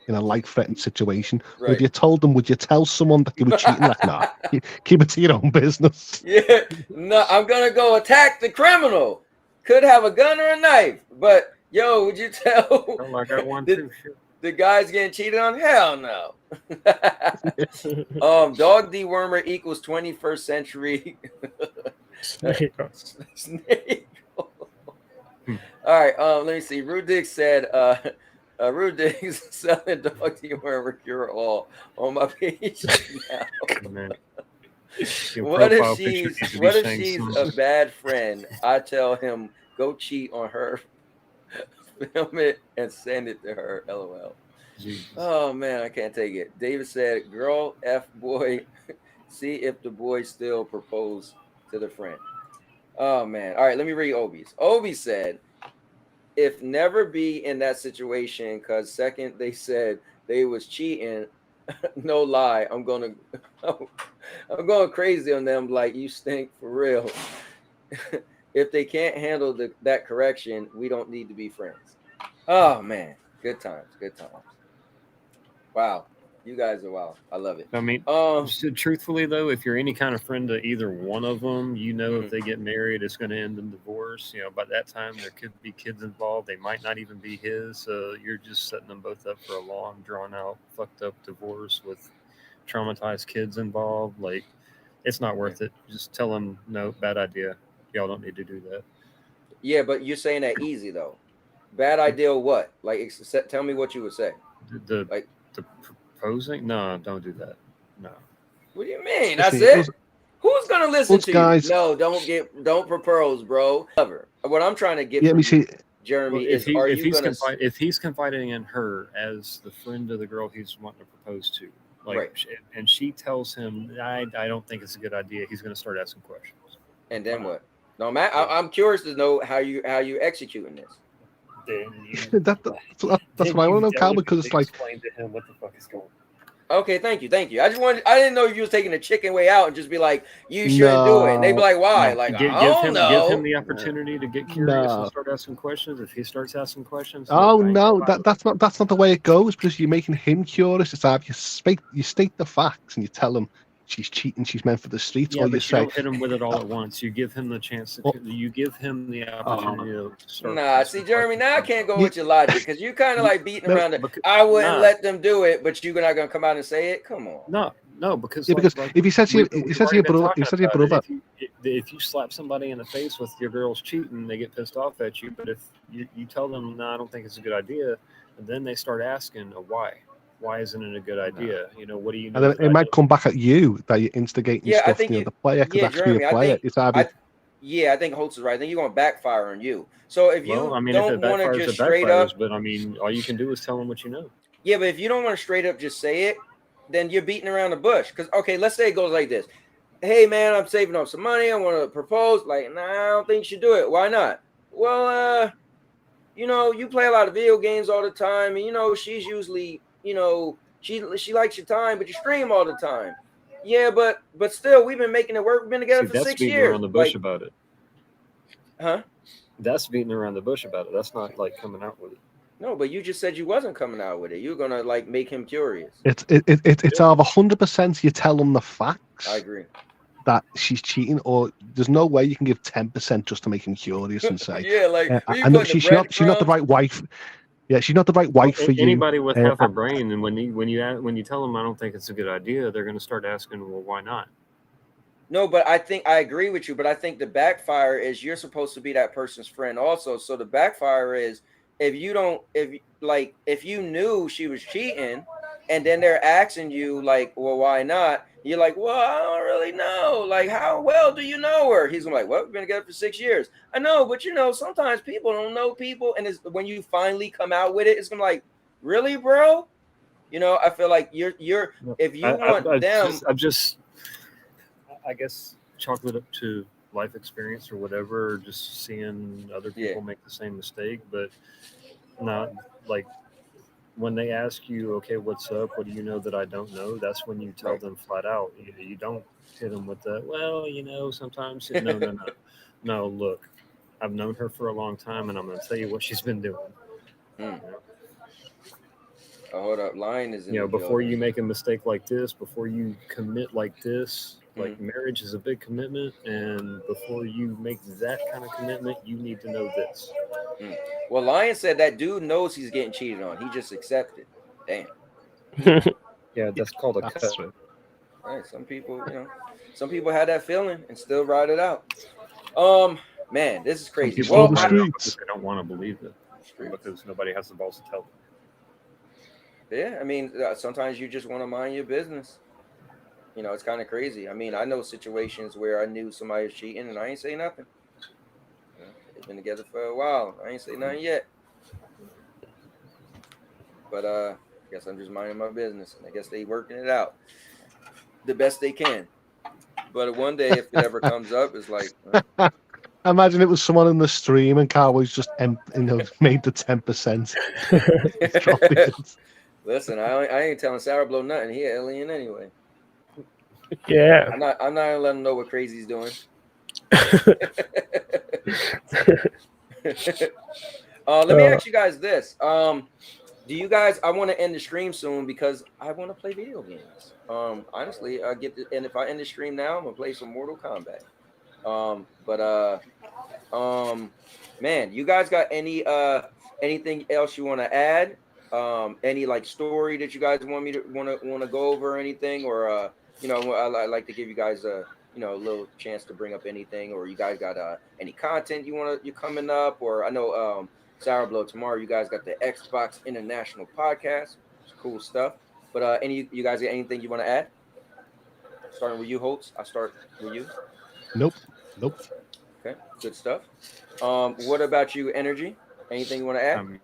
in a life-threatening situation. Right. If you told them, would you tell someone that they were cheating? Like, nah, keep it to your own business. Yeah, no, I'm gonna go attack the criminal. Could have a gun or a knife, but yo, would you tell? Oh, I got one too. The guy's getting cheated on? Hell no. Dog dewormer equals 21st century. Snake. All right. Let me see. Rudik said, Rudik's selling dog dewormer cure all on my page now. What if she's a bad friend? I tell him go cheat on her, film it and send it to her. LOL. Jesus. Oh man, I can't take it. David said, "Girl, F boy, see if the boy still propose to the friend." Oh man. All right, let me read Obi's. Obi said, "If never be in that situation, cause second they said they was cheating." No lie, I'm going crazy on them like you stink for real. If they can't handle that correction, we don't need to be friends. Oh man, good times. Wow. You guys are wild. I love it. I mean, truthfully though, if you're any kind of friend to either one of them, you know, if they get married, it's going to end in divorce. You know, by that time there could be kids involved. They might not even be his. So you're just setting them both up for a long, drawn out, fucked up divorce with traumatized kids involved. Like, it's not worth it. Just tell them, no, bad idea. Y'all don't need to do that. Yeah, but you're saying that easy though. Bad idea. What? Like, tell me what you would say. The proposing? No, don't do that. No. What do you mean? That's it. Who's gonna listen to you? No, don't propose, bro. What I'm trying to get from you, Jeremy, is if he's confiding in her as the friend of the girl he's wanting to propose to, like, and she tells him, I don't think it's a good idea, he's gonna start asking questions. And then what? No, Matt, I'm curious to know how you executing this. That's what I want to know, Cowboy, because it's like, explain to him what the fuck is going on. Okay, thank you. I didn't know if you was taking the chicken way out and just be like, you shouldn't do it. And they'd be like, why? Like, give him the opportunity to get curious and start asking questions. If he starts asking questions, that's not the way it goes, because you're making him curious. It's like you state the facts and you tell him she's cheating, she's meant for the streets. Yeah, or but you say, don't hit him with it all at once. You give him the chance to. You give him the opportunity to start. Nah, see, Jeremy, now I can't go with your logic because you kind of like beating around the. I wouldn't let them do it, but you're not gonna come out and say it. Come on. No, because if he says to your brother, if you slap somebody in the face with your girl's cheating, they get pissed off at you. But if you tell them, no, I don't think it's a good idea, and then they start asking why. Why isn't it a good idea? You know, what do you know? And then it might come back at you that you're instigating stuff. I think the player could actually be a player. I think Holtz is right. I think you're going to backfire on you. So if you don't want to just straight up, but I mean, all you can do is tell them what you know. Yeah, but if you don't want to straight up just say it, then you're beating around the bush. Because okay, let's say it goes like this: hey man, I'm saving up some money. I want to propose. Like, nah, I don't think you should do it. Why not? Well, you know, you play a lot of video games all the time, and you know, she's usually. You know, she likes your time, but you stream all the time. Yeah, but still, we've been making it work. We've been together for 6 years. That's beating around the bush about it. Huh? That's beating around the bush about it. That's not like coming out with it. No, but you just said you wasn't coming out with it. You're gonna like make him curious. It's either 100% you tell him the facts. I agree. That she's cheating, or there's no way you can give 10% just to make him curious and say, yeah, like I know she's not the right wife. Yeah, she's not the right wife for you. Anybody with half a brain, and when you tell them I don't think it's a good idea, they're going to start asking, well, why not? No, but I think I agree with you. But I think the backfire is you're supposed to be that person's friend also. So the backfire is if you knew she was cheating, and then they're asking you like, well, why not? You're like, well, I don't really know. Like, how well do you know her? He's gonna be like, well, we've been together for 6 years. I know, but you know, sometimes people don't know people, and it's when you finally come out with it, it's gonna be like, really, bro? You know, I feel like you're if you want them. I guess chalk it up to life experience or whatever, or just seeing other people make the same mistake, but not like. When they ask you, okay, what's up? What do you know that I don't know? That's when you tell them flat out. You don't hit them with that. Well, you know, sometimes. No. Look, I've known her for a long time, and I'm going to tell you what she's been doing. You know? Oh, hold up, lying is. Before you make a mistake like this, before you commit like this, like marriage is a big commitment, and before you make that kind of commitment, you need to know this. Well, Lion said that dude knows he's getting cheated on. He just accepted. Damn. Yeah, that's called a cut. Right. Some people had that feeling and still ride it out. Man, this is crazy. Well, I don't want to believe it because nobody has the balls to tell them. Yeah, I mean, sometimes you just want to mind your business. You know, it's kind of crazy. I mean, I know situations where I knew somebody was cheating and I ain't say nothing. They've been together for a while. I ain't say nothing yet. But I guess I'm just minding my business, and I guess they working it out the best they can. But one day, if it ever comes up, it's like. Imagine it was someone in the stream and Cowboy's just made the 10%. Listen, I ain't telling Sarah Blow nothing. He an alien anyway. Yeah. I'm not gonna let him know what crazy's doing. Let me ask you guys this. Do you guys? I want to end the stream soon because I want to play video games. Honestly, and if I end the stream now, I'm gonna play some Mortal Kombat. Man, you guys got anything else you want to add? Any like story that you guys want me to want to go over or anything, or I like to give you guys a little chance to bring up anything, or you guys got any content you coming up, or I know Sour Blow tomorrow you guys got the Xbox International Podcast. It's cool stuff. But you guys got anything you want to add? Starting with you, Holtz. I start with you. Nope. Okay, good stuff. What about you, Energy? Anything you want to add?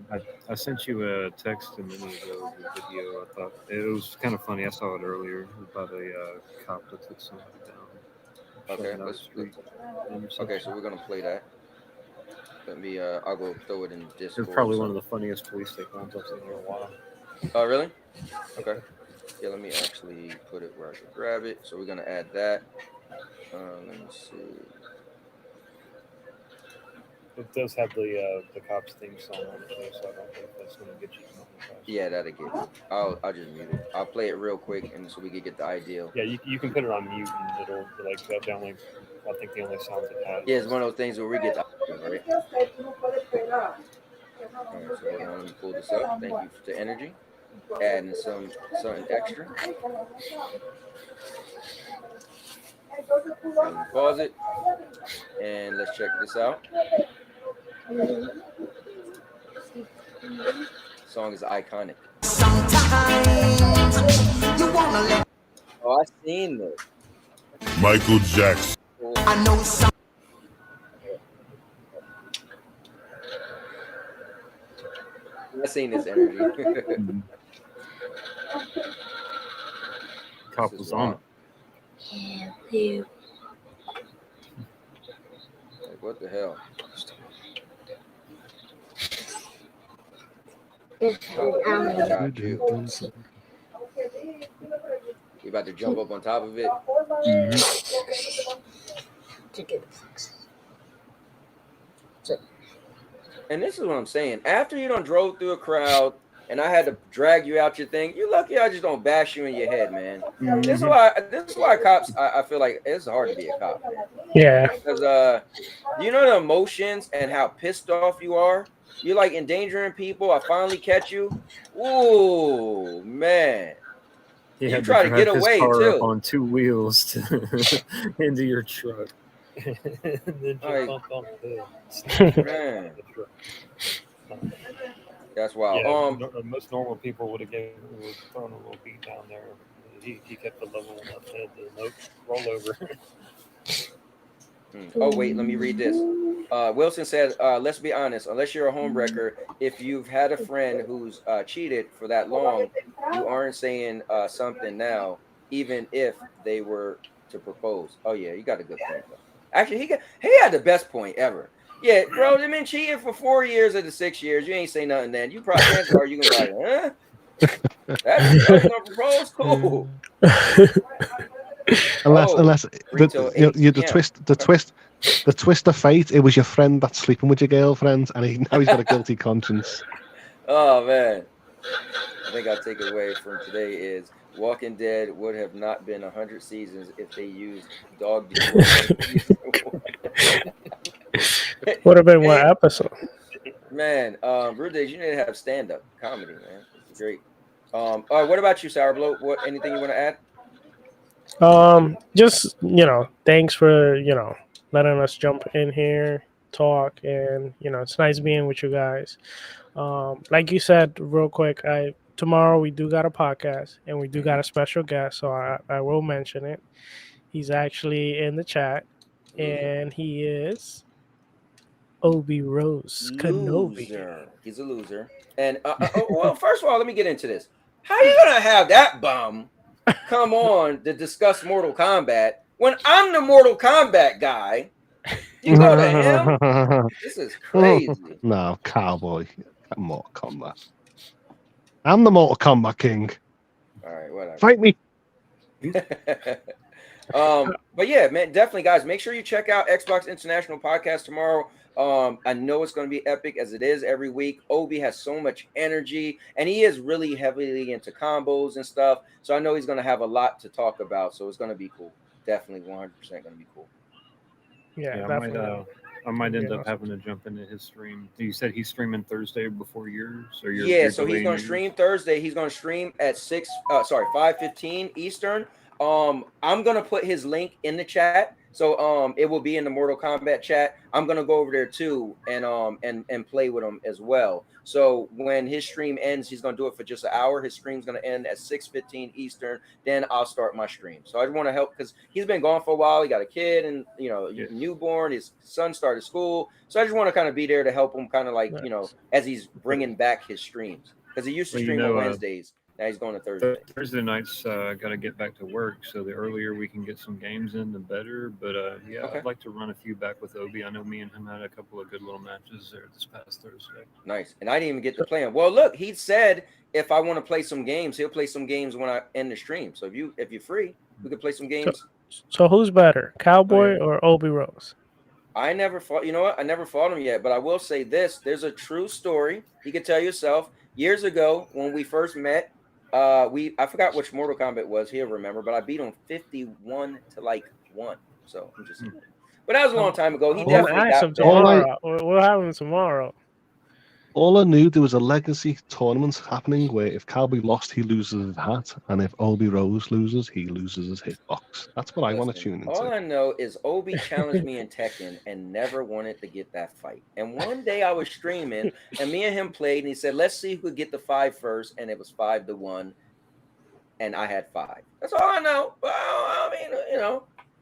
I sent you a text a minute ago with a video. I thought it was kind of funny. I saw it earlier about a cop that took somebody down. Okay, okay, so we're gonna play that. Let me. I'll go throw it in Discord. It's probably one of the funniest police take-ons I've seen in a while. Oh, really? Okay. Yeah, let me actually put it where I can grab it. So we're gonna add that. Let me see. It does have the cops theme song on it, so I don't think that's gonna get you. Yeah, that'll get me. I'll just mute it. I'll play it real quick, and so we can get the ideal. Yeah, you can put it on mute, and it'll like the only. I think the only sounds it has. Yeah, it's one of those things where we get the ideal, right? All right, so hold on, let me pull this up. Thank you to Energy. Adding something extra. Pause it, and let's check this out. Song is iconic. Oh, I've seen this. Michael Jackson. I know some. I've seen this Energy. Cop was on it. Yeah, Like, what the hell? Got you. We about to jump up on top of it. And this is what I'm saying. After you done drove through a crowd and I had to drag you out your thing, you lucky I just don't bash you in your head, man. This is why cops, I feel like it's hard to be a cop, man. Yeah. Because you know the emotions and how pissed off you are? You're like endangering people. I finally catch you. Ooh, man. He You had try to get his away car too. up on two wheels into your truck. And then Like, jump on the man. That's wild. Yeah, most normal people would have thrown a little beat down there. He kept the level enough head to roll over. Oh, wait, let me read this. Wilson says, let's be honest, unless you're a homewrecker, if you've had a friend who's cheated for that long, you aren't saying something now, even if they were to propose. Oh, yeah, you got a good point, though. Actually, he had the best point ever. Yeah, bro, they've been cheating for 4 years of the 6 years. You ain't say nothing then. You probably are you gonna be like, huh? That's gonna propose? Cool. Unless the twist of fate, it was your friend that's sleeping with your girlfriend, and now he's got a guilty conscience. Oh man, I think I'll take it away from today is Walking Dead would have not been 100 seasons if they used dog decor. Would have been one episode. Man, Rude Days, you need to have stand-up comedy, man. It's great. All right, what about you, Sour Blow? Anything you want to add? Just thanks for letting us jump in here, talk, and it's nice being with you guys. Like you said, real quick, tomorrow we do got a podcast and we do got a special guest, so I will mention it. He's actually in the chat, and he is Obi Rose Kenobi. Loser. He's a loser. And well, first of all, let me get into this. How you gonna have that bum come on to discuss Mortal Kombat when I'm the Mortal Kombat guy? You go to him? This is crazy. No, Cowboy. Mortal Kombat. I'm the Mortal Kombat king. All right, whatever. Fight me. But yeah, man, definitely, guys, make sure you check out Xbox International Podcast tomorrow. I know it's going to be epic as it is every week. Obi has so much energy, and he is really heavily into combos and stuff. So I know he's going to have a lot to talk about. So it's going to be cool. Definitely 100% going to be cool. Yeah, I might end Yeah, up having to jump into his stream. You said he's streaming Thursday before yours, or Yeah, so he's going to stream Thursday. He's going to stream at 5:15 Eastern. I'm going to put his link in the chat. So it will be in the Mortal Kombat chat. I'm going to go over there too and play with him as well. So when his stream ends, he's going to do it for just an hour. His stream's going to end at 6:15 Eastern. Then I'll start my stream. So I want to help because he's been gone for a while. He got a kid and newborn. His son started school. So I just want to kind of be there to help him kind of like, as he's bringing back his streams because he used to stream on Wednesdays. Now he's going to Thursday. Thursday nights, got to get back to work. So the earlier we can get some games in, the better. But I'd like to run a few back with Obi. I know me and him had a couple of good little matches there this past Thursday. Nice. And I didn't even get to play him. Well, look, he said if I want to play some games, he'll play some games when I end the stream. So if you're free, we could play some games. So who's better, Cowboy or Obi Rose? I never fought. You know what? I never fought him yet. But I will say this: there's a true story. You can tell yourself. Years ago, when we first met, I forgot which Mortal Kombat was. He'll remember, but I beat him 51-1. So I'm just. But that was a long time ago. He definitely got him tomorrow. We'll have him tomorrow. All I knew, there was a legacy tournament happening where if Cowboy lost, he loses his hat, and if Obi Rose loses, he loses his hitbox. That's what I want to tune into. All I know is Obi challenged me in Tekken and never wanted to get that fight. And one day I was streaming, and me and him played, and he said, "Let's see who could get the 5 first," and it was 5-1, and I had 5. That's all I know. Well, I mean,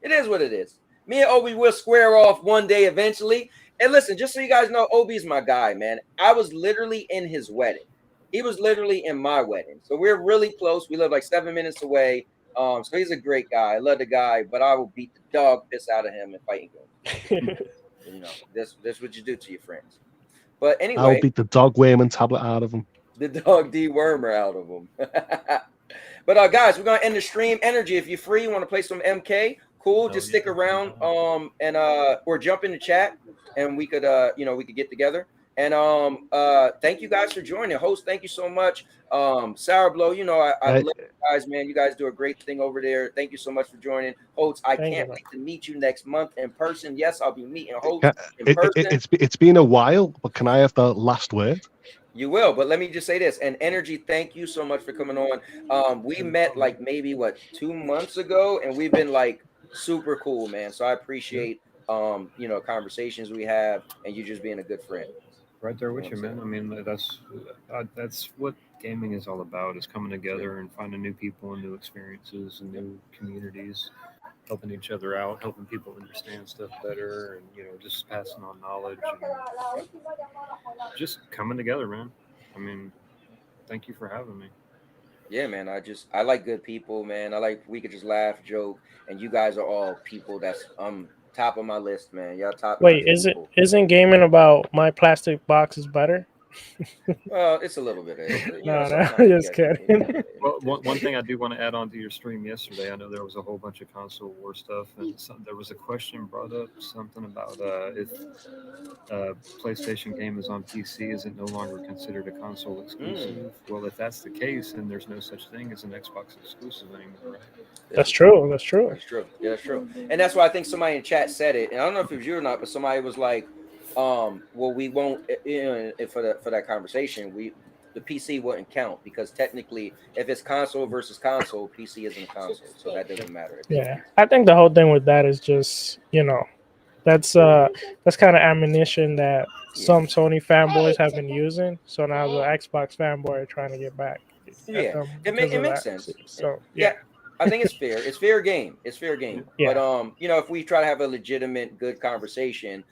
it is what it is. Me and Obi will square off one day eventually. And listen, just so you guys know, Obi's my guy, man. I was literally in his wedding. He was literally in my wedding. So we're really close. We live like 7 minutes away. So he's a great guy. I love the guy, but I will beat the dog piss out of him in fighting games. That's what you do to your friends. But anyway. I'll beat the dog worm and tablet out of him. The dog dewormer out of him. But guys, we're going to end the stream. Energy, if you're free, you want to play some MK, cool. Just stick around or jump in the chat. And we could, we could get together. And thank you guys for joining. Host, thank you so much. Sour Blow, I love you guys, man. You guys do a great thing over there. Thank you so much for joining. Host, I can't wait to meet you next month in person. Yes, I'll be meeting Host in person. It's been a while, but can I have the last word? You will, but let me just say this. And Energy, thank you so much for coming on. We met like maybe 2 months ago, and we've been like super cool, man. So I appreciate conversations we have, and you just being a good friend. Right there with you, man. I mean, that's what gaming is all about: is coming together and finding new people and new experiences and new communities, helping each other out, helping people understand stuff better, and just passing on knowledge and just coming together, man. I mean, thank you for having me. Yeah, man. I like good people, man. We could just laugh, joke, and you guys are all people that's top of my list, man. Y'all top. Wait, isn't gaming about my plastic box is better? Well, it's a little bit. No, just kidding. Well, one thing I do want to add on to your stream yesterday, I know there was a whole bunch of console war stuff, and there was a question brought up, something about if a PlayStation game is on PC, is it no longer considered a console exclusive? Well, if that's the case, then there's no such thing as an Xbox exclusive anymore, right? That's true. That's true. Yeah, that's true. And that's why I think somebody in chat said it, and I don't know if it was you or not, but somebody was like, well, we won't, for that conversation, the PC wouldn't count because technically, if it's console versus console, PC isn't a console, so that doesn't matter. Yeah, I think the whole thing with that is just that's kind of ammunition that some Sony fanboys have been using. So now the Xbox fanboy are trying to get back. Yeah, it makes sense. So yeah. I think it's fair. It's fair game. Yeah. But if we try to have a legitimate, good conversation,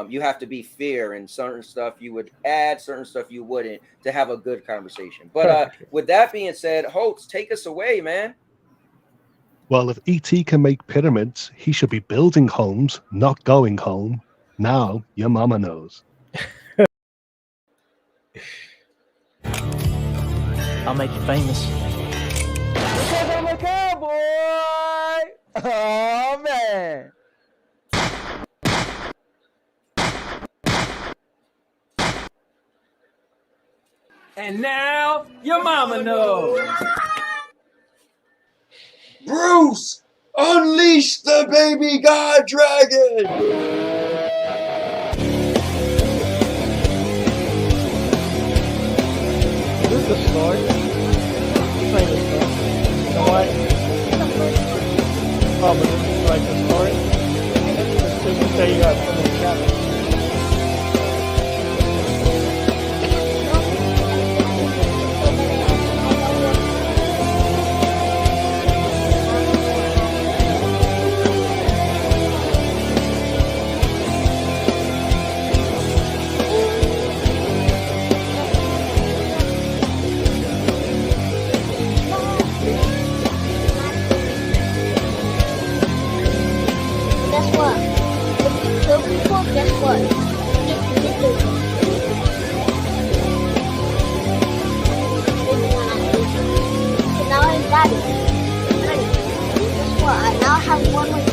you have to be fair, and certain stuff you would add, certain stuff you wouldn't, to have a good conversation. But with that being said, Holtz, take us away, man. Well, if E.T. can make pyramids, he should be building homes, not going home. Now your mama knows. I'll make you famous. Because I'm a cowboy! Oh, man! And now your mama knows. Bruce, unleash the baby god dragon! This is the story. Play the story. You know what? Oh, but this is like the story. This is say you got so many chapters. Guess what? If you kill people, guess what? You get the So now I got it. Guess what? I now have one more